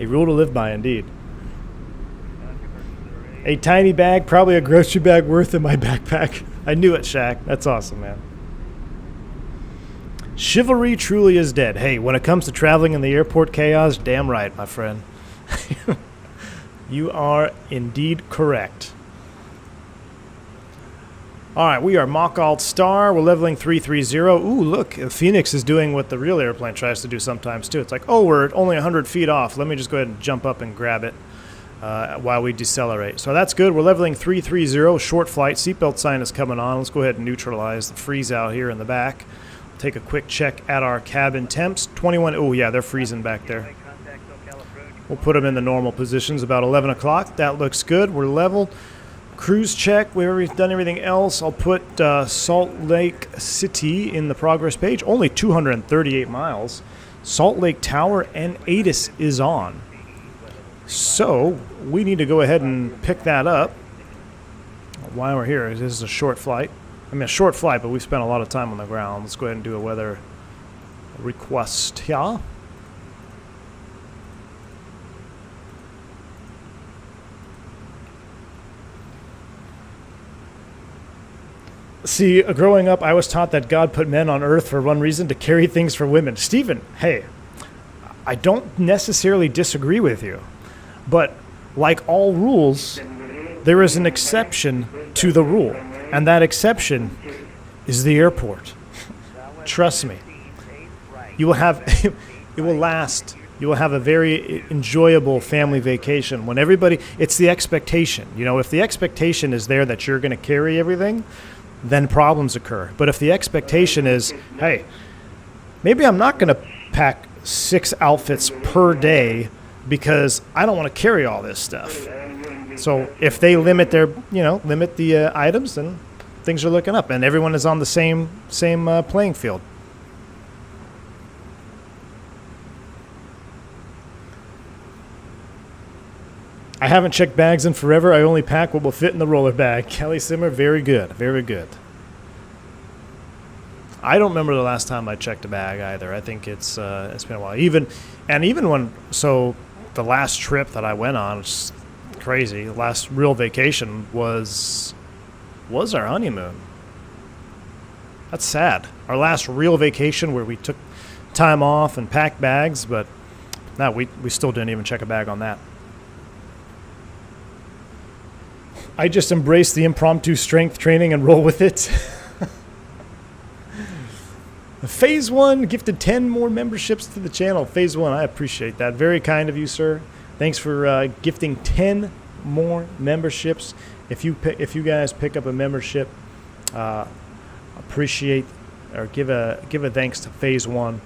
A rule to live by, indeed. A tiny bag, probably a grocery bag worth in my backpack. I knew it, Shaq. That's awesome, man. Chivalry truly is dead. Hey, when it comes to traveling in the airport chaos, damn right, my friend. You are indeed correct. All right, we are Mach Alt Star. We're leveling 330. Ooh, look, Fenix is doing what the real airplane tries to do sometimes, too. It's like, oh, we're only 100 feet off. Let me just go ahead and jump up and grab it while we decelerate. So that's good. We're leveling 330, short flight. Seatbelt sign is coming on. Let's go ahead and neutralize the freeze out here in the back. Take a quick check at our cabin temps. 21. Oh, yeah, they're freezing back there. We'll put them in the normal positions about 11 o'clock. That looks good. We're level. Cruise check. We've done everything else. I'll put Salt Lake City in the progress page. Only 238 miles. Salt Lake Tower and ATIS is on. So we need to go ahead and pick that up while we're here. This is a short flight. I mean, a short flight, but we spent a lot of time on the ground. Let's go ahead and do a weather request here. See, growing up, I was taught that God put men on earth for one reason, to carry things for women. Stephen, hey, I don't necessarily disagree with you, but like all rules, there is an exception to the rule, and that exception is the airport. Trust me. You will have, it will last. You will have a very enjoyable family vacation when everybody, it's the expectation. You know, if the expectation is there that you're going to carry everything, then problems occur. But if the expectation is, hey, maybe I'm not going to pack 6 outfits per day because I don't want to carry all this stuff. So if they limit their, limit the items, then things are looking up and everyone is on the same playing field. I haven't checked bags in forever. I only pack what will fit in the roller bag. Kelly Simmer, very good. Very good. I don't remember the last time I checked a bag either. I think it's been a while. Even when, so the last trip that I went on, was crazy. The last real vacation was our honeymoon. That's sad. Our last real vacation where we took time off and packed bags, but no, we still didn't even check a bag on that. I just embrace the impromptu strength training and roll with it. Phase 1 gifted 10 more memberships to the channel. Phase 1, I appreciate that. Very kind of you, sir. Thanks for gifting 10 more memberships. If you guys pick up a membership, appreciate or give a thanks to Phase 1.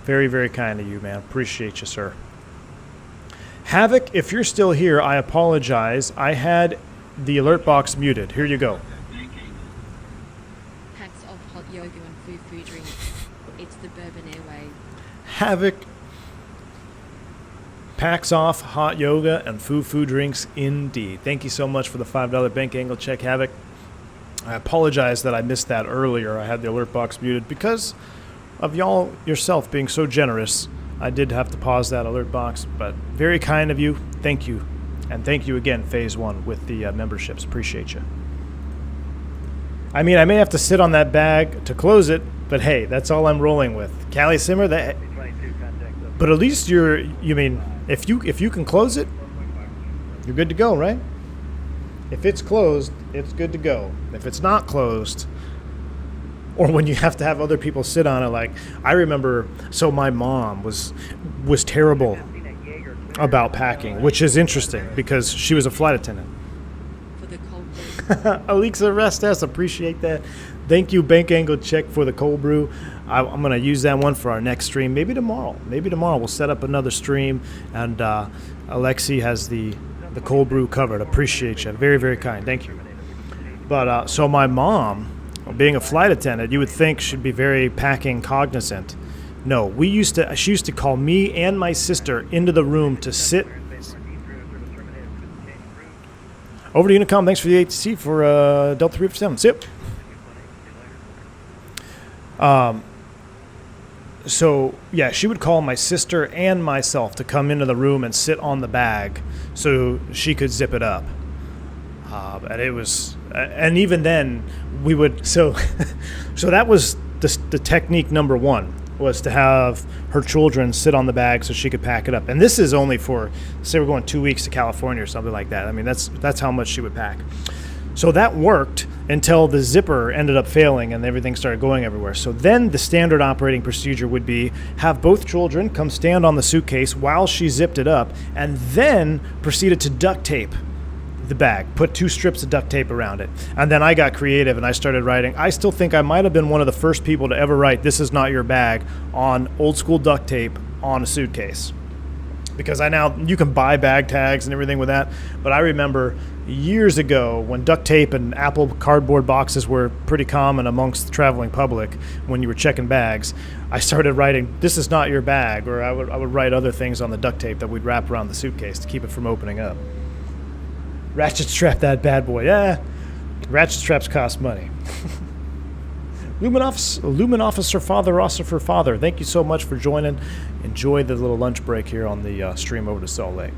Very, very kind of you, man. Appreciate you, sir. Havoc, if you're still here, I apologize. I had the alert box muted. Here you go. Packs of hot yoga and food drinks. It's the Bourbon Airway. Havoc packs off hot yoga and food drinks indeed. Thank you so much for the $5 bank angle check, Havoc. I apologize that I missed that earlier. I had the alert box muted because of y'all yourself being so generous. I did have to pause that alert box, but very kind of you. Thank you. And thank you again, Phase 1, with the memberships. Appreciate you. I mean, I may have to sit on that bag to close it, but hey, that's all I'm rolling with. Callie Simmer, that. But at least if you can close it, you're good to go, right? If it's closed, it's good to go. If it's not closed, or when you have to have other people sit on it, like I remember, so my mom was terrible about packing, which is interesting because she was a flight attendant. For the cold Alexa Restes, appreciate that. Thank you, Bank Angle Check, for the cold brew. I'm going to use that one for our next stream. Maybe tomorrow we'll set up another stream, and Alexi has the cold brew covered. Appreciate you. Very, very kind. Thank you. But so my mom, being a flight attendant, you would think she'd be very packing cognizant. No, she used to call me and my sister into the room to sit. Over to Unicom. Thanks for the ATC for Delta 357. Sit. So, yeah, she would call my sister and myself to come into the room and sit on the bag so she could zip it up. And it was, and even then, we would, so that was the technique number 1, was to have her children sit on the bag so she could pack it up. And this is only for, say we're going 2 weeks to California or something like that. I mean, that's how much she would pack. So that worked until the zipper ended up failing and everything started going everywhere. So then the standard operating procedure would be have both children come stand on the suitcase while she zipped it up, and then proceeded to duct tape the bag, put 2 strips of duct tape around it. And then I got creative and I started writing. I still think I might have been one of the first people to ever write "This is not your bag" on old school duct tape on a suitcase. because you can buy bag tags and everything with that. But I remember years ago when duct tape and Apple cardboard boxes were pretty common amongst the traveling public, when you were checking bags, I started writing, "This is not your bag," or I would write other things on the duct tape that we'd wrap around the suitcase to keep it from opening up. Ratchet strap that bad boy. Yeah, ratchet straps cost money. Lumen Officer Father Ossifer Father, thank you so much for joining. Enjoy the little lunch break here on the stream over to Salt Lake.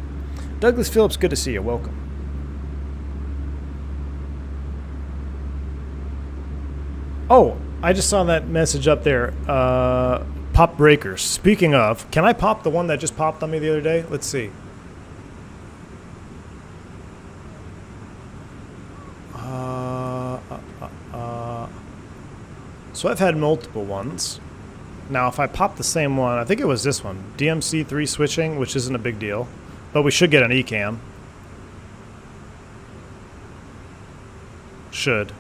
Douglas Phillips, good to see you. Welcome. Oh, I just saw that message up there. Pop breakers. Speaking of, can I pop the one that just popped on me the other day? Let's see. So I've had multiple ones. Now, if I pop the same one, I think it was this one, DMC3 switching, which isn't a big deal, but we should get an ECAM. Should.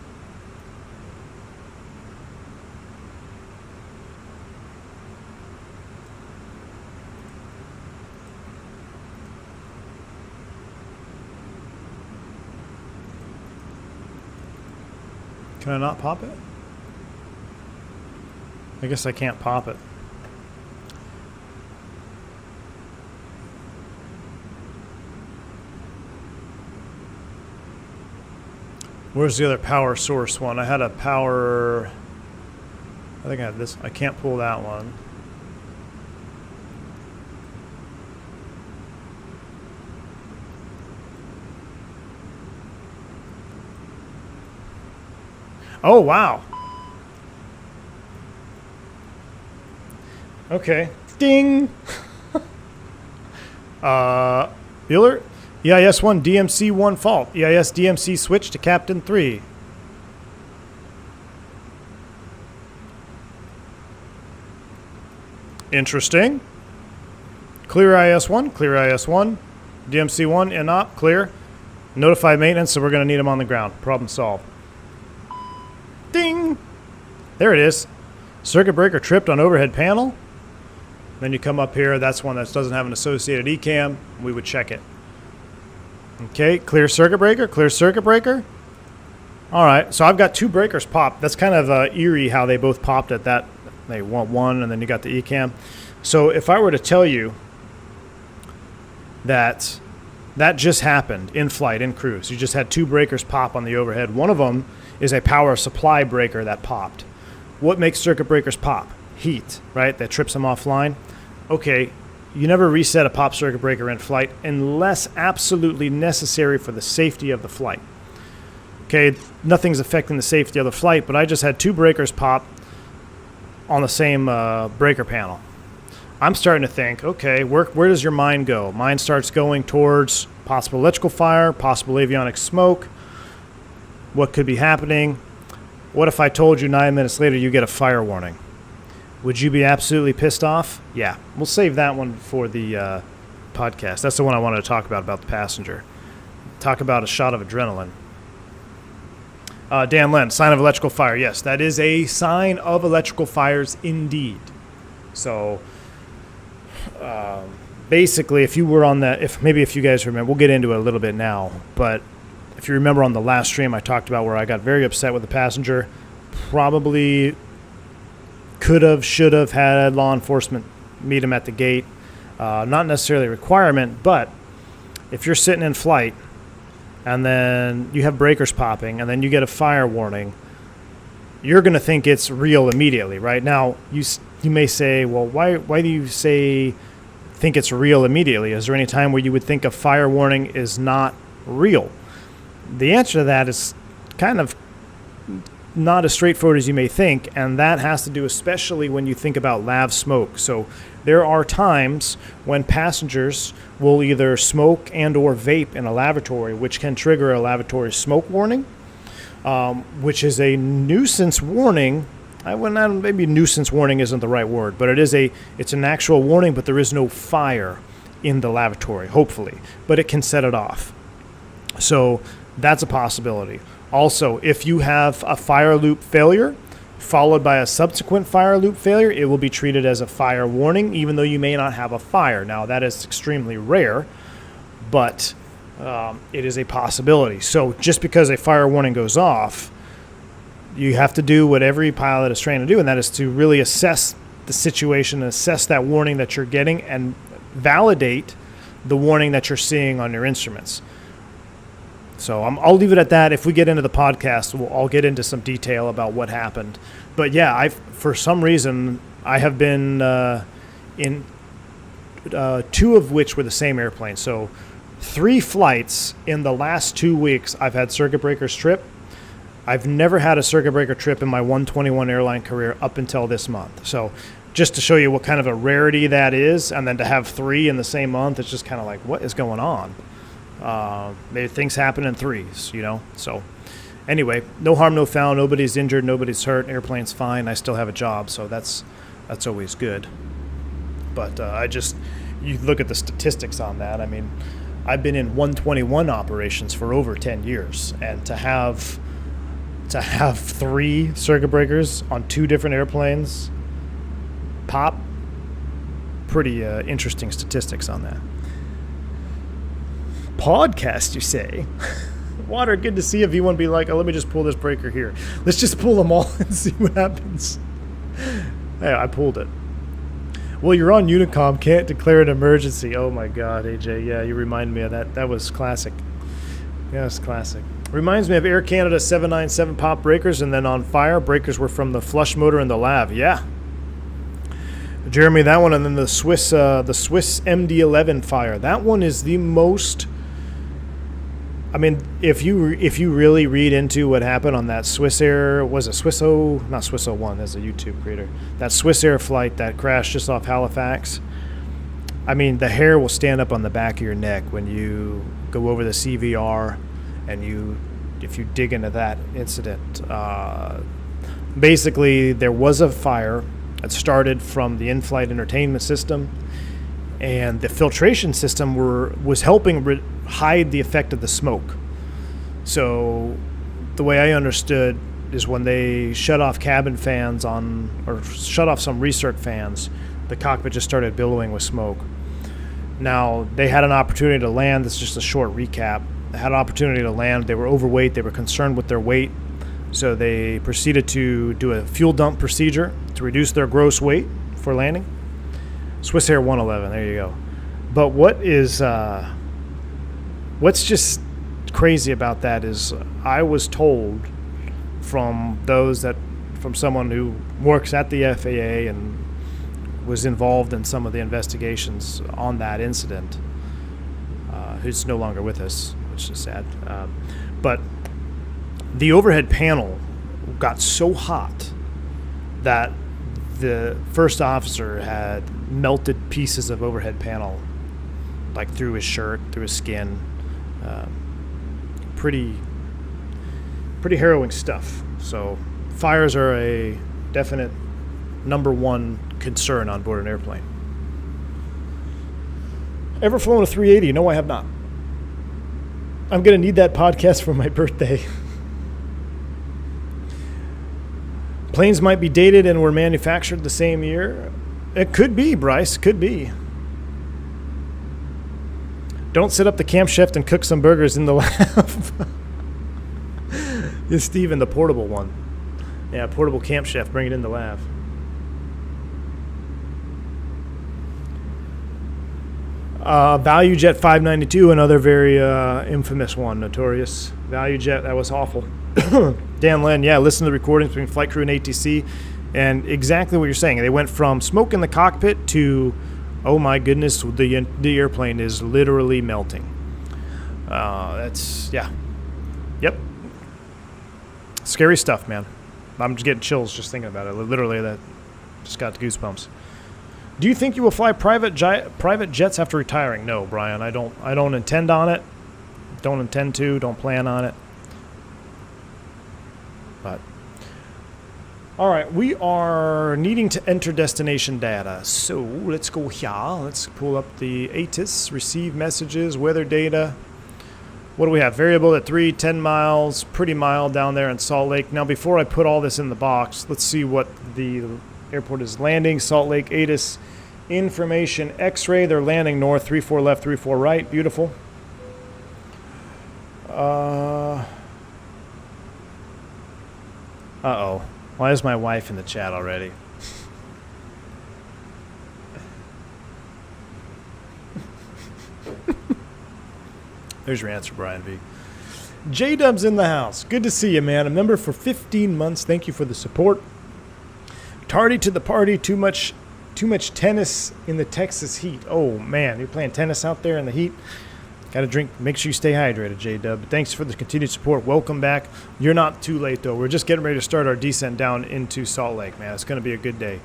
Can I not pop it? I guess I can't pop it. Where's the other power source one? I had a power... I think I had this. I can't pull that one. Oh, wow. Okay. Ding! The alert? EIS-1 DMC-1 fault. EIS DMC switch to Captain 3. Interesting. Clear IS-1. Clear IS-1. DMC-1 inop. Clear. Notify maintenance, so we're going to need them on the ground. Problem solved. Ding! There it is. Circuit breaker tripped on overhead panel. Then you come up here. That's one that doesn't have an associated ECAM. We would check it. Okay, clear circuit breaker. Clear circuit breaker. All right, so I've got two breakers popped. That's kind of eerie how they both popped at that. They want one, and then you got the ECAM. So if I were to tell you that that just happened in flight, in cruise, you just had two breakers pop on the overhead. One of them is a power supply breaker that popped. What makes circuit breakers pop? Heat, right? That trips them offline. Okay, you never reset a pop circuit breaker in flight unless absolutely necessary for the safety of the flight. Okay, nothing's affecting the safety of the flight, but I just had two breakers pop on the same breaker panel. I'm starting to think, okay, where does your mind go? Mine starts going towards possible electrical fire, possible avionics smoke. What could be happening? What if I told you 9 minutes later you get a fire warning? Would you be absolutely pissed off? Yeah. We'll save that one for the podcast. That's the one I wanted to talk about the passenger. Talk about a shot of adrenaline. Dan Len, sign of electrical fire. Yes, that is a sign of electrical fires indeed. So basically, if you were on that, if you guys remember, we'll get into it a little bit now, but if you remember on the last stream I talked about where I got very upset with the passenger, probably could have, should have had law enforcement meet him at the gate. Not necessarily a requirement, but if you're sitting in flight and then you have breakers popping and then you get a fire warning, you're going to think it's real immediately, right? Now, you may say, well, why do you think it's real immediately? Is there any time where you would think a fire warning is not real? The answer to that is kind of not as straightforward as you may think, and that has to do especially when you think about lav smoke. So there are times when passengers will either smoke and or vape in a lavatory, which can trigger a lavatory smoke warning, which is a nuisance warning. Maybe nuisance warning isn't the right word, but it's an actual warning, but there is no fire in the lavatory, hopefully, but it can set it off. So that's a possibility. Also, if you have a fire loop failure, followed by a subsequent fire loop failure, it will be treated as a fire warning, even though you may not have a fire. Now, that is extremely rare, but it is a possibility. So just because a fire warning goes off, you have to do what every pilot is trained to do, and that is to really assess the situation, assess that warning that you're getting, and validate the warning that you're seeing on your instruments. So I'll leave it at that. If we get into the podcast, I'll get into some detail about what happened. But yeah, for some reason, I have been in 2 of which were the same airplane. So 3 flights in the last 2 weeks, I've had circuit breakers trip. I've never had a circuit breaker trip in my 121 airline career up until this month. So just to show you what kind of a rarity that is, and then to have 3 in the same month, it's just kind of like, what is going on? Maybe things happen in 3s, you know? So anyway, no harm, no foul. Nobody's injured. Nobody's hurt. Airplane's fine. I still have a job. So that's always good. But you look at the statistics on that. I mean, I've been in 121 operations for over 10 years. And to have 3 circuit breakers on 2 different airplanes pop, pretty interesting statistics on that. Podcast, you say? Water, good to see you. If you want to be like, oh, let me just pull this breaker here. Let's just pull them all and see what happens. Hey, I pulled it. Well, you're on Unicom. Can't declare an emergency. Oh, my God, AJ. Yeah, you remind me of that. That was classic. Yeah, it's classic. Reminds me of Air Canada 797 pop breakers and then on fire. Breakers were from the flush motor in the LAV. Yeah. Jeremy, that one, and then the Swiss MD-11 fire. That one is the most... I mean, if you really read into what happened on that Swissair, was it not Swiss 01, as a YouTube creator, that Swissair flight that crashed just off Halifax, I mean, the hair will stand up on the back of your neck when you go over the CVR and if you dig into that incident. Basically, there was a fire that started from the in-flight entertainment system, and the filtration system was helping hide the effect of the smoke. So the way I understood is when they shut off cabin fans or shut off some recirc fans, the cockpit just started billowing with smoke. Now, they had an opportunity to land. This is just a short recap. They had an opportunity to land. They were overweight. They were concerned with their weight. So they proceeded to do a fuel dump procedure to reduce their gross weight for landing. Swissair 111, there you go. But what's just crazy about that is I was told from someone who works at the FAA and was involved in some of the investigations on that incident, who's no longer with us, which is sad. But the overhead panel got so hot that the first officer had melted pieces of overhead panel, like through his shirt, through his skin. Pretty harrowing stuff. So fires are a definite number 1 concern on board an airplane. Ever flown a 380? No, I have not. I'm going to need that podcast for my birthday. Planes might be dated and were manufactured the same year. It could be, Bryce. Could be. Don't set up the camshaft and cook some burgers in the lab. It's Steven, the portable one. Yeah, portable camshaft. Bring it in the lab. ValueJet 592, another very infamous one, notorious. ValueJet, that was awful. Dan Len, yeah, listen to the recordings between flight crew and ATC, and exactly what you're saying. They went from smoke in the cockpit to, oh my goodness, the airplane is literally melting. Yep. Scary stuff, man. I'm just getting chills just thinking about it. Literally, that just got goosebumps. Do you think you will fly private jets after retiring? No, Brian, I don't intend on it. Don't intend to. Don't plan on it. But all right, we are needing to enter destination data. So let's go here. Let's pull up the ATIS, receive messages, weather data. What do we have? Variable at 3, 10 miles, pretty mild down there in Salt Lake. Now, before I put all this in the box, let's see what the airport is landing. Salt Lake, ATIS, information, X-ray. They're landing north, 34 left, 34 right. Beautiful. Uh-oh. Why is my wife in the chat already? There's your answer, Brian V. J-Dub's in the house. Good to see you, man. A member for 15 months. Thank you for the support. Tardy to the party. Too much tennis in the Texas heat. Oh, man. You're playing tennis out there in the heat? Got to drink. Make sure you stay hydrated, J-Dub. Thanks for the continued support. Welcome back. You're not too late, though. We're just getting ready to start our descent down into Salt Lake, man. It's going to be a good day.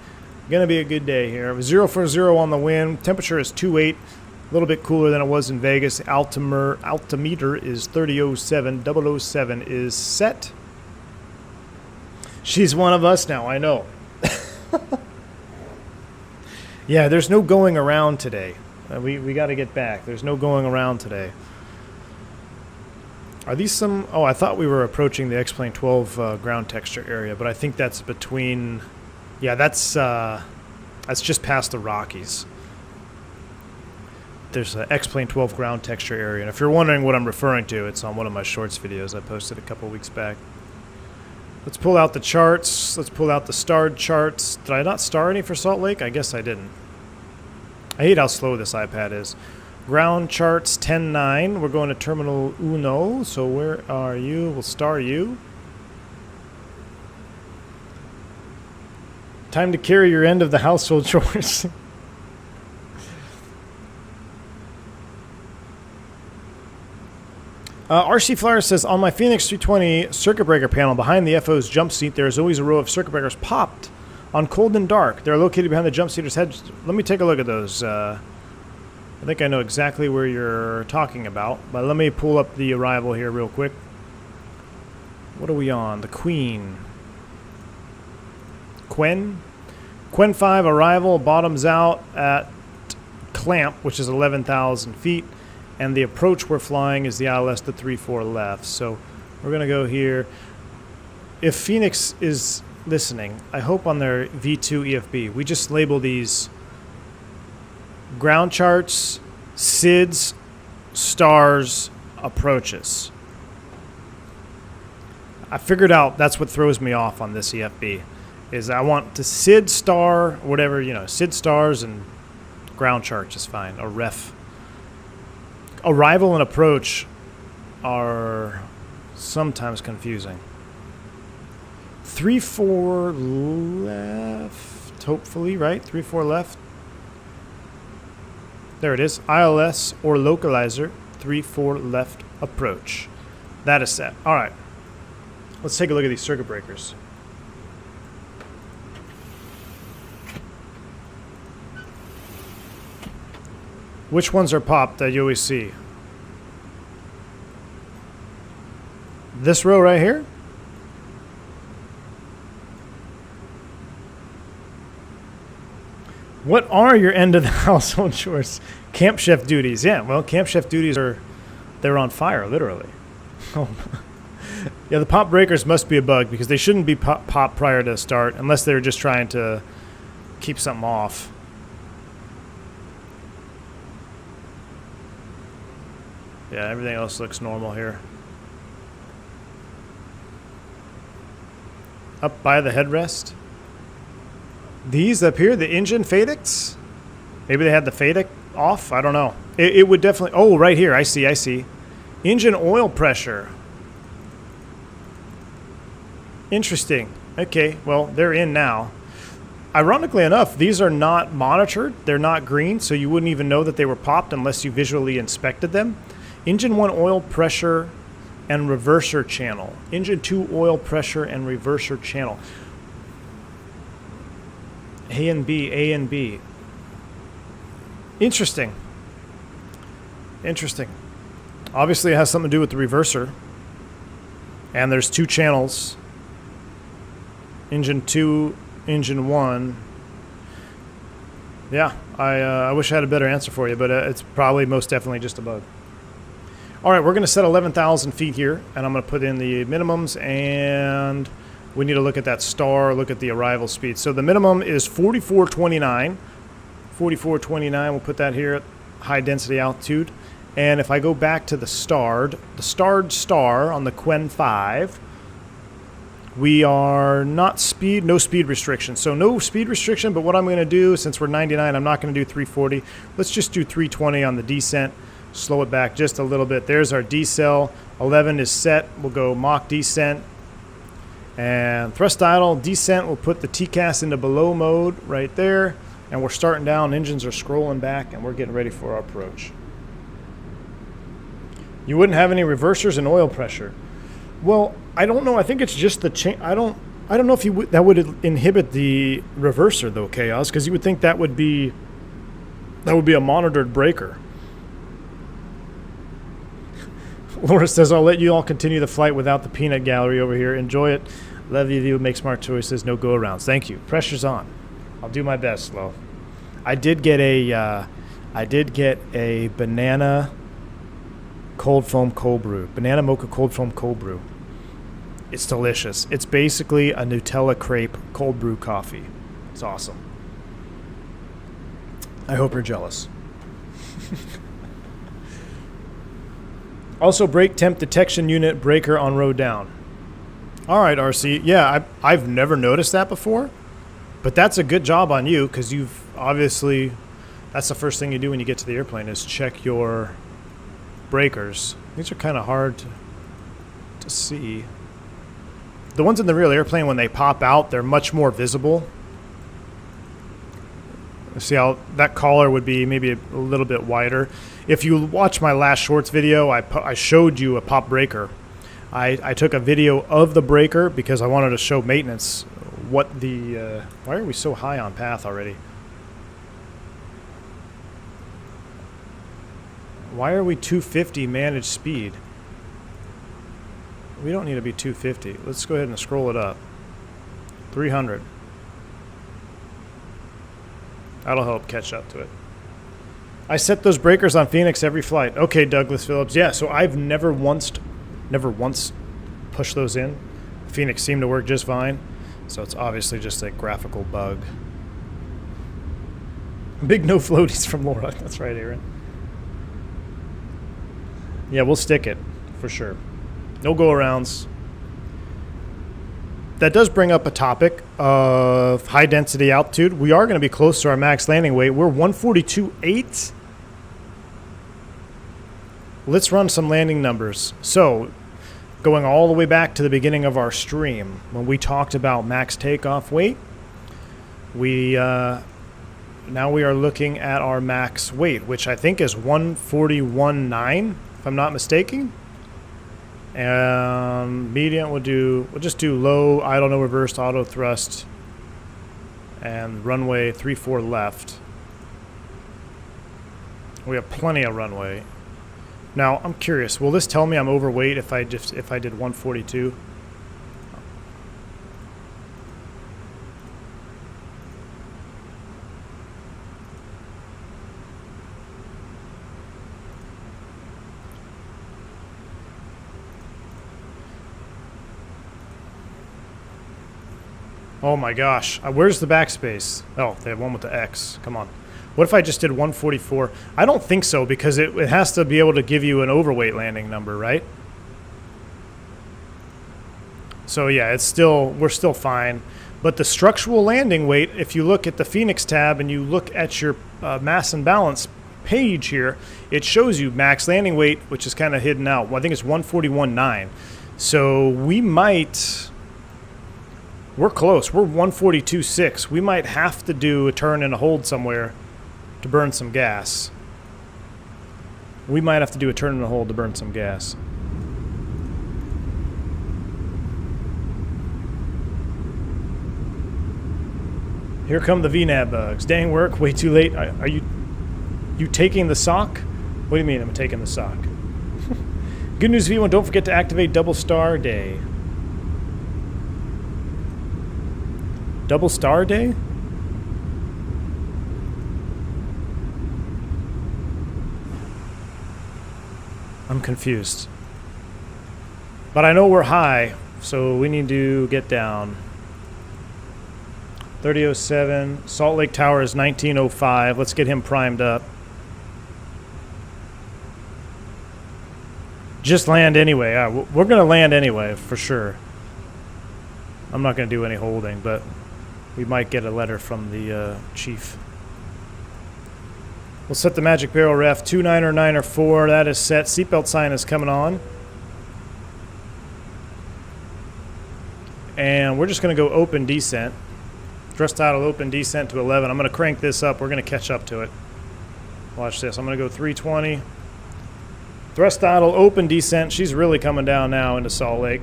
Going to be a good day here. 040 on the wind. Temperature is 28. A little bit cooler than it was in Vegas. Altimeter is 3007. 007 is set. She's one of us now, I know. Yeah, there's no going around today. We got to get back. There's no going around today. Are these some... Oh, I thought we were approaching the X-Plane 12 ground texture area, but I think that's between... Yeah, that's just past the Rockies. There's an X-Plane 12 ground texture area. And if you're wondering what I'm referring to, it's on one of my shorts videos I posted a couple weeks back. Let's pull out the charts. Let's pull out the starred charts. Did I not star any for Salt Lake? I guess I didn't. I hate how slow this iPad is. Ground charts 10-9. We're going to Terminal Uno. So where are you? We'll star you. Time to carry your end of the household chores. RC Flyer says, on my Fenix 320 circuit breaker panel behind the FO's jump seat, there is always a row of circuit breakers popped on cold and dark. They're located behind the jump seater's head. Let me take a look at those. I think I know exactly where you're talking about, but let me pull up the arrival here real quick. What are we on? The Queen. Quen 5 arrival, bottoms out at clamp, which is 11,000 feet. And the approach we're flying is the ILS to 34 left. So we're going to go here. If Fenix is listening, I hope on their V2 EFB, we just label these ground charts, SIDS, stars, approaches. I figured out that's what throws me off on this EFB, is I want to SID star, whatever, you know, SID stars and ground charts is fine, or ref. Arrival and approach are sometimes confusing. 3-4 left, hopefully, right? 3-4 left. There it is. ILS or localizer, 3-4 left approach. That is set. All right. Let's take a look at these circuit breakers. Which ones are popped that you always see? This row right here? What are your end of the household chores? Camp chef duties. Yeah, well, camp chef duties they're on fire, literally. Oh. Yeah, the pop breakers must be a bug because they shouldn't be pop prior to start unless they're just trying to keep something off. Yeah, everything else looks normal here. Up by the headrest. These up here, the engine FADEX? Maybe they had the FADEX off? I don't know. It would definitely... Oh, right here. I see. Engine oil pressure. Interesting. Okay, well, they're in now. Ironically enough, these are not monitored. They're not green, so you wouldn't even know that they were popped unless you visually inspected them. Engine 1 oil pressure and reverser channel. Engine 2 oil pressure and reverser channel. A and B. Interesting. Obviously it has something to do with the reverser. And there's 2 channels. Engine 2, Engine 1. Yeah, I wish I had a better answer for you, but it's probably most definitely just a bug. All right, we're going to set 11,000 feet here, and I'm going to put in the minimums, and we need to look at that star, look at the arrival speed. So the minimum is 4429. 4429, we'll put that here at high density altitude. And if I go back to the starred star on the Quen 5, we are not speed, no speed restriction. So no speed restriction, but what I'm going to do, since we're 99, I'm not going to do 340. Let's just do 320 on the descent. Slow it back just a little bit. There's our decel. 11 is set. We'll go Mach descent. And thrust idle, descent, we'll put the TCAS into below mode right there. And we're starting down. Engines are scrolling back, and we're getting ready for our approach. You wouldn't have any reversers and oil pressure. Well, I don't know. I think it's just the chain. I don't know if you that would inhibit the reverser though, Chaos, because you would think that would be a monitored breaker. Laura says, I'll let you all continue the flight without the peanut gallery over here. Enjoy it. Love you. Make smart choices. No go-arounds. Thank you. Pressure's on. I'll do my best, Lo. I did get a banana cold foam cold brew. Banana mocha cold foam cold brew. It's delicious. It's basically a Nutella crepe cold brew coffee. It's awesome. I hope you're jealous. Also, brake temp detection unit breaker on road down. All right, RC. Yeah, I've never noticed that before, but that's a good job on you because you've obviously, that's the first thing you do when you get to the airplane is check your breakers. These are kind of hard to see. The ones in the real airplane, when they pop out, they're much more visible. See how that collar would be maybe a little bit wider. If you watch my last shorts video, I showed you a pop breaker. I took a video of the breaker because I wanted to show maintenance what the... why are we so high on path already? Why are we 250 managed speed? We don't need to be 250. Let's go ahead and scroll it up. 300. That'll help catch up to it. I set those breakers on Fenix every flight. Okay, Douglas Phillips. Yeah, so I've never once pushed those in. Fenix seemed to work just fine. So it's obviously just a graphical bug. Big no floaties from Laura. That's right, Aaron. Yeah, we'll stick it for sure. No go-arounds. That does bring up a topic of high density altitude. We are going to be close to our max landing weight. We're 142.8. Let's run some landing numbers. So, going all the way back to the beginning of our stream, when we talked about max takeoff weight, now we are looking at our max weight, which I think is 141.9, if I'm not mistaken. And medium we'll just do low, idle, no reversed, auto thrust, and runway 34 left. We have plenty of runway. Now I'm curious, will this tell me I'm overweight if I did 142? Oh my gosh. Where's the backspace? Oh, they have one with the X. Come on. What if I just did 144? I don't think so because it has to be able to give you an overweight landing number, right? So yeah, we're still fine. But the structural landing weight, if you look at the Fenix tab and you look at your mass and balance page here, it shows you max landing weight, which is kind of hidden out. Well, I think it's 141.9. So we're close. We're 142.6. We might have to do a turn and a hold somewhere to burn some gas. Here come the VNAV bugs. Dang work, way too late. Are you taking the sock? What do you mean I'm taking the sock? Good news, V1, don't forget to activate Double Star Day. Double Star Day? I'm confused. But I know we're high, so we need to get down. 3007. Salt Lake Tower is 1905. Let's get him primed up. Just land anyway. We're going to land anyway, for sure. I'm not going to do any holding, but we might get a letter from the chief. We'll set the magic barrel ref 29904. That is set. Seatbelt sign is coming on. And we're just going to go open descent. Thrust idle open descent to 11. I'm going to crank this up. We're going to catch up to it. Watch this. I'm going to go 320. Thrust idle open descent. She's really coming down now into Salt Lake.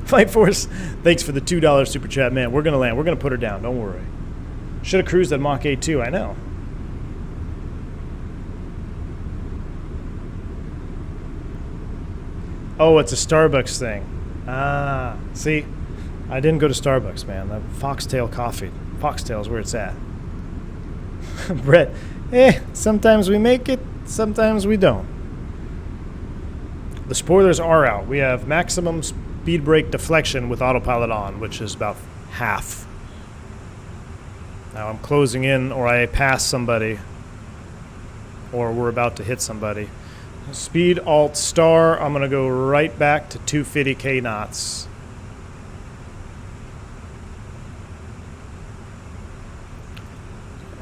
Flight Force, thanks for the $2 super chat. Man, we're going to land. We're going to put her down. Don't worry. Should have cruised at Mach 8 too. I know. Oh, it's a Starbucks thing. Ah, see? I didn't go to Starbucks, man. The Foxtail coffee. Foxtail is where it's at. Brett, sometimes we make it, sometimes we don't. The spoilers are out. We have maximum speed brake deflection with autopilot on, which is about half. Now I'm closing in, or I pass somebody, or we're about to hit somebody. Speed alt star, I'm going to go right back to 250 knots.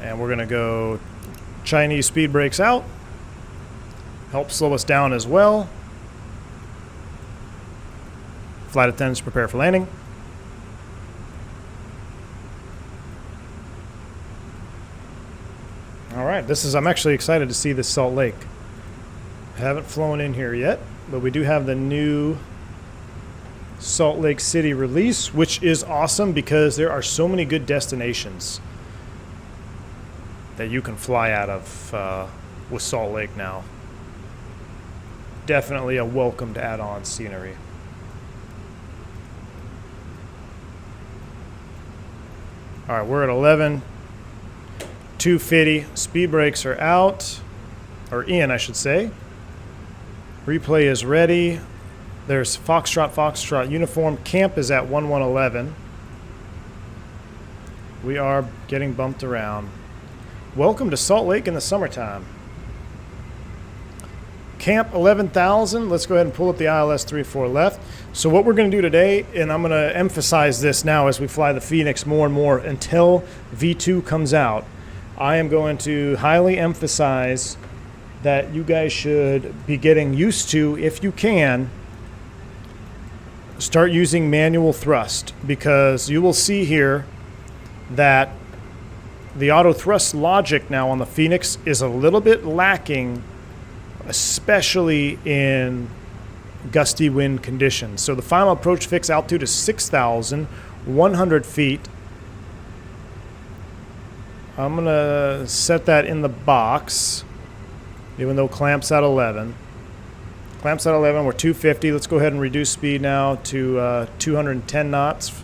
And we're going to go Chinese speed brakes out. Help slow us down as well. Flight attendants prepare for landing. All right, I'm actually excited to see this Salt Lake. I haven't flown in here yet, but we do have the new Salt Lake City release, which is awesome because there are so many good destinations that you can fly out of with Salt Lake now. Definitely a welcomed add-on scenery. All right, we're at 11, 250. Speed brakes are out, or in, I should say. Replay is ready. There's Foxtrot, Foxtrot uniform. Camp is at 1111. We are getting bumped around. Welcome to Salt Lake in the summertime. Camp 11,000. Let's go ahead and pull up the ILS 34 left. So what we're going to do today, and I'm going to emphasize this now as we fly the Fenix more and more until V2 comes out, I am going to highly emphasize that you guys should be getting used to, if you can, start using manual thrust, because you will see here that the auto thrust logic now on the Fenix is a little bit lacking, especially in gusty wind conditions. So the final approach fix altitude is 6,100 feet. I'm going to set that in the box, even though clamps at 11. Clamps at 11, we're 250. Let's go ahead and reduce speed now to 210 knots.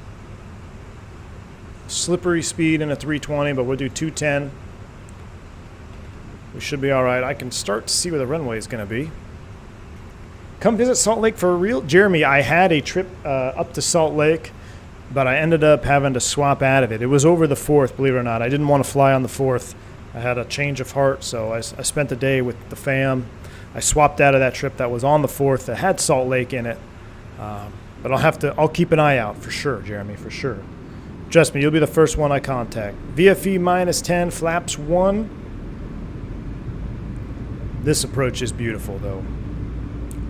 Slippery speed in a 320, but we'll do 210. We should be all right. I can start to see where the runway is going to be. Come visit Salt Lake for real. Jeremy, I had a trip up to Salt Lake, but I ended up having to swap out of it. It was over the 4th, believe it or not. I didn't want to fly on the 4th. I had a change of heart, so I spent the day with the fam. I swapped out of that trip that was on the 4th that had Salt Lake in it. But I'll keep an eye out for sure, Jeremy, for sure. Trust me, you'll be the first one I contact. VFE -10, flaps 1. This approach is beautiful, though.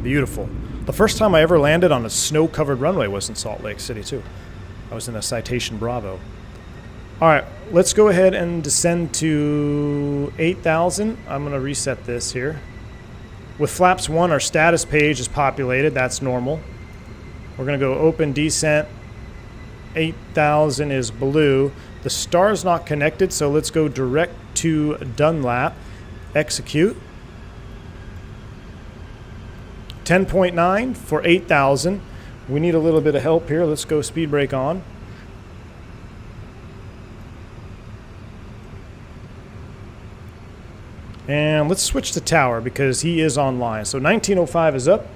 Beautiful. The first time I ever landed on a snow-covered runway was in Salt Lake City, too. I was in a Citation Bravo. All right, let's go ahead and descend to 8,000. I'm going to reset this here. With flaps 1, our status page is populated. That's normal. We're going to go open descent. 8,000 is blue. The star's not connected, so let's go direct to Dunlap. Execute. 10.9 for 8,000. We need a little bit of help here. Let's go speed brake on. And let's switch to tower because he is online. So 1905 is up.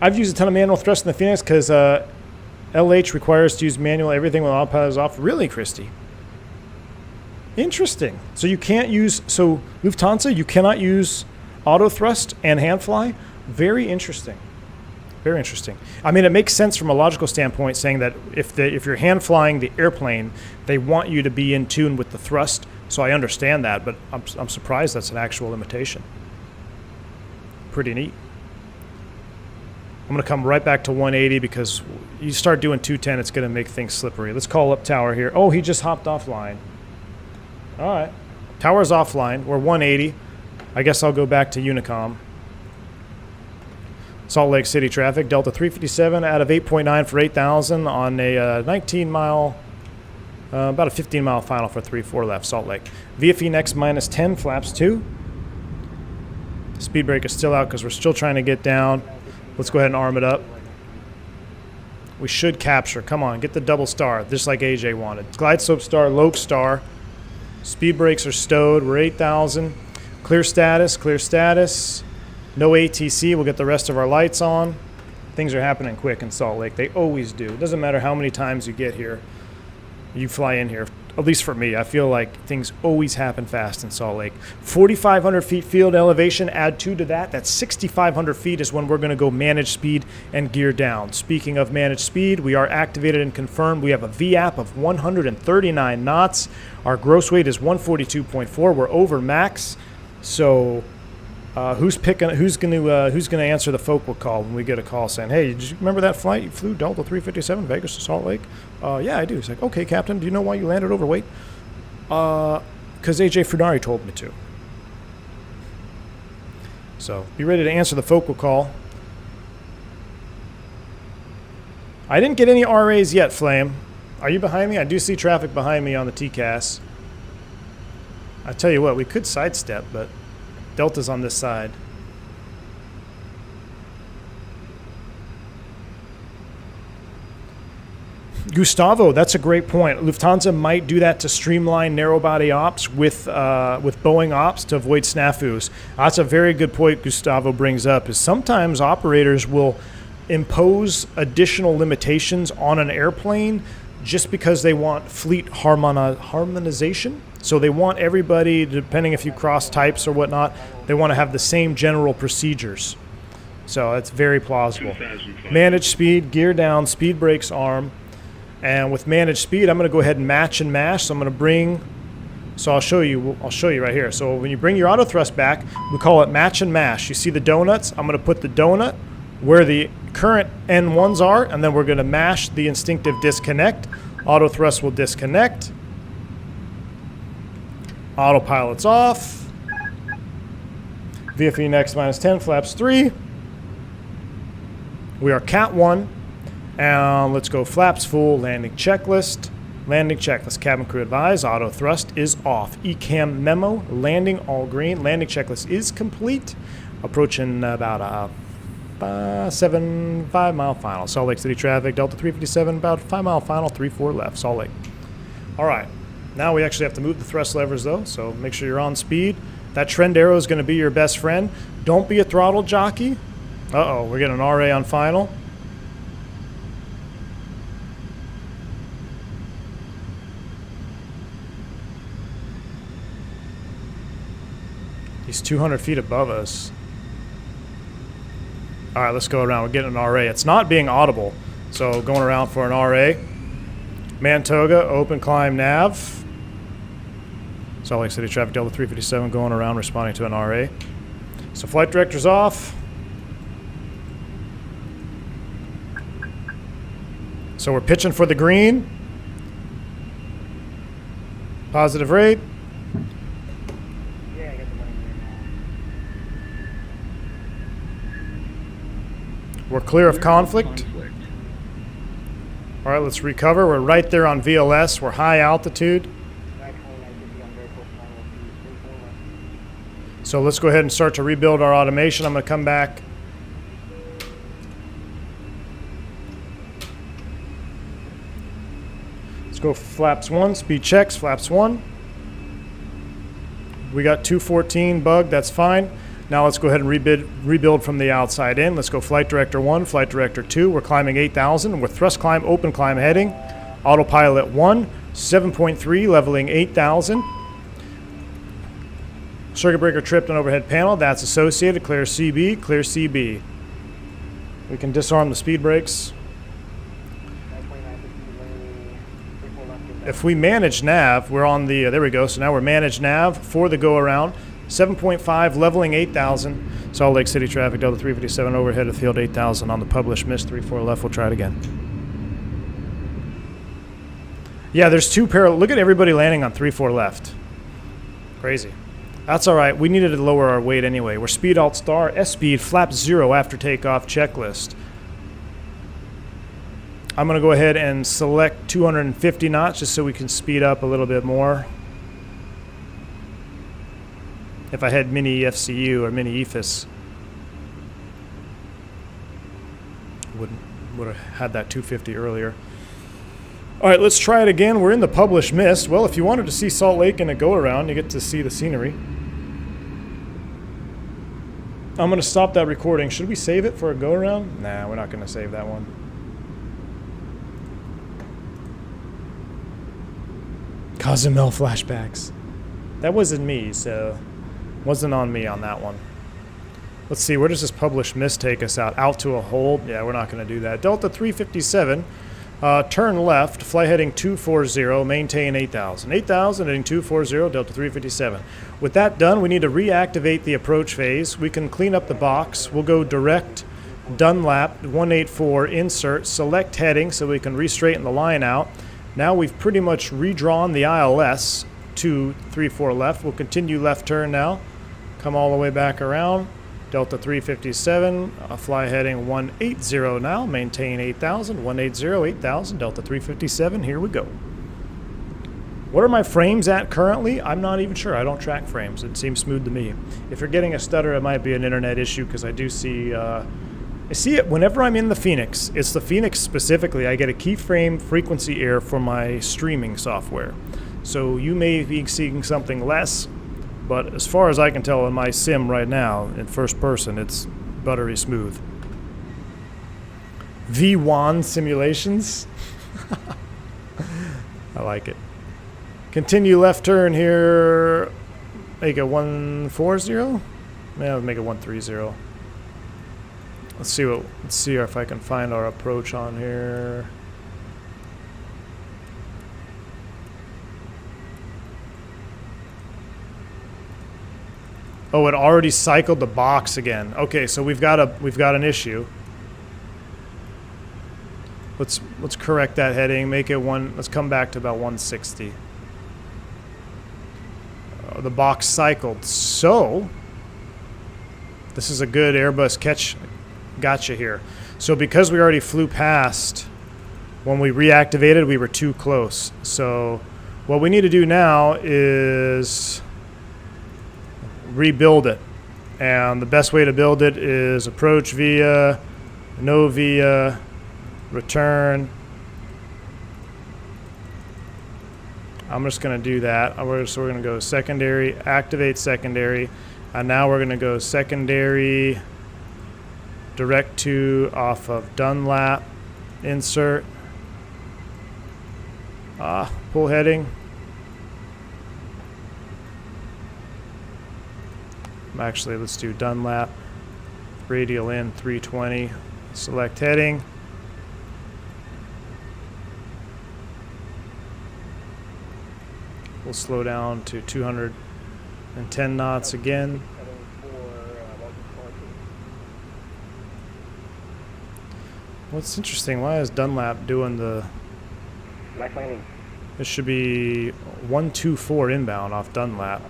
I've used a ton of manual thrust in the Phoenix because LH requires to use manual everything when autopilot is off. Really, Christy? Interesting. So you can't use, so Lufthansa, you cannot use auto thrust and hand fly? Very interesting. Very interesting. I mean, it makes sense from a logical standpoint saying that if you're hand flying the airplane, they want you to be in tune with the thrust. So I understand that, but I'm surprised that's an actual limitation. Pretty neat. I'm going to come right back to 180 because you start doing 210, it's going to make things slippery. Let's call up tower here. Oh, he just hopped offline. All right. Tower's offline. We're 180. I guess I'll go back to Unicom. Salt Lake City traffic. Delta 357 out of 8.9 for 8,000 on a 19-mile, about a 15-mile final for 3-4 left, Salt Lake. VFE next minus 10, flaps 2. Speed brake is still out because we're still trying to get down. Let's go ahead and arm it up. We should capture. Come on, get the double star, just like AJ wanted. Glide slope star, low star. Speed brakes are stowed. We're 8,000. Clear status, clear status. No ATC. We'll get the rest of our lights on. Things are happening quick in Salt Lake. They always do. It doesn't matter how many times you get here. You fly in here. At least for me, I feel like things always happen fast in Salt Lake. 4,500 feet field elevation, add 2 to that. That's 6,500 feet is when we're going to go manage speed and gear down. Speaking of managed speed, we are activated and confirmed. We have a VAP of 139 knots. Our gross weight is 142.4. We're over max. So who's going to answer the Focal call when we get a call saying, hey, did you remember that flight? You flew Delta 357 Vegas to Salt Lake? Yeah, I do. He's like, okay, Captain, do you know why you landed overweight? Because AJ Funari told me to. So be ready to answer the Focal call. I didn't get any RAs yet, Flame. Are you behind me? I do see traffic behind me on the TCAS. I tell you what, we could sidestep, but Delta's on this side. Gustavo, that's a great point. Lufthansa might do that to streamline narrow-body ops with Boeing ops to avoid snafus. That's a very good point Gustavo brings up, is sometimes operators will impose additional limitations on an airplane just because they want fleet harmonization. So they want everybody, depending if you cross types or whatnot, they want to have the same general procedures. So that's very plausible. Manage speed, gear down, speed brakes arm. And with managed speed, I'm going to go ahead and match and mash. So I'm going to bring, so I'll show you right here. So when you bring your auto thrust back, we call it match and mash. You see the donuts? I'm going to put the donut where the current N1s are, and then we're going to mash the instinctive disconnect. Auto thrust will disconnect. Autopilot's off. VFE next minus 10, flaps 3. We are Cat 1. And let's go flaps full, landing checklist. Landing checklist, cabin crew advise, auto thrust is off. ECAM memo, landing all green. Landing checklist is complete. Approaching about a 5-mile final. Salt Lake City traffic, Delta 357, about 5-mile final, 3-4 left, Salt Lake. All right, now we actually have to move the thrust levers though, so make sure you're on speed. That trend arrow is gonna be your best friend. Don't be a throttle jockey. Uh-oh, we're getting an RA on final. He's 200 feet above us. All right, let's go around. We're getting an RA. It's not being audible, so going around for an RA. Toga, open climb nav. Salt Lake City traffic, Delta 357 going around responding to an RA. So flight director's off. So we're pitching for the green. Positive rate. We're clear of conflict. All right, let's recover. We're right there on VLS. We're high altitude. So let's go ahead and start to rebuild our automation. I'm going to come back. Let's go flaps 1, speed checks, flaps 1. We got 214 bug, that's fine. Now let's go ahead and rebuild from the outside in. Let's go flight director 1, flight director 2. We're climbing 8,000. We're thrust climb, open climb heading. Autopilot 1, 7.3, leveling 8,000. Circuit breaker tripped on overhead panel. That's associated. Clear CB, clear CB. We can disarm the speed brakes. If we manage nav, we're on the, there we go. So now we're managed nav for the go around. 7.5, leveling 8,000. Salt Lake City traffic, Delta 357 overhead of field 8,000 on the published miss 34 left. We'll try it again. Yeah, there's two parallel. Look at everybody landing on 34 left. Crazy. That's all right. We needed to lower our weight anyway. We're speed alt star, S speed, flap 0 after takeoff checklist. I'm going to go ahead and select 250 knots just so we can speed up a little bit more. If I had mini FCU or mini EFIS, would have had that 250 earlier. All right, let's try it again. We're in the published mist. Well, if you wanted to see Salt Lake in a go-around, you get to see the scenery. I'm going to stop that recording. Should we save it for a go-around? Nah, we're not going to save that one. Cozumel flashbacks. That wasn't me, so wasn't on me on that one. Let's see, where does this published mist take us out? Out to a hold? Yeah, we're not going to do that. Delta 357, turn left, flight heading 240, maintain 8,000. 8,000 heading 240, Delta 357. With that done, we need to reactivate the approach phase. We can clean up the box. We'll go direct, Dunlap, 184, insert, select heading so we can re-straighten the line out. Now we've pretty much redrawn the ILS to 34 left. We'll continue left turn now. Come all the way back around. Delta 357, fly heading 180 now. Maintain 8,000, 180, 8,000, Delta 357. Here we go. What are my frames at currently? I'm not even sure. I don't track frames. It seems smooth to me. If you're getting a stutter, it might be an internet issue because I do see... I see it whenever I'm in the Fenix. It's the Fenix specifically. I get a keyframe frequency error for my streaming software. So you may be seeing something less, but as far as I can tell in my sim right now, in first person, it's buttery smooth. V1 simulations. I like it. Continue left turn here. Make it 140. Yeah, make it 130. Let's see if I can find our approach on here. Oh, it already cycled the box again. Okay, so we've got an issue. Let's correct that heading. Make it let's come back to about 160. The box cycled. So this is a good Airbus catch. Gotcha here. So because we already flew past, when we reactivated, we were too close. So what we need to do now is rebuild it. And the best way to build it is approach via, no via, return. I'm just going to do that. So we're going to go secondary, activate secondary. And now we're going to go secondary, direct to off of Dunlap, insert, pull heading. Actually, let's do Dunlap, radial in 320, select heading. We'll slow down to 210 knots again. What's interesting, why is Dunlap doing the... Nice landing. This should be 124 inbound off Dunlap.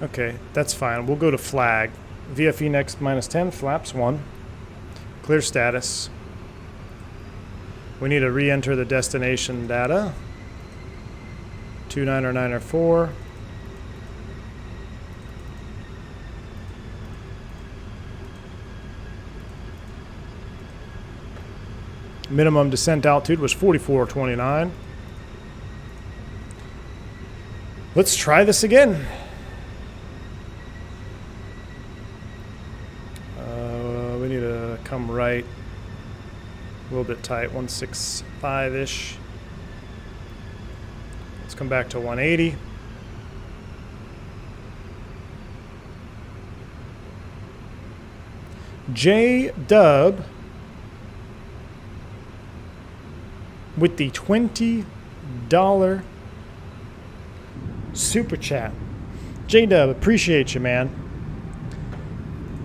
Okay, that's fine. We'll go to flag. VFE next -10, flaps 1. Clear status. We need to re-enter the destination data. 290904. Minimum descent altitude was 4429. Let's try this again. We need to come right. A little bit tight, 165-ish. Let's come back to 180. J-Dub with the $20 super chat. J-Dub, appreciate you, man.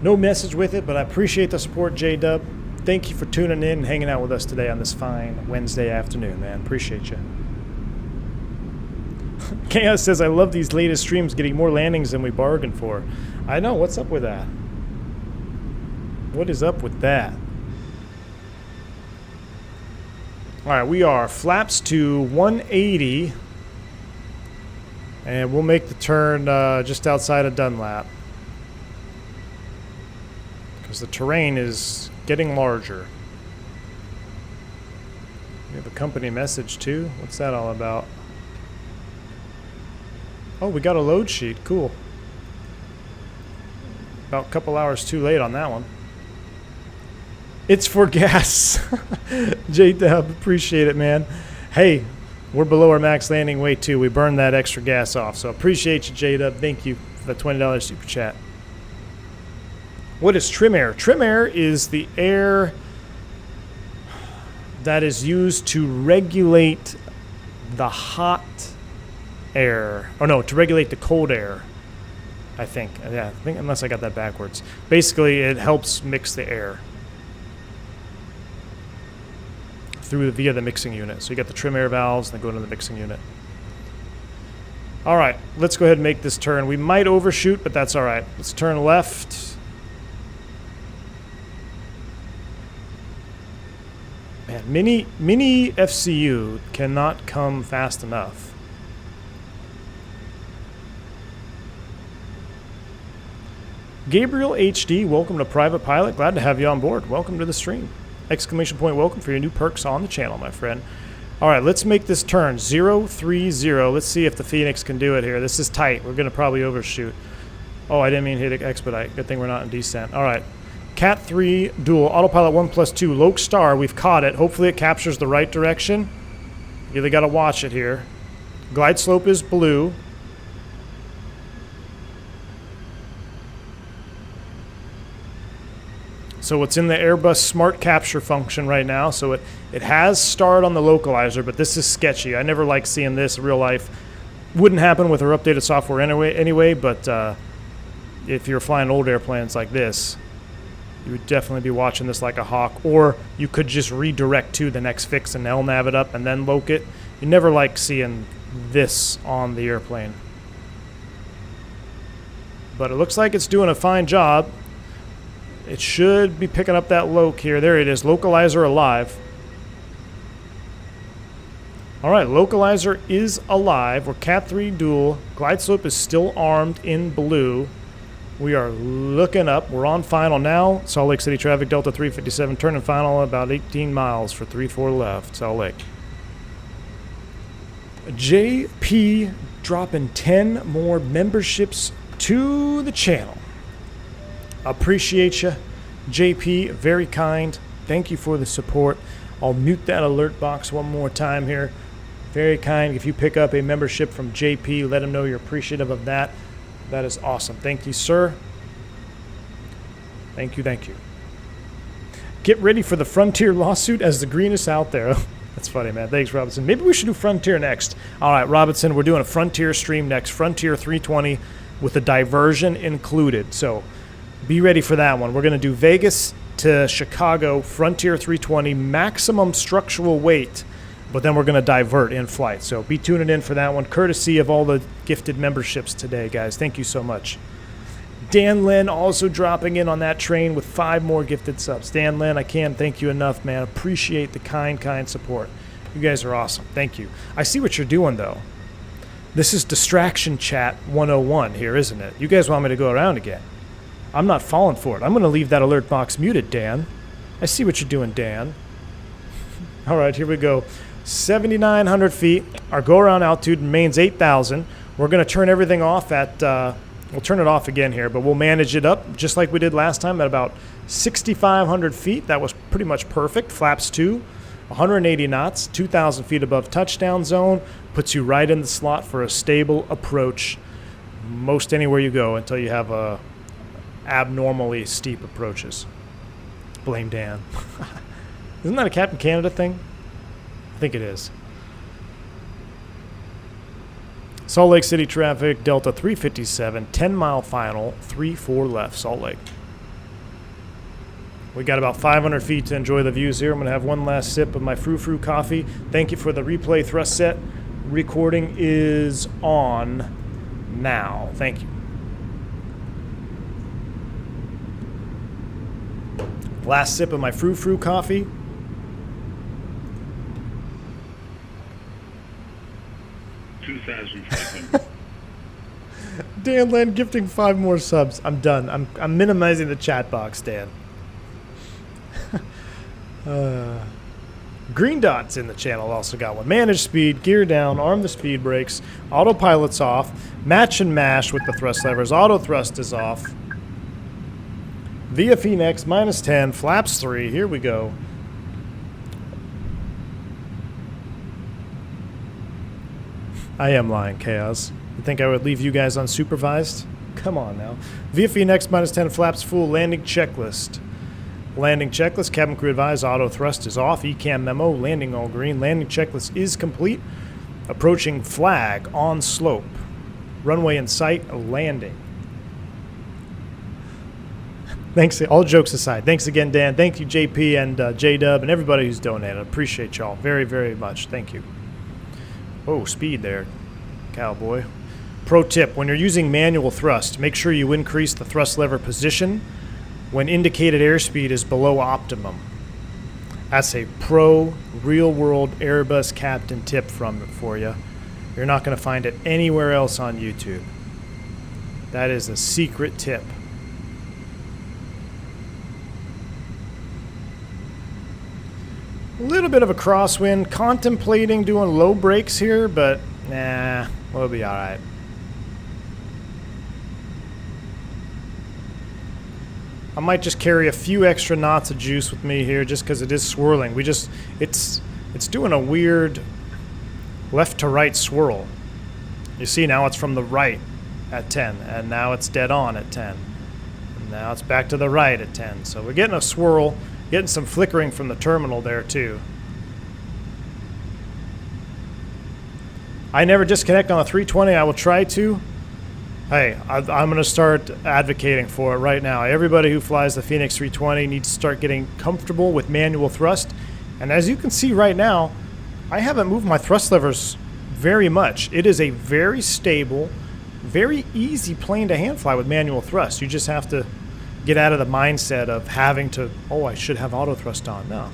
No message with it, but I appreciate the support, J-Dub. Thank you for tuning in and hanging out with us today on this fine Wednesday afternoon, man. Appreciate you. Chaos says, I love these latest streams getting more landings than we bargained for. I know. What's up with that? What is up with that? All right, we are flaps to 180. And we'll make the turn just outside of Dunlap. Because the terrain is getting larger. We have a company message too. What's that all about? Oh, we got a load sheet. Cool. About a couple hours too late on that one. It's for gas. J-Dub, appreciate it, man. Hey, we're below our max landing weight too. We burned that extra gas off. So appreciate you, J-Dub. Thank you for the $20 super chat. What is trim air? Trim air is the air that is used to regulate the hot air. Oh no, to regulate the cold air. I think. Yeah, I think unless I got that backwards. Basically, it helps mix the air via the mixing unit. So you got the trim air valves and they go into the mixing unit. All right, let's go ahead and make this turn. We might overshoot, but that's all right. Let's turn left. Man, mini FCU cannot come fast enough. Gabriel HD, welcome to Private Pilot. Glad to have you on board. Welcome to the stream. Exclamation point welcome for your new perks on the channel, my friend. All right, let's make this turn. 030. Let's see if the Fenix can do it here. This is tight. We're going to probably overshoot. Oh, I didn't mean to hit expedite. Good thing we're not in descent. All right. Cat 3 dual. Autopilot 1+2. Loke Star. We've caught it. Hopefully it captures the right direction. You really got to watch it here. Glide slope is blue. So it's in the Airbus Smart Capture function right now. So it has starred on the localizer, but this is sketchy. I never like seeing this in real life. Wouldn't happen with our updated software anyway, but if you're flying old airplanes like this, you would definitely be watching this like a hawk. Or you could just redirect to the next fix and LNAV it up and then loc it. You never like seeing this on the airplane. But it looks like it's doing a fine job. It should be picking up that loc here. There it is. Localizer alive. All right, localizer is alive. We're Cat 3 dual. Glide slope is still armed in blue. We are looking up. We're on final now. Salt Lake City traffic, Delta 357, turning final about 18 miles for 34 left, Salt Lake. JP dropping 10 more memberships to the channel. Appreciate you, JP. Very kind. Thank you for the support. I'll mute that alert box one more time here. Very kind. If you pick up a membership from JP, let him know you're appreciative of that. That is awesome. Thank you, sir. Thank you, thank you. Get ready for the Frontier lawsuit as the greenest out there. That's funny, man. Thanks, Robinson. Maybe we should do Frontier next. All right, Robinson, we're doing a Frontier stream next. Frontier 320 with a diversion included. So be ready for that one. We're going to do Vegas to Chicago, Frontier 320, maximum structural weight, but then we're going to divert in flight. So be tuning in for that one, courtesy of all the gifted memberships today, guys. Thank you so much. Dan Lynn also dropping in on that train with 5 more gifted subs. Dan Lynn, I can't thank you enough, man. Appreciate the kind support. You guys are awesome. Thank you. I see what you're doing, though. This is Distraction Chat 101 here, isn't it? You guys want me to go around again. I'm not falling for it. I'm going to leave that alert box muted, Dan. I see what you're doing, Dan. All right, here we go. 7,900 feet. Our go-around altitude remains 8,000. We're going to turn everything off at, we'll turn it off again here, but we'll manage it up just like we did last time at about 6,500 feet. That was pretty much perfect. Flaps 2, 180 knots, 2,000 feet above touchdown zone. Puts you right in the slot for a stable approach most anywhere you go until you have abnormally steep approaches. Blame Dan. Isn't that a Captain Canada thing? I think it is. Salt Lake City traffic, Delta 357, 10-mile final, 3-4 left, Salt Lake. We got about 500 feet to enjoy the views here. I'm going to have one last sip of my frou-frou coffee. Thank you for the replay thrust set. Recording is on now. Thank you. Last sip of my frou-frou coffee. Dan Land gifting 5 more subs. I'm done. I'm minimizing the chat box, Dan. Green Dot's in the channel also got one. Manage speed, gear down, arm the speed brakes, autopilot's off, match and mash with the thrust levers, auto thrust is off. Via Fenix, -10, flaps 3, here we go. I am lying, Chaos. You think I would leave you guys unsupervised? Come on now. Via Fenix, -10, flaps full, landing checklist. Landing checklist, cabin crew advised, auto thrust is off, ECAM memo, landing all green. Landing checklist is complete. Approaching flag on slope. Runway in sight, landing. Thanks, all jokes aside. Thanks again, Dan. Thank you, JP and J-Dub and everybody who's donated. I appreciate y'all very, very much. Thank you. Oh, speed there, cowboy. Pro tip, when you're using manual thrust, make sure you increase the thrust lever position when indicated airspeed is below optimum. That's a pro real-world Airbus Captain tip for you. You're not going to find it anywhere else on YouTube. That is a secret tip. A little bit of a crosswind, contemplating doing low brakes here, but nah, we'll be all right. I might just carry a few extra knots of juice with me here just because it is swirling. It's doing a weird left to right swirl. You see now it's from the right at 10, and now it's dead on at 10. And now it's back to the right at 10. So we're getting a swirl, getting some flickering from the terminal there too. I never disconnect on a 320. I will try to. Hey, I'm going to start advocating for it right now. Everybody who flies the Fenix 320 needs to start getting comfortable with manual thrust. And as you can see right now, I haven't moved my thrust levers very much. It is a very stable, very easy plane to hand fly with manual thrust. You just have to get out of the mindset of having to, oh, I should have auto thrust on. No.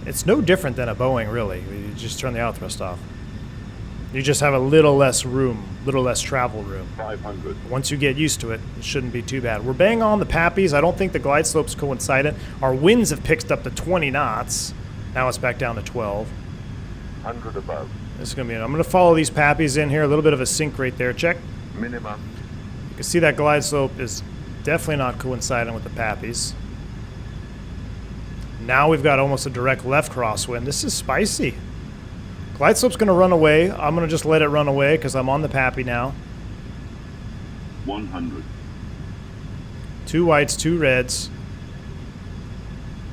It's no different than a Boeing, really. You just turn the auto thrust off. You just have a little less room, little less travel room. 500. Once you get used to it, it shouldn't be too bad. We're bang on the pappies. I don't think the glide slopes coincident. Our winds have picked up to 20 knots. Now it's back down to 12. 100 above. This is going to be, I'm going to follow these pappies in here. A little bit of a sink rate there. Check. Minimum. You can see that glide slope is definitely not coincident with the pappies. Now we've got almost a direct left crosswind. This is spicy. Glide slope's going to run away. I'm going to just let it run away because I'm on the pappy now. 100. 2 whites, 2 reds.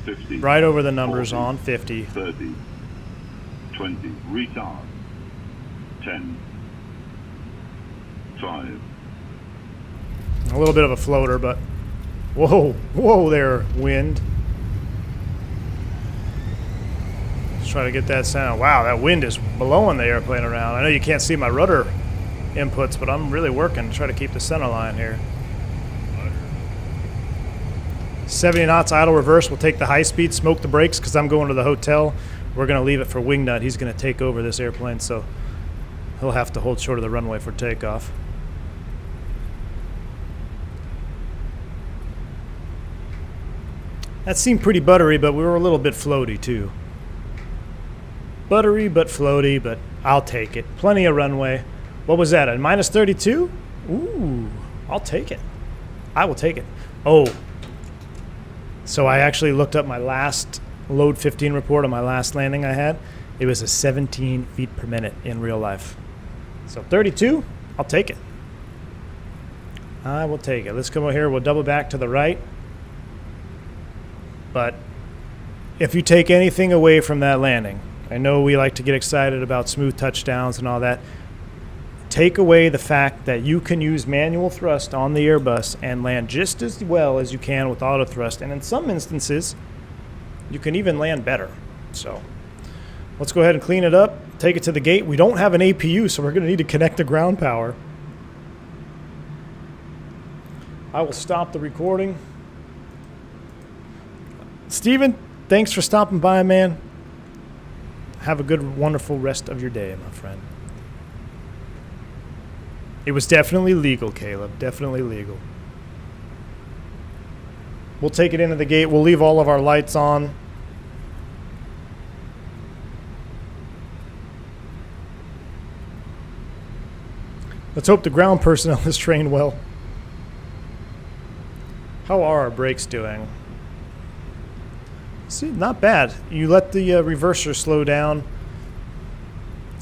50. Right over the numbers 40, on 50. 30. 20. Retard. 10. 5. A little bit of a floater, but whoa there, wind. Let's try to get that sound. Wow, that wind is blowing the airplane around. I know you can't see my rudder inputs, but I'm really working to try to keep the center line here. 70 knots idle reverse. We'll take the high speed, smoke the brakes because I'm going to the hotel. We're going to leave it for Wingnut. He's going to take over this airplane, so he'll have to hold short of the runway for takeoff. That seemed pretty buttery, but we were a little bit floaty too. Buttery but floaty, but I'll take it. Plenty of runway. What was that, a minus 32? Ooh, I'll take it. I will take it. Oh, so I actually looked up my last load 15 report on my last landing I had. It was a 17 feet per minute in real life. So 32, I'll take it. I will take it. Let's come over here. We'll double back to the right. But if you take anything away from that landing, I know we like to get excited about smooth touchdowns and all that. Take away the fact that you can use manual thrust on the Airbus and land just as well as you can with auto thrust. And in some instances, you can even land better. So let's go ahead and clean it up. Take it to the gate. We don't have an APU, so we're going to need to connect to ground power. I will stop the recording. Steven, thanks for stopping by, man. Have a good, wonderful rest of your day, my friend. It was definitely legal, Caleb. Definitely legal. We'll take it into the gate. We'll leave all of our lights on. Let's hope the ground personnel is trained well. How are our brakes doing? See, not bad. You let the reverser slow down.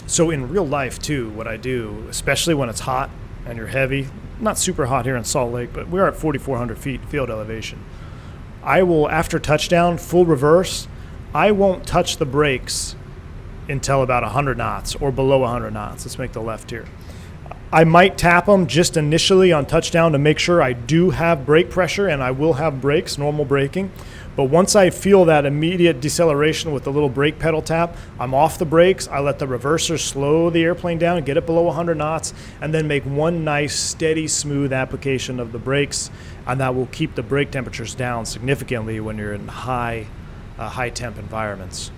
So in real life, too, what I do, especially when it's hot and you're heavy, not super hot here in Salt Lake, but we're at 4,400 feet field elevation. I will, after touchdown, full reverse, I won't touch the brakes until about 100 knots or below 100 knots. Let's make the left here. I might tap them just initially on touchdown to make sure I do have brake pressure, and I will have brakes, normal braking. But once I feel that immediate deceleration with the little brake pedal tap, I'm off the brakes. I let the reverser slow the airplane down, get it below 100 knots, and then make one nice, steady, smooth application of the brakes, and that will keep the brake temperatures down significantly when you're in high temp environments.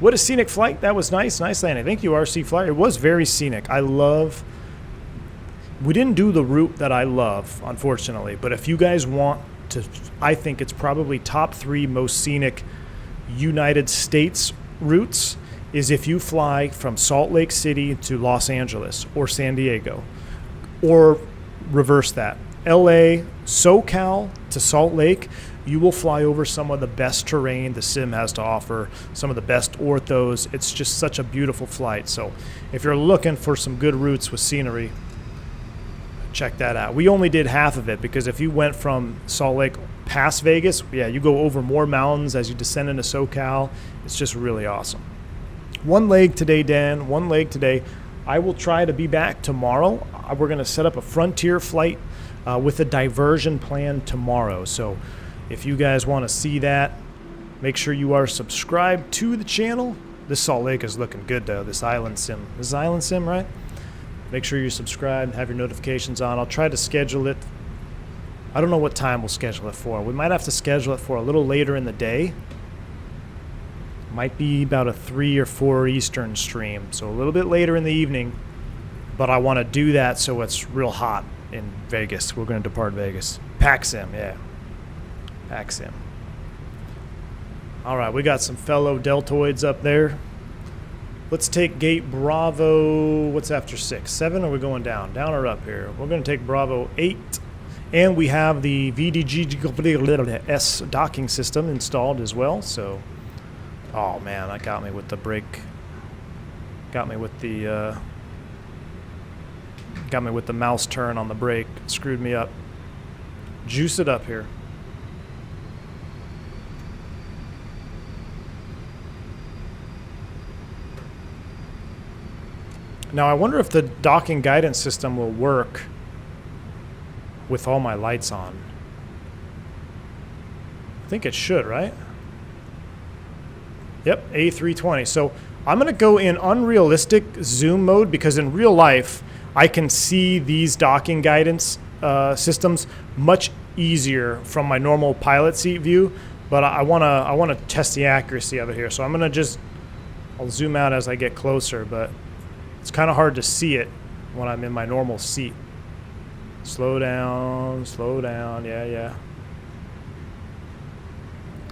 What a scenic flight. That was nice. Nice landing. Thank you, RC Flyer. It was very scenic. We didn't do the route that I love, unfortunately, but if you guys want to, I think it's probably top 3 most scenic United States routes is if you fly from Salt Lake City to Los Angeles or San Diego, or reverse that. LA, SoCal to Salt Lake, you will fly over some of the best terrain the sim has to offer, some of the best orthos. It's just such a beautiful flight. So if you're looking for some good routes with scenery, check that out. We only did half of it because if you went from Salt Lake past Vegas, yeah, you go over more mountains as you descend into SoCal. It's just really awesome. One leg today, Dan. One leg today. I will try to be back tomorrow. We're going to set up a Frontier flight with a diversion plan tomorrow. So if you guys want to see that, make sure you are subscribed to the channel. This Salt Lake is looking good, though. This island sim. This is island sim, right? Make sure you're subscribed and have your notifications on. I'll try to schedule it. I don't know what time we'll schedule it for. We might have to schedule it for a little later in the day. Might be about a 3 or 4 Eastern stream, so a little bit later in the evening. But I want to do that so it's real hot in Vegas. We're going to depart Vegas. PAX-Sim, yeah. PAX-Sim. All right, we got some fellow deltoids up there. Let's take gate Bravo. What's after 6? 7, or are we going down? Down or up here? We're going to take Bravo 8. And we have the VDG-S docking system installed as well. So, oh man, that got me with the brake. Got me with the mouse turn on the brake. It screwed me up. Juice it up here. Now I wonder if the docking guidance system will work with all my lights on. I think it should, right? Yep, A320. So I'm going to go in unrealistic zoom mode because in real life I can see these docking guidance systems much easier from my normal pilot seat view, but I want to test the accuracy of it here. So I'm going to I'll zoom out as I get closer, but it's kind of hard to see it when I'm in my normal seat. Slow down, yeah.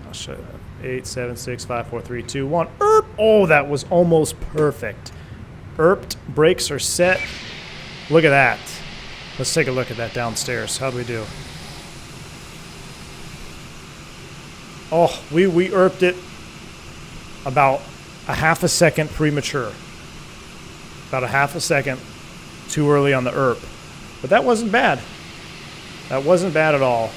I'll show you that. 8, 7, 6, 5, 4, 3, 2, 1. Erp! Oh, that was almost perfect. Erped. Brakes are set. Look at that. Let's take a look at that downstairs. How do we do? Oh, we erped it about a half a second premature. About a half a second too early on the erp. But that wasn't bad. That wasn't bad at all.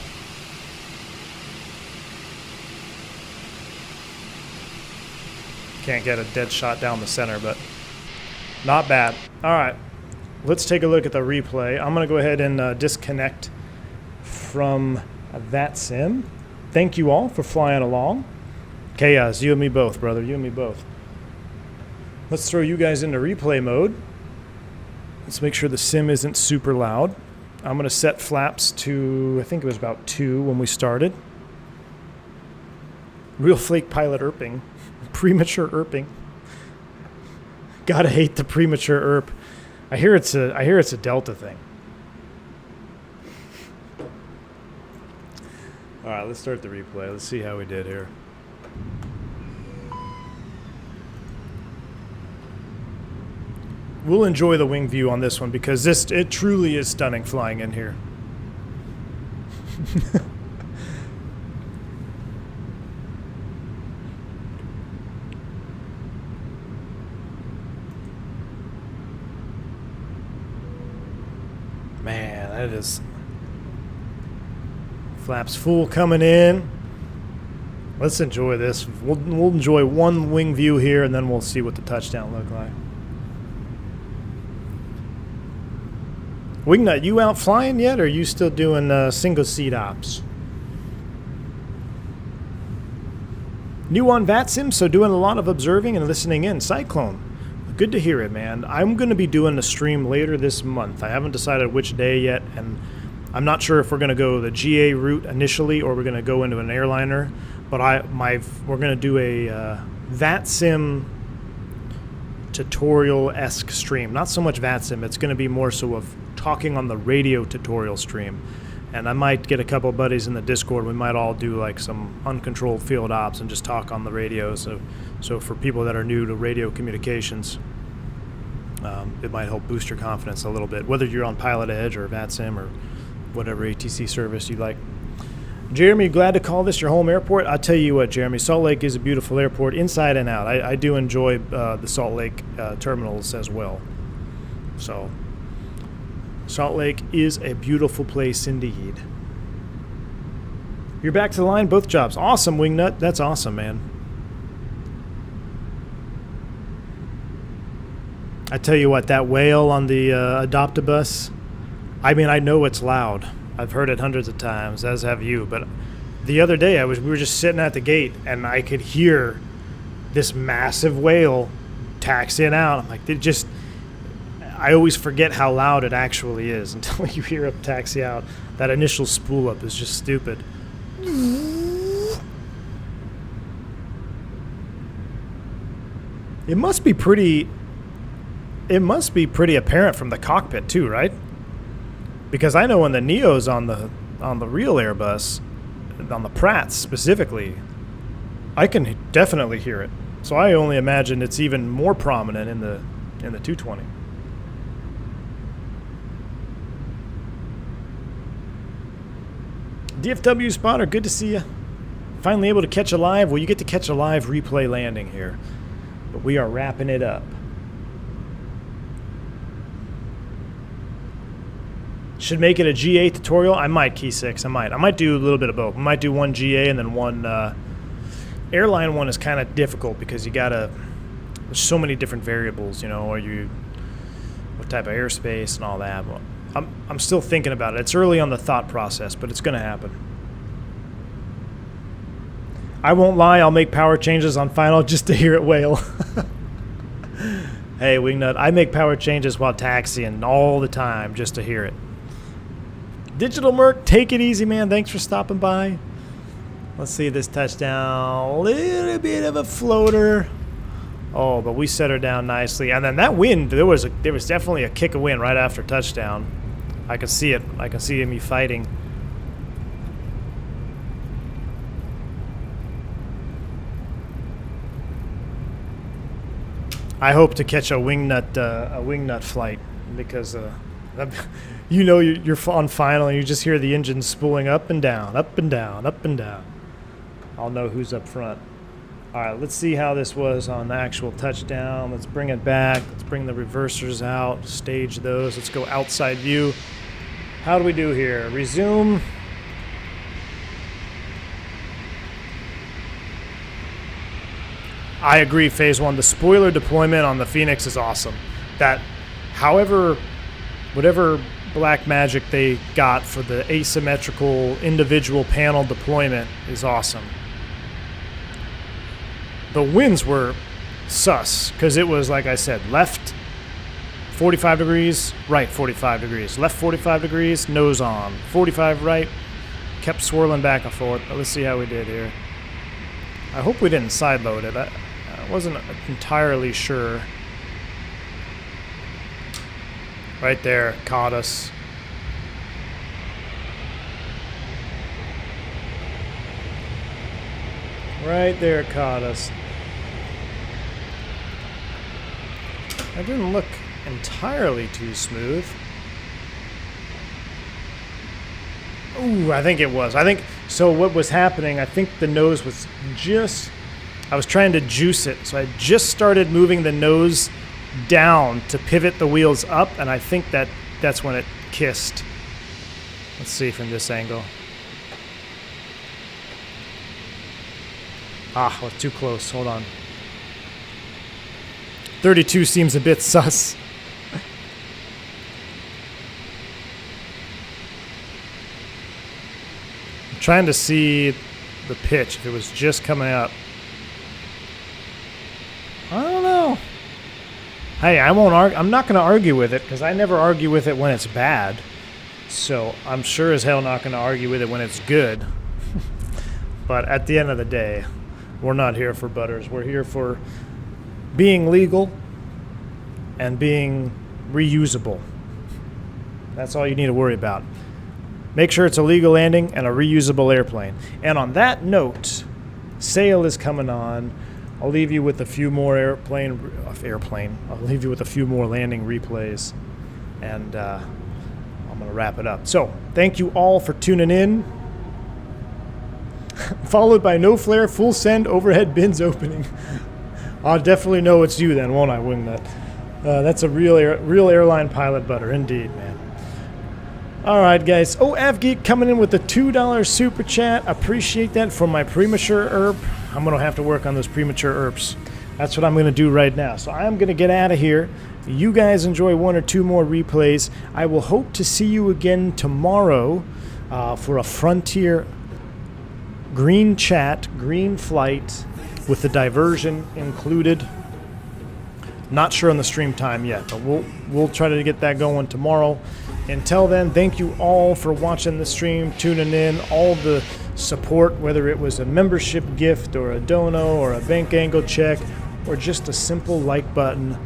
Can't get a dead shot down the center, but not bad. All right, let's take a look at the replay. I'm going to go ahead and disconnect from that sim. Thank you all for flying along. Chaos, you and me both, brother. You and me both. Let's throw you guys into replay mode. Let's make sure the sim isn't super loud. I'm going to set flaps to, I think it was about 2 when we started. Real flake pilot erping. Premature erping. Gotta hate the premature erp. I hear it's a Delta thing. All right, let's start the replay. Let's see how we did here. We'll enjoy the wing view on this one because it truly is stunning flying in here. Man, that is flaps full coming in. Let's enjoy this. We'll enjoy one wing view here, and then we'll see what the touchdown look like. Wingnut, you out flying yet, or are you still doing single seat ops? New on VATSIM, so doing a lot of observing and listening in. Cyclone, good to hear it, man. I'm going to be doing a stream later this month. I haven't decided which day yet, and I'm not sure if we're going to go the GA route initially or we're going to go into an airliner. But we're going to do a VATSIM tutorial-esque stream. Not so much VATSIM. It's going to be more so of talking on the radio tutorial stream. And I might get a couple of buddies in the Discord. We might all do like some uncontrolled field ops and just talk on the radio. So for people that are new to radio communications, it might help boost your confidence a little bit, whether you're on Pilot Edge or VATSIM or whatever ATC service you like. Jeremy, glad to call this your home airport. I'll tell you what, Jeremy, Salt Lake is a beautiful airport inside and out. I do enjoy the Salt Lake terminals as well. So Salt Lake is a beautiful place indeed. You're back to the line, both jobs. Awesome, Wingnut. That's awesome, man. I tell you what, that wail on the Adoptibus, I mean, I know it's loud. I've heard it hundreds of times, as have you. But the other day, we were just sitting at the gate, and I could hear this massive wail taxiing out. I'm like, I always forget how loud it actually is until you hear it taxi out. That initial spool up is just stupid. It must be pretty apparent from the cockpit too, right? Because I know when the Neo's on the real Airbus, on the Pratts specifically, I can definitely hear it. So I only imagine it's even more prominent in the 220. DFW spotter, good to see you. Finally able to catch a live. Well, you get to catch a live replay landing here, but we are wrapping it up. Should make it a GA tutorial. I might, Key 6. I might do a little bit of both. I might do one GA and then one airline one is kind of difficult because there's so many different variables, you know, what type of airspace and all that. Well, I'm still thinking about it. It's early on the thought process, but it's going to happen. I won't lie. I'll make power changes on final just to hear it wail. Hey, Wingnut, I make power changes while taxiing all the time just to hear it. Digital Merc, take it easy, man. Thanks for stopping by. Let's see this touchdown. A little bit of a floater. Oh, but we set her down nicely. And then that wind, there was definitely a kick of wind right after touchdown. I can see it. I can see me fighting. I hope to catch a wingnut flight because you know you're on final and you just hear the engine spooling up and down, up and down, up and down. I'll know who's up front. All right, let's see how this was on the actual touchdown. Let's bring it back. Let's bring the reversers out, stage those. Let's go outside view. How do we do here? Resume. I agree, Phase 1. The spoiler deployment on the Fenix is awesome. That, whatever black magic they got for the asymmetrical individual panel deployment is awesome. The winds were sus, because it was, like I said, left 45 degrees, right 45 degrees, left 45 degrees, nose on, 45 right, kept swirling back and forth. But let's see how we did here. I hope we didn't sideload it. I wasn't entirely sure. Right there, caught us. Right there, caught us. That didn't look entirely too smooth. Ooh, I think it was. I think, so what was happening, I think the nose was just, I was trying to juice it. So I just started moving the nose down to pivot the wheels up, and I think that's when it kissed. Let's see from this angle. Ah, I was too close. Hold on. 32 seems a bit sus. I'm trying to see the pitch, if it was just coming up. I don't know. Hey, I'm not going to argue with it, because I never argue with it when it's bad. So I'm sure as hell not going to argue with it when it's good. But at the end of the day, we're not here for butters. We're here for being legal and being reusable. That's all you need to worry about. Make sure it's a legal landing and a reusable airplane. And on that note, sail is coming on. I'll leave you with a few more airplane. I'll leave you with a few more landing replays, and I'm going to wrap it up. So, thank you all for tuning in. Followed by no flare, full send, overhead bins opening. I'll definitely know it's you then, won't I, Wingnut? That's a real airline pilot butter, indeed, man. All right, guys. Oh, AvGeek coming in with the $2 super chat. Appreciate that for my premature herb. I'm going to have to work on those premature herbs. That's what I'm going to do right now. So I'm going to get out of here. You guys enjoy one or two more replays. I will hope to see you again tomorrow for a Frontier green chat, green flight with the diversion included. Not sure on the stream time yet, but we'll try to get that going tomorrow. Until then, thank you all for watching the stream, tuning in, all the support, whether it was a membership gift or a dono or a bank angle check or just a simple like button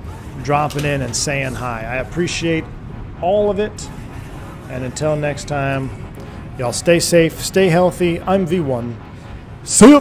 dropping in and saying hi. I appreciate all of it. And until next time, y'all stay safe, stay healthy. I'm V1. See ya!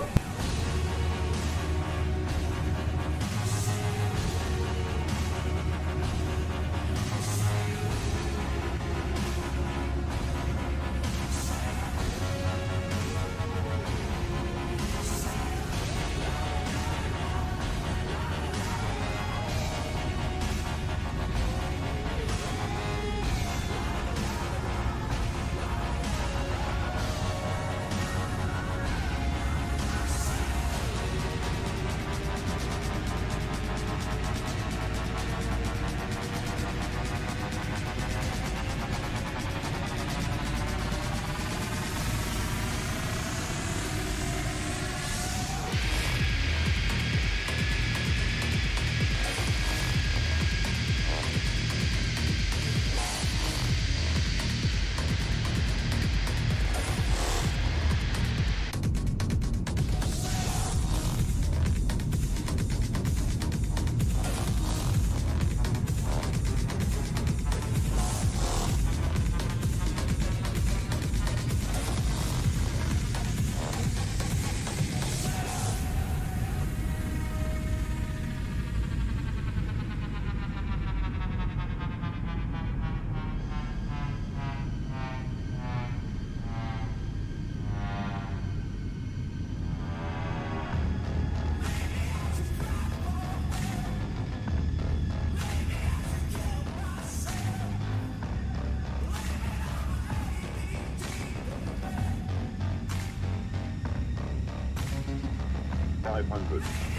500.